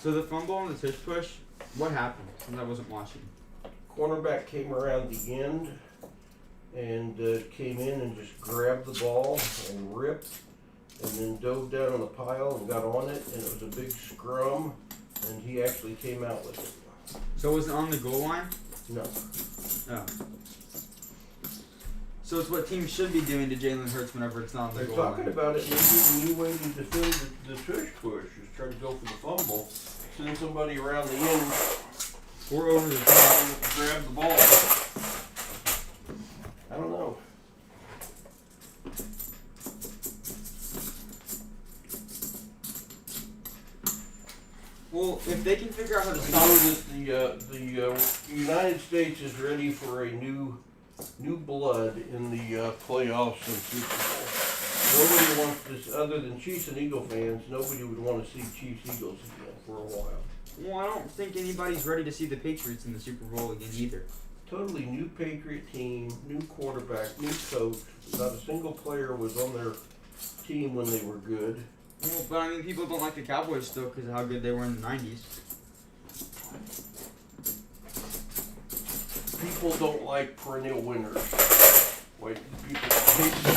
So the fumble on the tush push, what happened? Since I wasn't watching. Cornerback came around the end and came in and just grabbed the ball and ripped and then dove down on the pile and got on it, and it was a big scrum, and he actually came out with it. So was it on the goal line? No. Oh. So it's what teams should be doing to Jalen Hurts whenever it's not on the They're goal talking line. about it, maybe the new way to defend the tush push is try to go for the fumble, send somebody around the end, Or over the top. and grab the ball. I don't know. Well, if they can figure out how to I stop know that the United States is ready for a new blood in the playoffs and Super Bowl. Nobody wants this, other than Chiefs and Eagle fans, nobody would want to see Chiefs Eagles again for a while. Well, I don't think anybody's ready to see the Patriots in the Super Bowl again either. Totally new Patriot team, new quarterback, new coach. Not a single player was on their team when they were good. Well, but I mean, people don't like the Cowboys still because of how good they were in the 90s. People don't like perennial winners. Wait, people hate the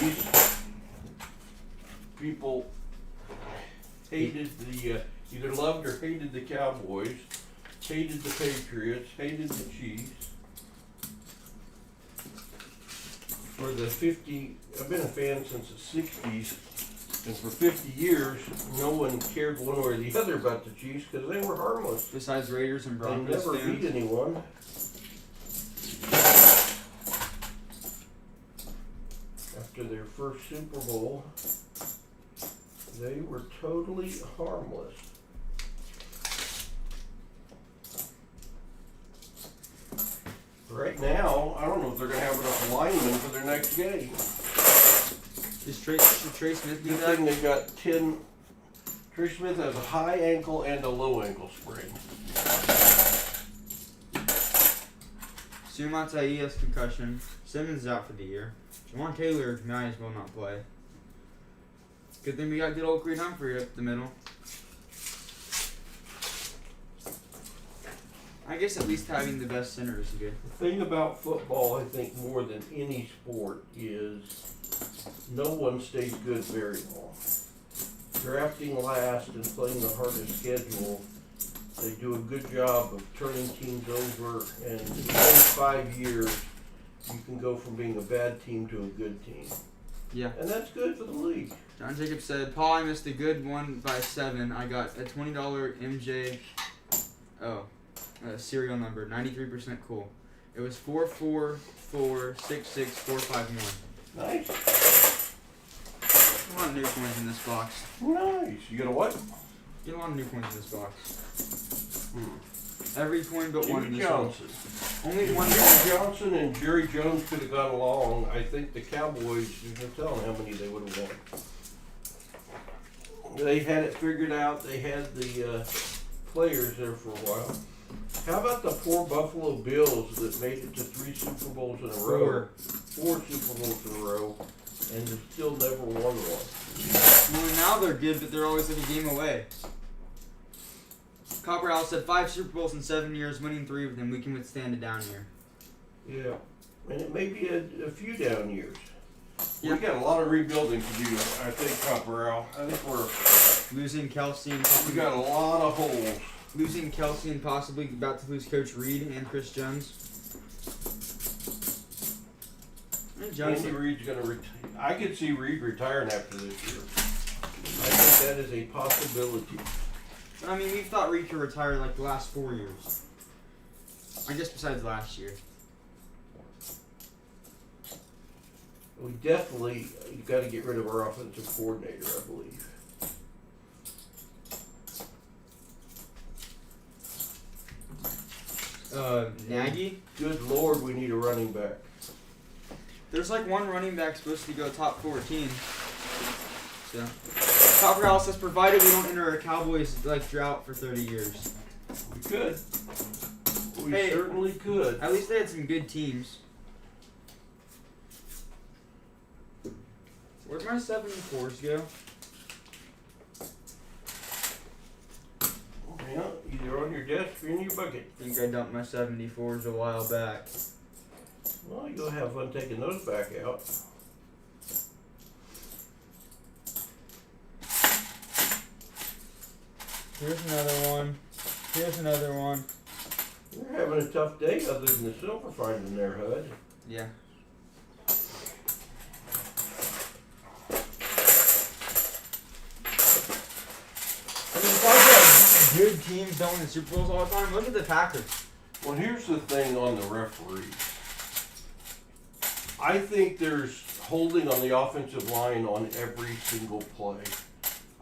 Yankees. People hated the either loved or hated the Cowboys, hated the Patriots, hated the Chiefs. For the 50, I've been a fan since the 60s. And for 50 years, no one cared one way or the other about the Chiefs because they were harmless. Besides Raiders and They Broncos never fans. beat anyone. After their first Super Bowl, they were totally harmless. Right now, I don't know if they're going to have enough linemen for their next game. Should Trey Smith do Good that? thing they got 10. Trey Smith has a high ankle and a low ankle sprain. Sumatai has concussion. Simmons is out for the year. Jawan Taylor might as well not play. Good thing we got good old Creed Humphrey up the middle. I guess at least having the best center is good. The thing about football, I think, more than any sport is no one stays good very long. Drafting last and playing the hardest schedule, they do a good job of turning teams over, and in 5 years, you can go from being a bad team to a good team. Yeah. And that's good for the league. John Jacobs said, Paul, I missed a good one by 7. I got a $20 MJ. Serial number, 93% cool. It was 444666451. Nice. A lot of new coins in this box. Nice. You got a what? Get a lot of new coins in this box. Every coin but one in Jimmy this Johnson. box. Only one. Jimmy Johnson and Jerry Jones could have got along. I think the Cowboys, there's no telling how many they would have won. They had it figured out. They had the players there for a while. How about the poor Buffalo Bills that made it to 3 Super Bowls in a row? 4 Super Bowls in a row, and have still never won one. Well, now they're good, but they're always like a game away. Copper Owl said 5 Super Bowls in 7 years, winning 3 of them. We can withstand a down year. Yeah, and it may be a few down years. Yeah. We got a lot of rebuilding to do, I think, Copper Owl. I think Losing Kelsey and we got a lot of holes. losing Kelsey and possibly about to lose Coach Reed and Chris Jones. Andy Reid's going to retire. I could see Reid retiring after this year. I think that is a possibility. I mean, we've thought Reid could retire like the last 4 years. I guess besides last year. We definitely got to get rid of our offensive coordinator, I believe. Nagy? Good Lord, we need a running back. There's like one running back supposed to go top 14. So, Copper House says, provided we don't enter a Cowboys like drought for 30 years. We could. We Hey, certainly could. At least they had some good teams. Where'd my 74s go? Yeah, either on your desk or in your bucket. I think I dumped my 74s a while back. Well, you'll have fun taking those back out. Here's another one. Here's another one. You're having a tough day other than the silver finding there, Hud. Yeah. I mean, talk about good teams don't win Super Bowls all the time. Look at the Packers. Well, here's the thing on the referees. I think there's holding on the offensive line on every single play.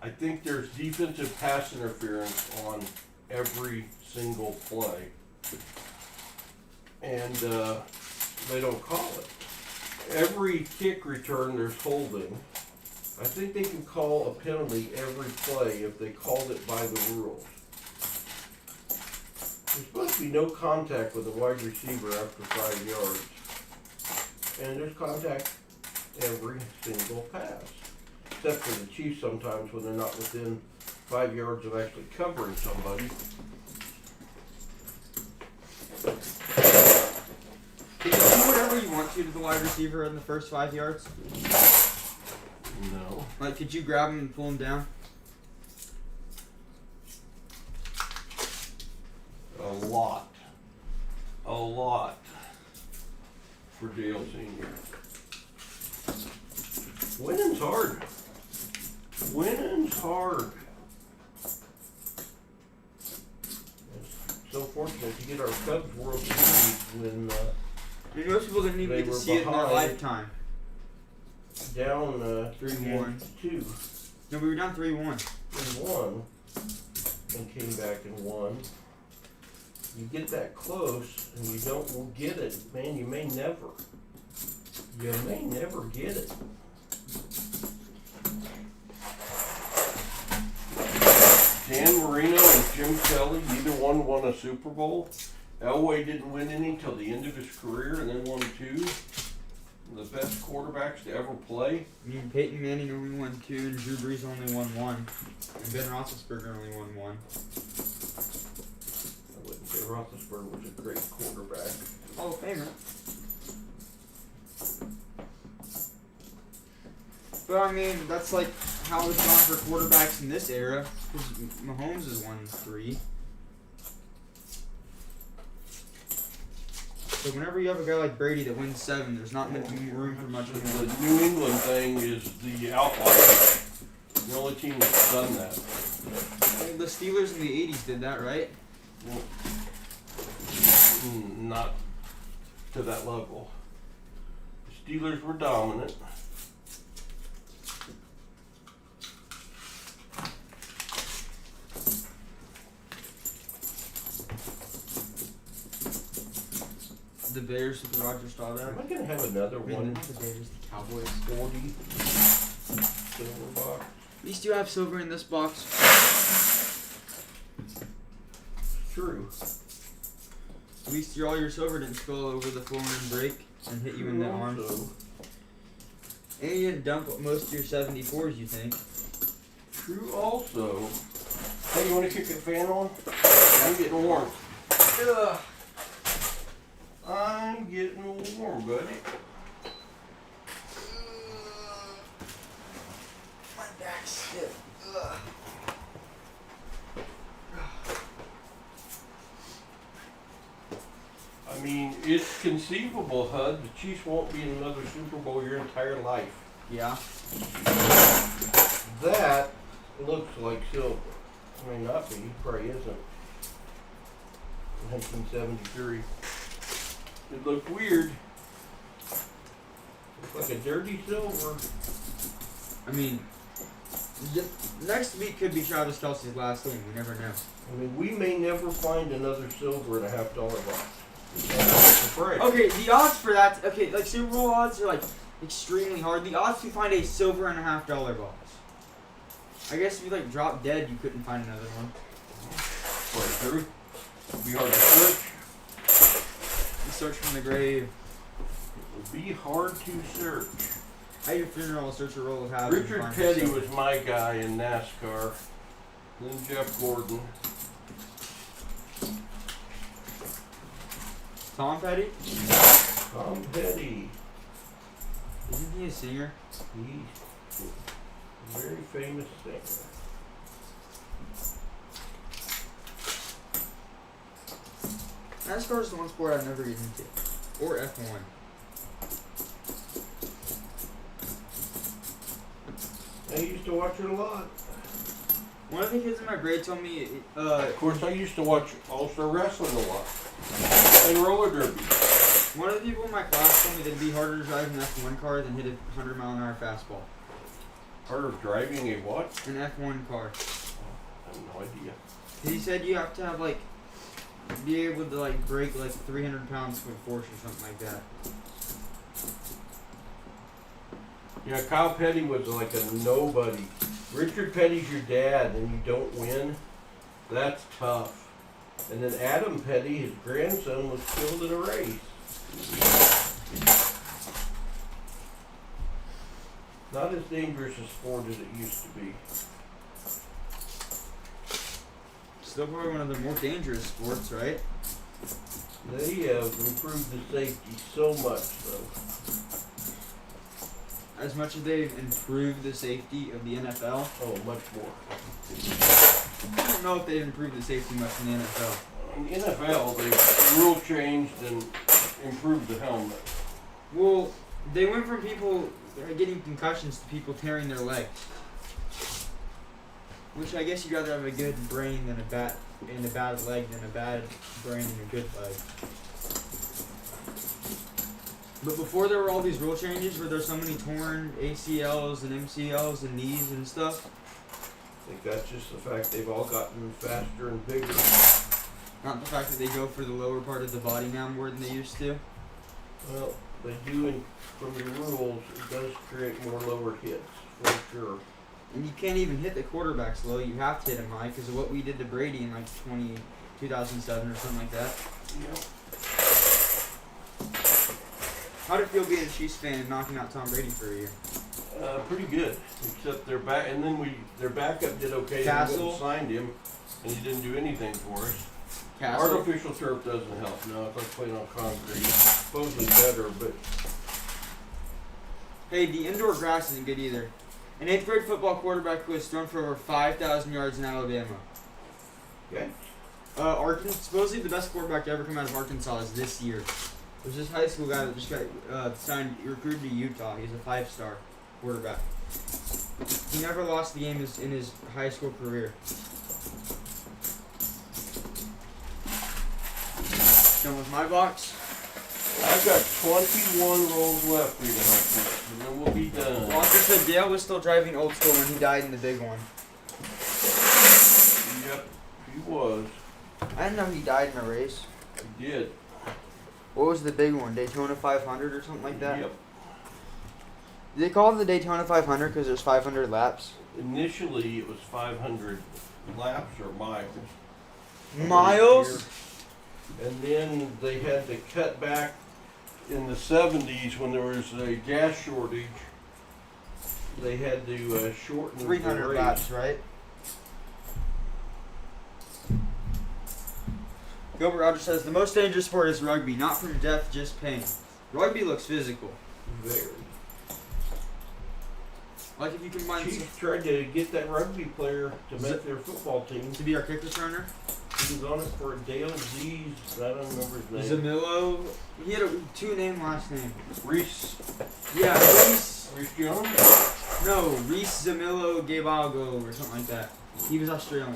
I think there's defensive pass interference on every single play. And they don't call it. Every kick return there's holding. I think they can call a penalty every play if they called it by the rules. There's supposed to be no contact with a wide receiver after 5 yards. And there's contact every single pass. Except for the Chiefs sometimes when they're not within 5 yards of actually covering somebody. Can you do whatever you want to the wide receiver in the first 5 yards? No. Like, could you grab him and pull him down? A lot. A lot. For Dale Sr. Winning's hard. Winning's hard. It's so fortunate to get our Cubs World Series when I mean, most people didn't even They get to were see it in their behind. lifetime. down 3-1. 3-2. No, we were down 3-1. And won, and came back and won. You get that close, and you don't get it, man. You may never get it. Dan Marino and Jim Kelly, neither one won a Super Bowl. Elway didn't win any till the end of his career, and then won 2. The best quarterbacks to ever play. I mean, Peyton Manning only won 2, and Drew Brees only won 1, and Ben Roethlisberger only won 1. I wouldn't say Roethlisberger was a great quarterback. Hall of Famer. But I mean, that's like how it's gone for quarterbacks in this era. Because Mahomes has won 3. So whenever you have a guy like Brady that wins 7, there's not much room for much more. The New England thing is the outlier. The only team that's done that. Well, the Steelers in the 80s did that, right? Well, not to that level. The Steelers were dominant. The Bears with Roger Am Staubach. I going to have another I mean, one? not the Bears, the Cowboys. 40 silver box. At least you have silver in this box. True. At least all your silver didn't spill over the floor and break and hit you in the arm. Also, And you didn't dump most of your 74s, you think. true also. Hey, you want to kick the fan on? I'm getting warm. Ugh. I'm getting warm, buddy. My back's stiff. Ugh. I mean, it's conceivable, Hud. The Chiefs won't be in another Super Bowl your entire life. Yeah. That looks like silver. I mean, not be. Probably isn't. 1973. It looked weird. Looks like a dirty silver. I mean, next week could be Travis Kelce's last game. We never know. I mean, we may never find another silver in a $50 box. That's the price. Okay, the odds for that. Okay, like Super Bowl odds are like extremely hard. The odds to find a silver and $50 box. I guess if you like drop dead, you couldn't find another one. Quite true. It'd be hard to search. You search from the grave. It would be hard to search. At your funeral, search your roll of habits. and Richard find Petty yourself. was my guy in NASCAR. Then Jeff Gordon. Tom Petty? Tom Petty. Isn't he a singer? He's a very famous singer. NASCAR is the one sport I've never get into. Or F1. I used to watch it a lot. One of the kids in my grade told me, Of course, I used to watch All-Star Wrestling a lot. And roller derby. one of the people in my class told me that it'd be harder to drive an F1 car than hit a 100-mile-an-hour fastball. Part of driving a what? An F1 car. I have no idea. He said you have to have like, be able to like break like 300 pounds with force or something like that. Yeah, Kyle Petty was like a nobody. Richard Petty's your dad and you don't win. That's tough. And then Adam Petty, his grandson, was killed in a race. Not as dangerous a sport as it used to be. Still probably one of the more dangerous sports, right? They have improved the safety so much, though. As much as they've improved the safety of the NFL, Oh, much more. I don't know if they've improved the safety much in the NFL. In the NFL, they've rule changed and improved the helmet. Well, they went from people getting concussions to people tearing their legs. Which I guess you'd rather have a good brain than a bad leg than a bad brain and a good leg. But before there were all these rule changes, where there's so many torn ACLs and MCLs and knees and stuff. I think that's just the fact they've all gotten faster and bigger. Not the fact that they go for the lower part of the body now more than they used to. Well, they do, from the rules, it does create more lower hits, for sure. And you can't even hit the quarterbacks low. You have to hit them high because of what we did to Brady in like 2007 or something like that. Yep. How'd it feel being a Chiefs fan and knocking out Tom Brady for a year? Pretty good, except their back, and then their backup did okay. Castle. And we signed him, and he didn't do anything for us. Castle. Artificial turf doesn't help. No, it's like playing on concrete. It's supposedly better, but Hey, the indoor grass isn't good either. An 8th grade football quarterback who was thrown for over 5,000 yards in Alabama. okay. Arkansas, supposedly the best quarterback to ever come out of Arkansas is this year. There's this high school guy that just got recruited to Utah. He's a 5-star quarterback. He never lost the game in his high school career. Done with my box. I've got 21 rolls left for you to help me, and then we'll be done. Walker said Dale was still driving old school when he died in the big one. Yep, he was. I didn't know he died in a race. He did. What was the big one? Daytona 500 or something like that? Yep. Did they call it the Daytona 500 because there's 500 laps? Initially, it was 500 laps or miles. Miles? And then they had to cut back in the 70s when there was a gas shortage. They had to shorten the 300 race. laps, right? Gilbert Rogers says, the most dangerous sport is rugby, not from death, just pain. Rugby looks physical. Very. Like if you combine Chiefs tried to get that rugby player to make their football team. to be our kick returner. He was on it for a Dale Z's, I don't remember his name. Zamillo. He had a 2-name last name. Reese. Yeah, Reese. Reese Jones? No, Reese Zamillo Gabago or something like that. He was Australian.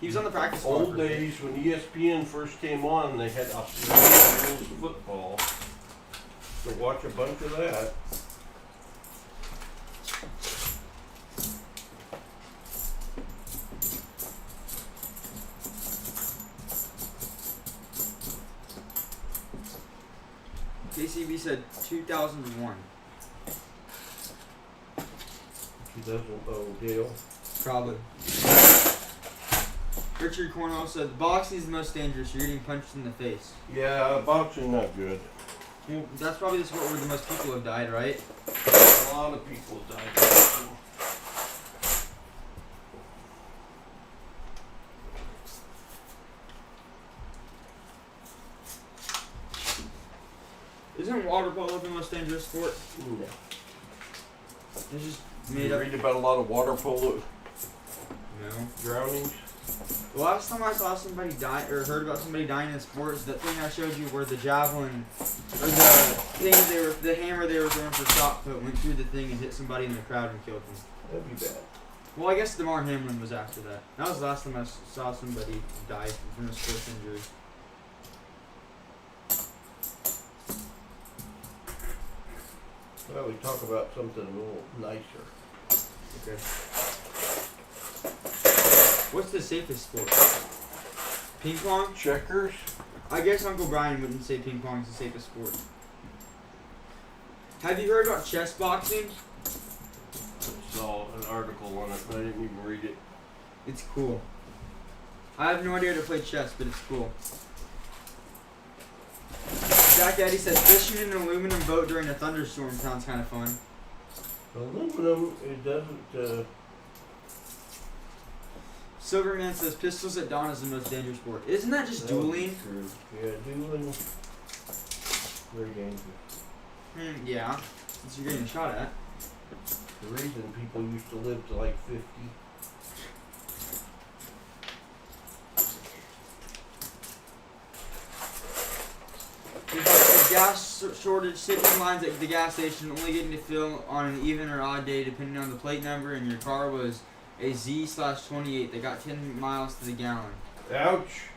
He was on the practice squad. Old days when ESPN first came on, they had Australian rules football. So watch a bunch of that. KCB said 2001. 2000 Dale. Probably. Richard Cornwell said boxing is the most dangerous. You're getting punched in the face. Yeah, boxing not good. Well, that's probably the sport where the most people have died, right? A lot of people died of boxing. Isn't water polo the most dangerous sport? No. It's just You made up. read about a lot of water polo No. drownings. The last time I saw somebody die or heard about somebody dying in sports, that thing I showed you where the javelin or the hammer they were throwing for shot put went through the thing and hit somebody in the crowd and killed them. That'd be bad. Well, I guess DeMar Hamlin was after that. That was the last time I saw somebody die from a sports injury. Well, we talk about something a little nicer. Okay. What's the safest sport? Ping pong? Checkers. I guess Uncle Brian wouldn't say ping pong is the safest sport. Have you heard about chess boxing? I saw an article on it, but I didn't even read it. It's cool. I have no idea how to play chess, but it's cool. Jack Daddy says fishing in an aluminum boat during a thunderstorm sounds kind of fun. Aluminum, it doesn't. Silverman says pistols at dawn is the most dangerous sport. Isn't that just dueling? True. Yeah, dueling. Very dangerous. Yeah. Since you're getting shot at. The reason people used to live to like 50. There's like a gas shortage, sitting in lines at the gas station, only getting to fill on an even or odd day depending on the plate number, and your car was a Z/28 that got 10 miles to the gallon. Ouch.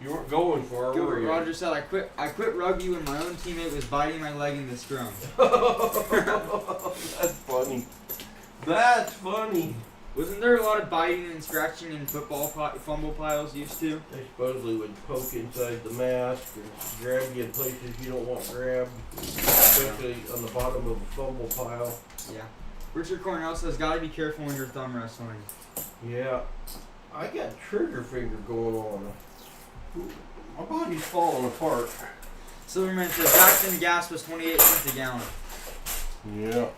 You weren't going far, were Gilbert you? Rogers said, I quit rugby when my own teammate was biting my leg in the scrum. That's funny. That's funny. Wasn't there a lot of biting and scratching in football fumble piles used to? They supposedly would poke inside the mask and grab you in places you don't want grabbed, especially on the bottom of a fumble pile. Yeah. Richard Cornell says, gotta be careful when you're thumb wrestling. Yeah, I got trigger finger going on. My body's falling apart. Silverman says, back then gas was 28 cents a gallon. Yeah.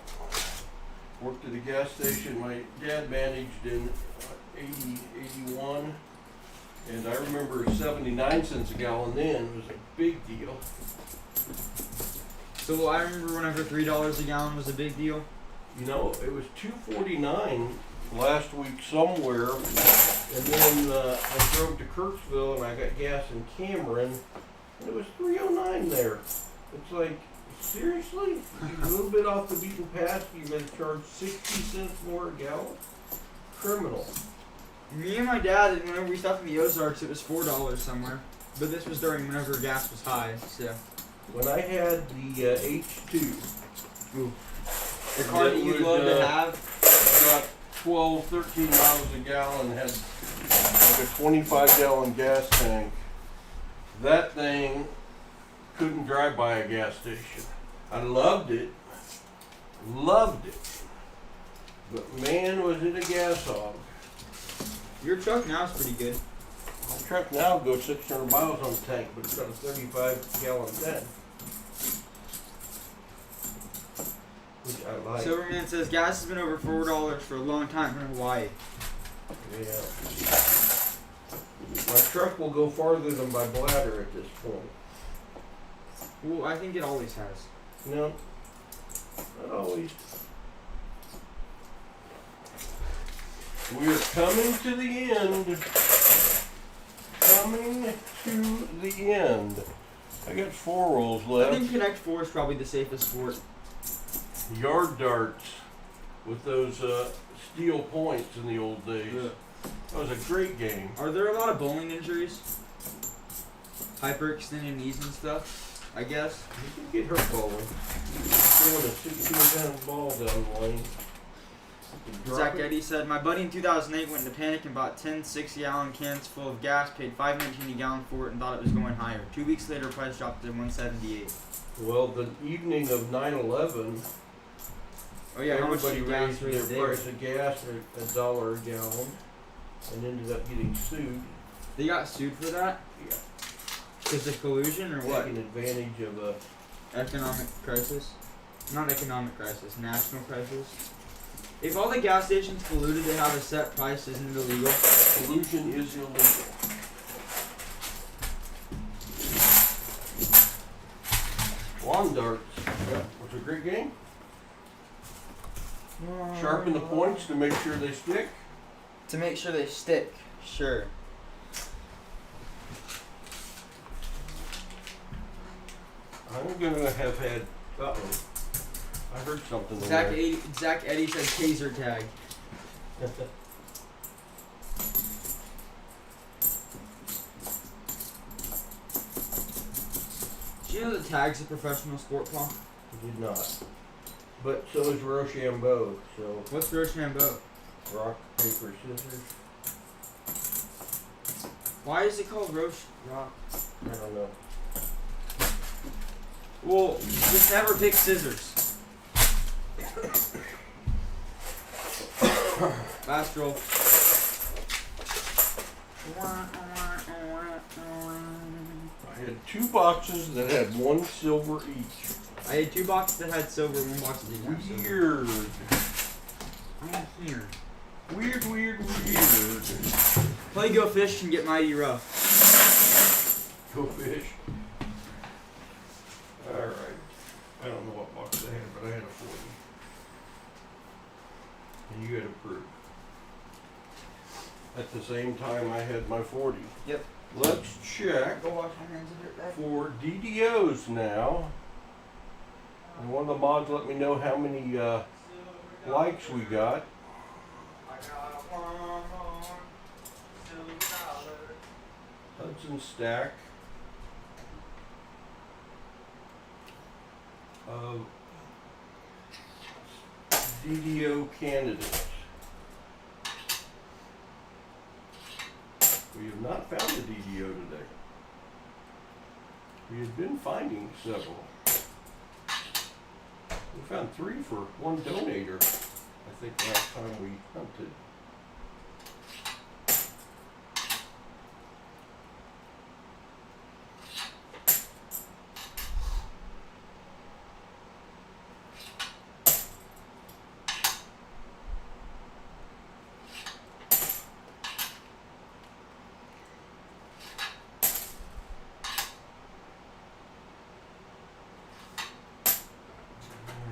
Worked at a gas station my dad managed in 81. And I remember 79 cents a gallon then. It was a big deal. So I remember whenever $3 a gallon was a big deal. You know, it was $2.49 last week somewhere. And then I drove to Kirksville and I got gas in Cameron. And it was $3.09 there. It's like, seriously? A little bit off the beaten path, you're going to charge 60 cents more a gallon? Criminal. Me and my dad, whenever we stopped in the Ozarks, it was $4 somewhere. But this was during whenever gas was high, so. When I had the H2, The car that you'd love to have. got 12, 13 miles a gallon, had like a 25-gallon gas tank. That thing couldn't drive by a gas station. I loved it. Loved it. But man, was it a gas hog. Your truck now is pretty good. My truck now goes 600 miles on the tank, but it's got a 35-gallon tank. Which I like. Silverman says gas has been over $4 for a long time in Hawaii. Yeah. My truck will go farther than my bladder at this point. Well, I think it always has. No, not always. We're coming to the end. Coming to the end. I got 4 rolls I left. think Connect 4 is probably the safest sport. Yard darts with those steel points in the old days. Yeah. That was a great game. Are there a lot of bowling injuries? Hyperextended knees and stuff, I guess. You can get hurt bowling. Throwing a 16-pound ball down the lane. Drop Zach it. Eddy said, my buddy in 2008 went into panic and bought 10 6-gallon cans full of gas, paid $5.19 a gallon for it, and thought it was going higher. 2 weeks later, price dropped to $1.78. Well, the evening of 9/11, Oh yeah, how much everybody did gas raised rate their there? price of gas at $1 a gallon, and ended up getting sued. They got sued for that? Yeah. Because of collusion or what? Taking advantage of a Economic crisis? Not economic crisis, national crisis. If all the gas stations colluded to have a set price, isn't it illegal? collusion is illegal. Lawn darts. Yeah, was a great game. Sharpen the points to make sure they stick. To make sure they stick, sure. I'm gonna have had. I heard something. in Zach there. Eddy said taser tag. Do you know that tag's a professional sport, Paul? I did not. But so is Rochambeau. So What's Rochambeau? rock, paper, scissors. Why is it called Rock? I don't know. Well, just never pick scissors. Last roll. I had 2 boxes that had 1 silver each. I had 2 boxes that had silver, 1 box that didn't have silver. Weird. I'm here. Weird. Play Go Fish and get mighty rough. Go fish. Alright. I don't know what box I had, but I had a 40. And you had a proof. At the same time I had my 40. Yep. Let's check Go wash my hands of it back. for DDOs now. And one of the mods let me know how many likes we got. Hudson stack of DDO candidates. We have not found a DDO today. We have been finding several. We found 3 for one donator, I think last time we hunted.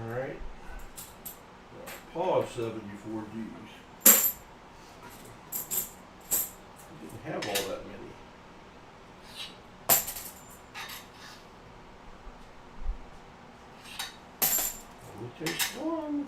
Alright. Pause 74 Gs. Didn't have all that many. Only takes one.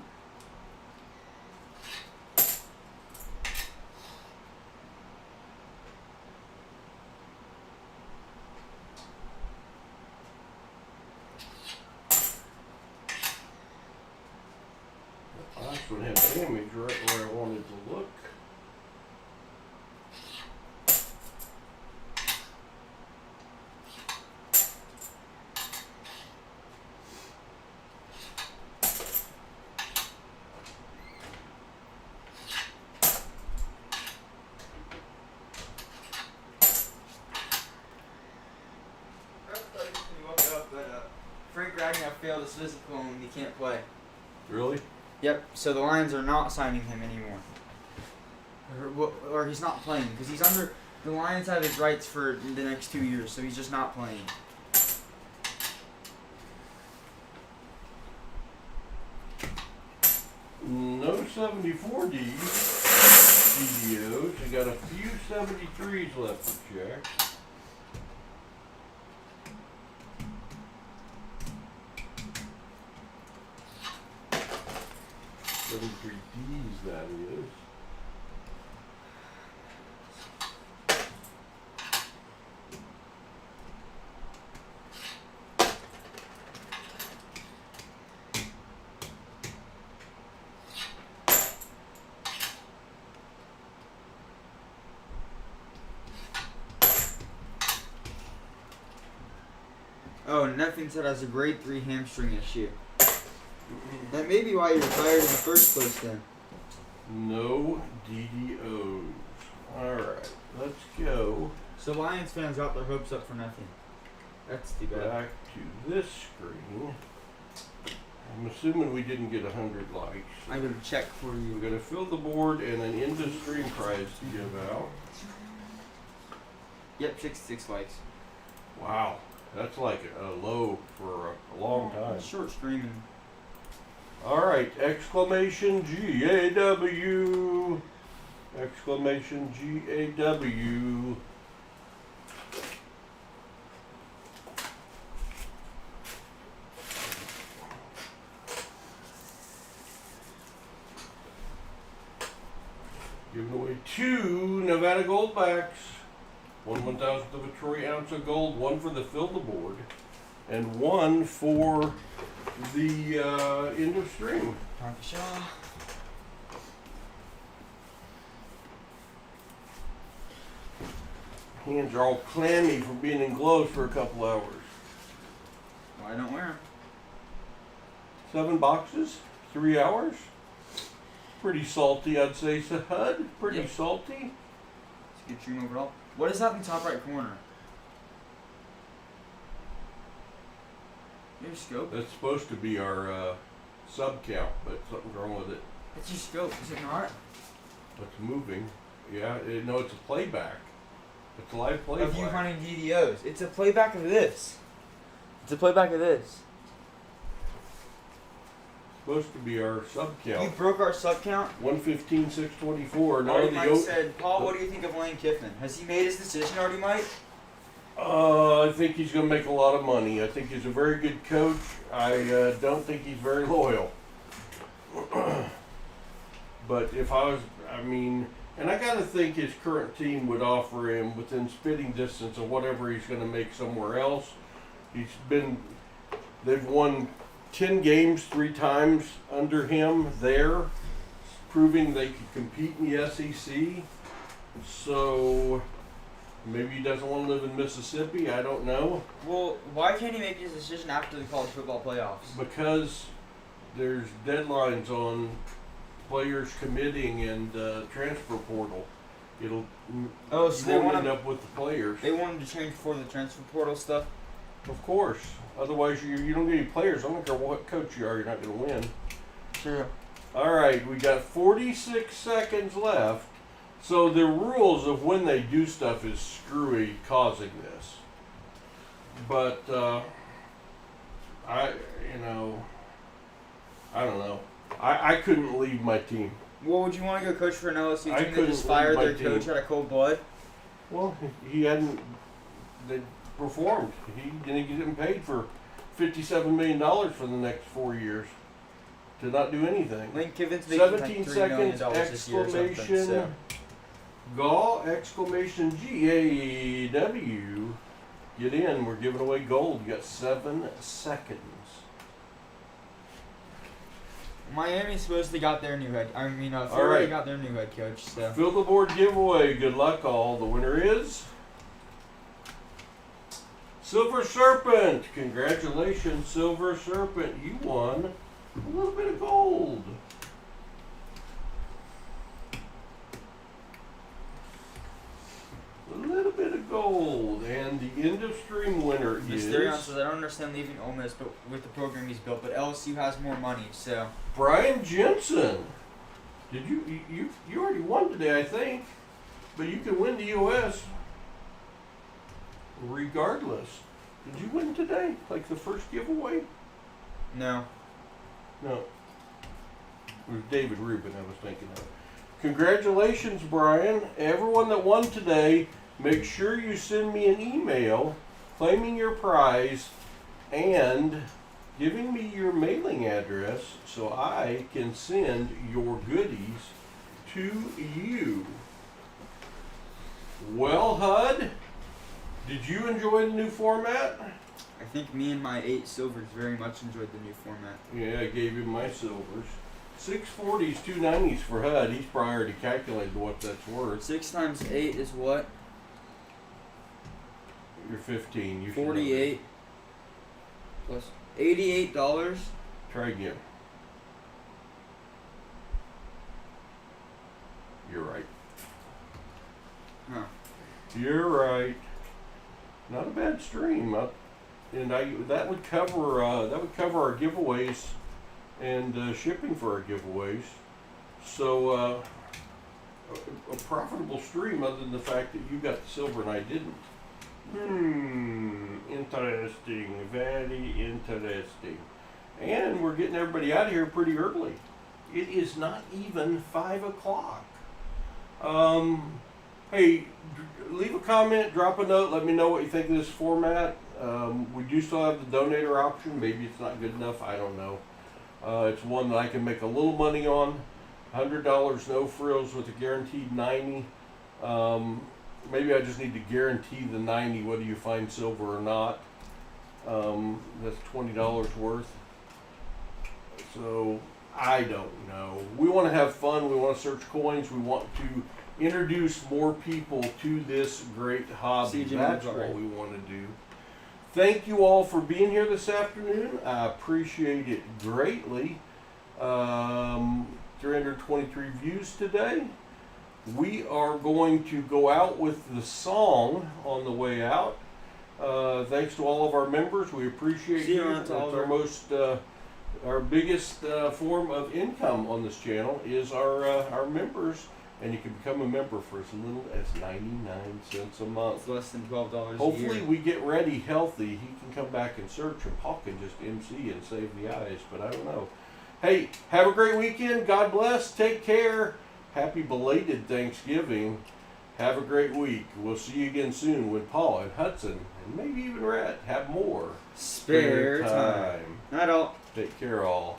The last one had damage right where I wanted to look. Frank Ragnar failed his physical and he can't play. Really? Yep, so the Lions are not signing him anymore. Or he's not playing, because he's under... The Lions have his rights for the next 2 years, so he's just not playing. No 74Ds, DDOs. I got a few 73s left to check. Ds, that is. Oh, and Neffington said has a grade 3 hamstring issue. That may be why you retired in the first place then. No DDOs. Alright, let's go So Lions fans got their hopes up for nothing. That's too bad. back to this screen. I'm assuming we didn't get 100 likes. I'm going to check for We're you. going to fill the board and an end-of-stream prize to give out. Yep, 66 likes. Wow, that's like a low for a long time. Short streaming. Alright, exclamation GAW. Exclamation GAW. Giving away 2 Nevada Goldbacks. 1/1000th of a troy ounce of gold, 1 for the fill the board, and 1 for the end of stream. Shaw. Hands are all clammy from being in gloves for a couple hours. Well, I don't wear them. 7 boxes, 3 hours. Pretty salty, I'd say, Sahud. Pretty Yep. salty. It's a good stream overall. What is that in the top right corner? Your scope? That's supposed to be our sub count, but something's wrong with it. It's your scope, is it not? It's moving. Yeah, no, it's a playback. It's a live playback. Of you hunting DDOs. It's a playback of this. It's a playback of this. Supposed to be our sub You count. broke our sub count. 115,624. None Already of the Mike o- said, Paul, what do you think of Lane Kiffin? Has he made his decision already, Mike? I think he's going to make a lot of money. I think he's a very good coach. I don't think he's very loyal. But if I was, I mean, And I gotta think his current team would offer him within spitting distance of whatever he's gonna make somewhere else. They've won 10 games 3 times under him there, proving they could compete in the SEC. So maybe he doesn't want to live in Mississippi. I don't know. Well, why can't he make his decision after the college football playoffs? Because there's deadlines on players committing and transfer portal. It'll Oh, so they won't want end to. up with the players. They want him to change before the transfer portal stuff. Of course. Otherwise, you don't get any players. I don't care what coach you are. You're not going to win. True. All right, we got 46 seconds left. So the rules of when they do stuff is screwy, causing this. But I don't know. I couldn't leave my team. Well, would you want to go coach for an LSU I team that couldn't just fired leave my their coach team. out of cold blood? Well, he hadn't. They performed. He didn't get him paid for $57 million for the next 4 years to not do anything. Link Kivens making 17 like $3 million seconds, this year or something. exclamation, So. Gaw, exclamation GAW. Get in, we're giving away gold. You got 7 seconds. Miami supposedly got their new head. Florida right. got their new head coach. So. Fill the board giveaway. Good luck, all. The winner is Silver Serpent. Congratulations, Silver Serpent. You won a little bit of gold. A little bit of gold. And the end of stream winner Mysterion is says, I don't understand leaving Ole Miss but with the program he's built, but LSU has more money, so. Brian Jensen. Did you already won today, I think. But you can win the US regardless. Did you win today? Like the first giveaway? No. No. It was David Rubin I was thinking of. Congratulations, Brian. Everyone that won today, make sure you send me an email claiming your prize and giving me your mailing address so I can send your goodies to you. Well, HUD, did you enjoy the new format? I think me and my 8 silvers very much enjoyed the new format. Yeah, I gave him my silvers. 640s, 290s for HUD. He's probably already calculated what that's worth. 6 times 8 is what? You're 15. You should know 48 plus $88. that. Try again. You're right. Huh. You're right. Not a bad stream. That would cover our giveaways and shipping for our giveaways. So a profitable stream, other than the fact that you got the silver and I didn't. Interesting. Very interesting. And we're getting everybody out of here pretty early. It is not even 5 o'clock. Hey, leave a comment, drop a note, let me know what you think of this format. We do still have the donator option. Maybe it's not good enough. I don't know. It's one that I can make a little money on. $100 no frills with a guaranteed 90. Maybe I just need to guarantee the 90 whether you find silver or not. That's $20 worth. So I don't know. We want to have fun. We want to search coins. We want to introduce more people to this great hobby. That's what we want to do. Thank you all for being here this afternoon. I appreciate it greatly. 323 views today. We are going to go out with the song on the way out. Thanks to all of our members. We appreciate you. That's our biggest form of income on this channel is our members. And you can become a member for as little as 99 cents a month. It's less than $12 a year. Hopefully we get ready healthy. He can come back and search, and Paul can just MC and save the eyes, but I don't know. Hey, have a great weekend. God bless. Take care. Happy belated Thanksgiving. Have a great week. We'll see you again soon when Paul and Hudson, and maybe even Rhett, have more Spare time. Not all. Take care, all.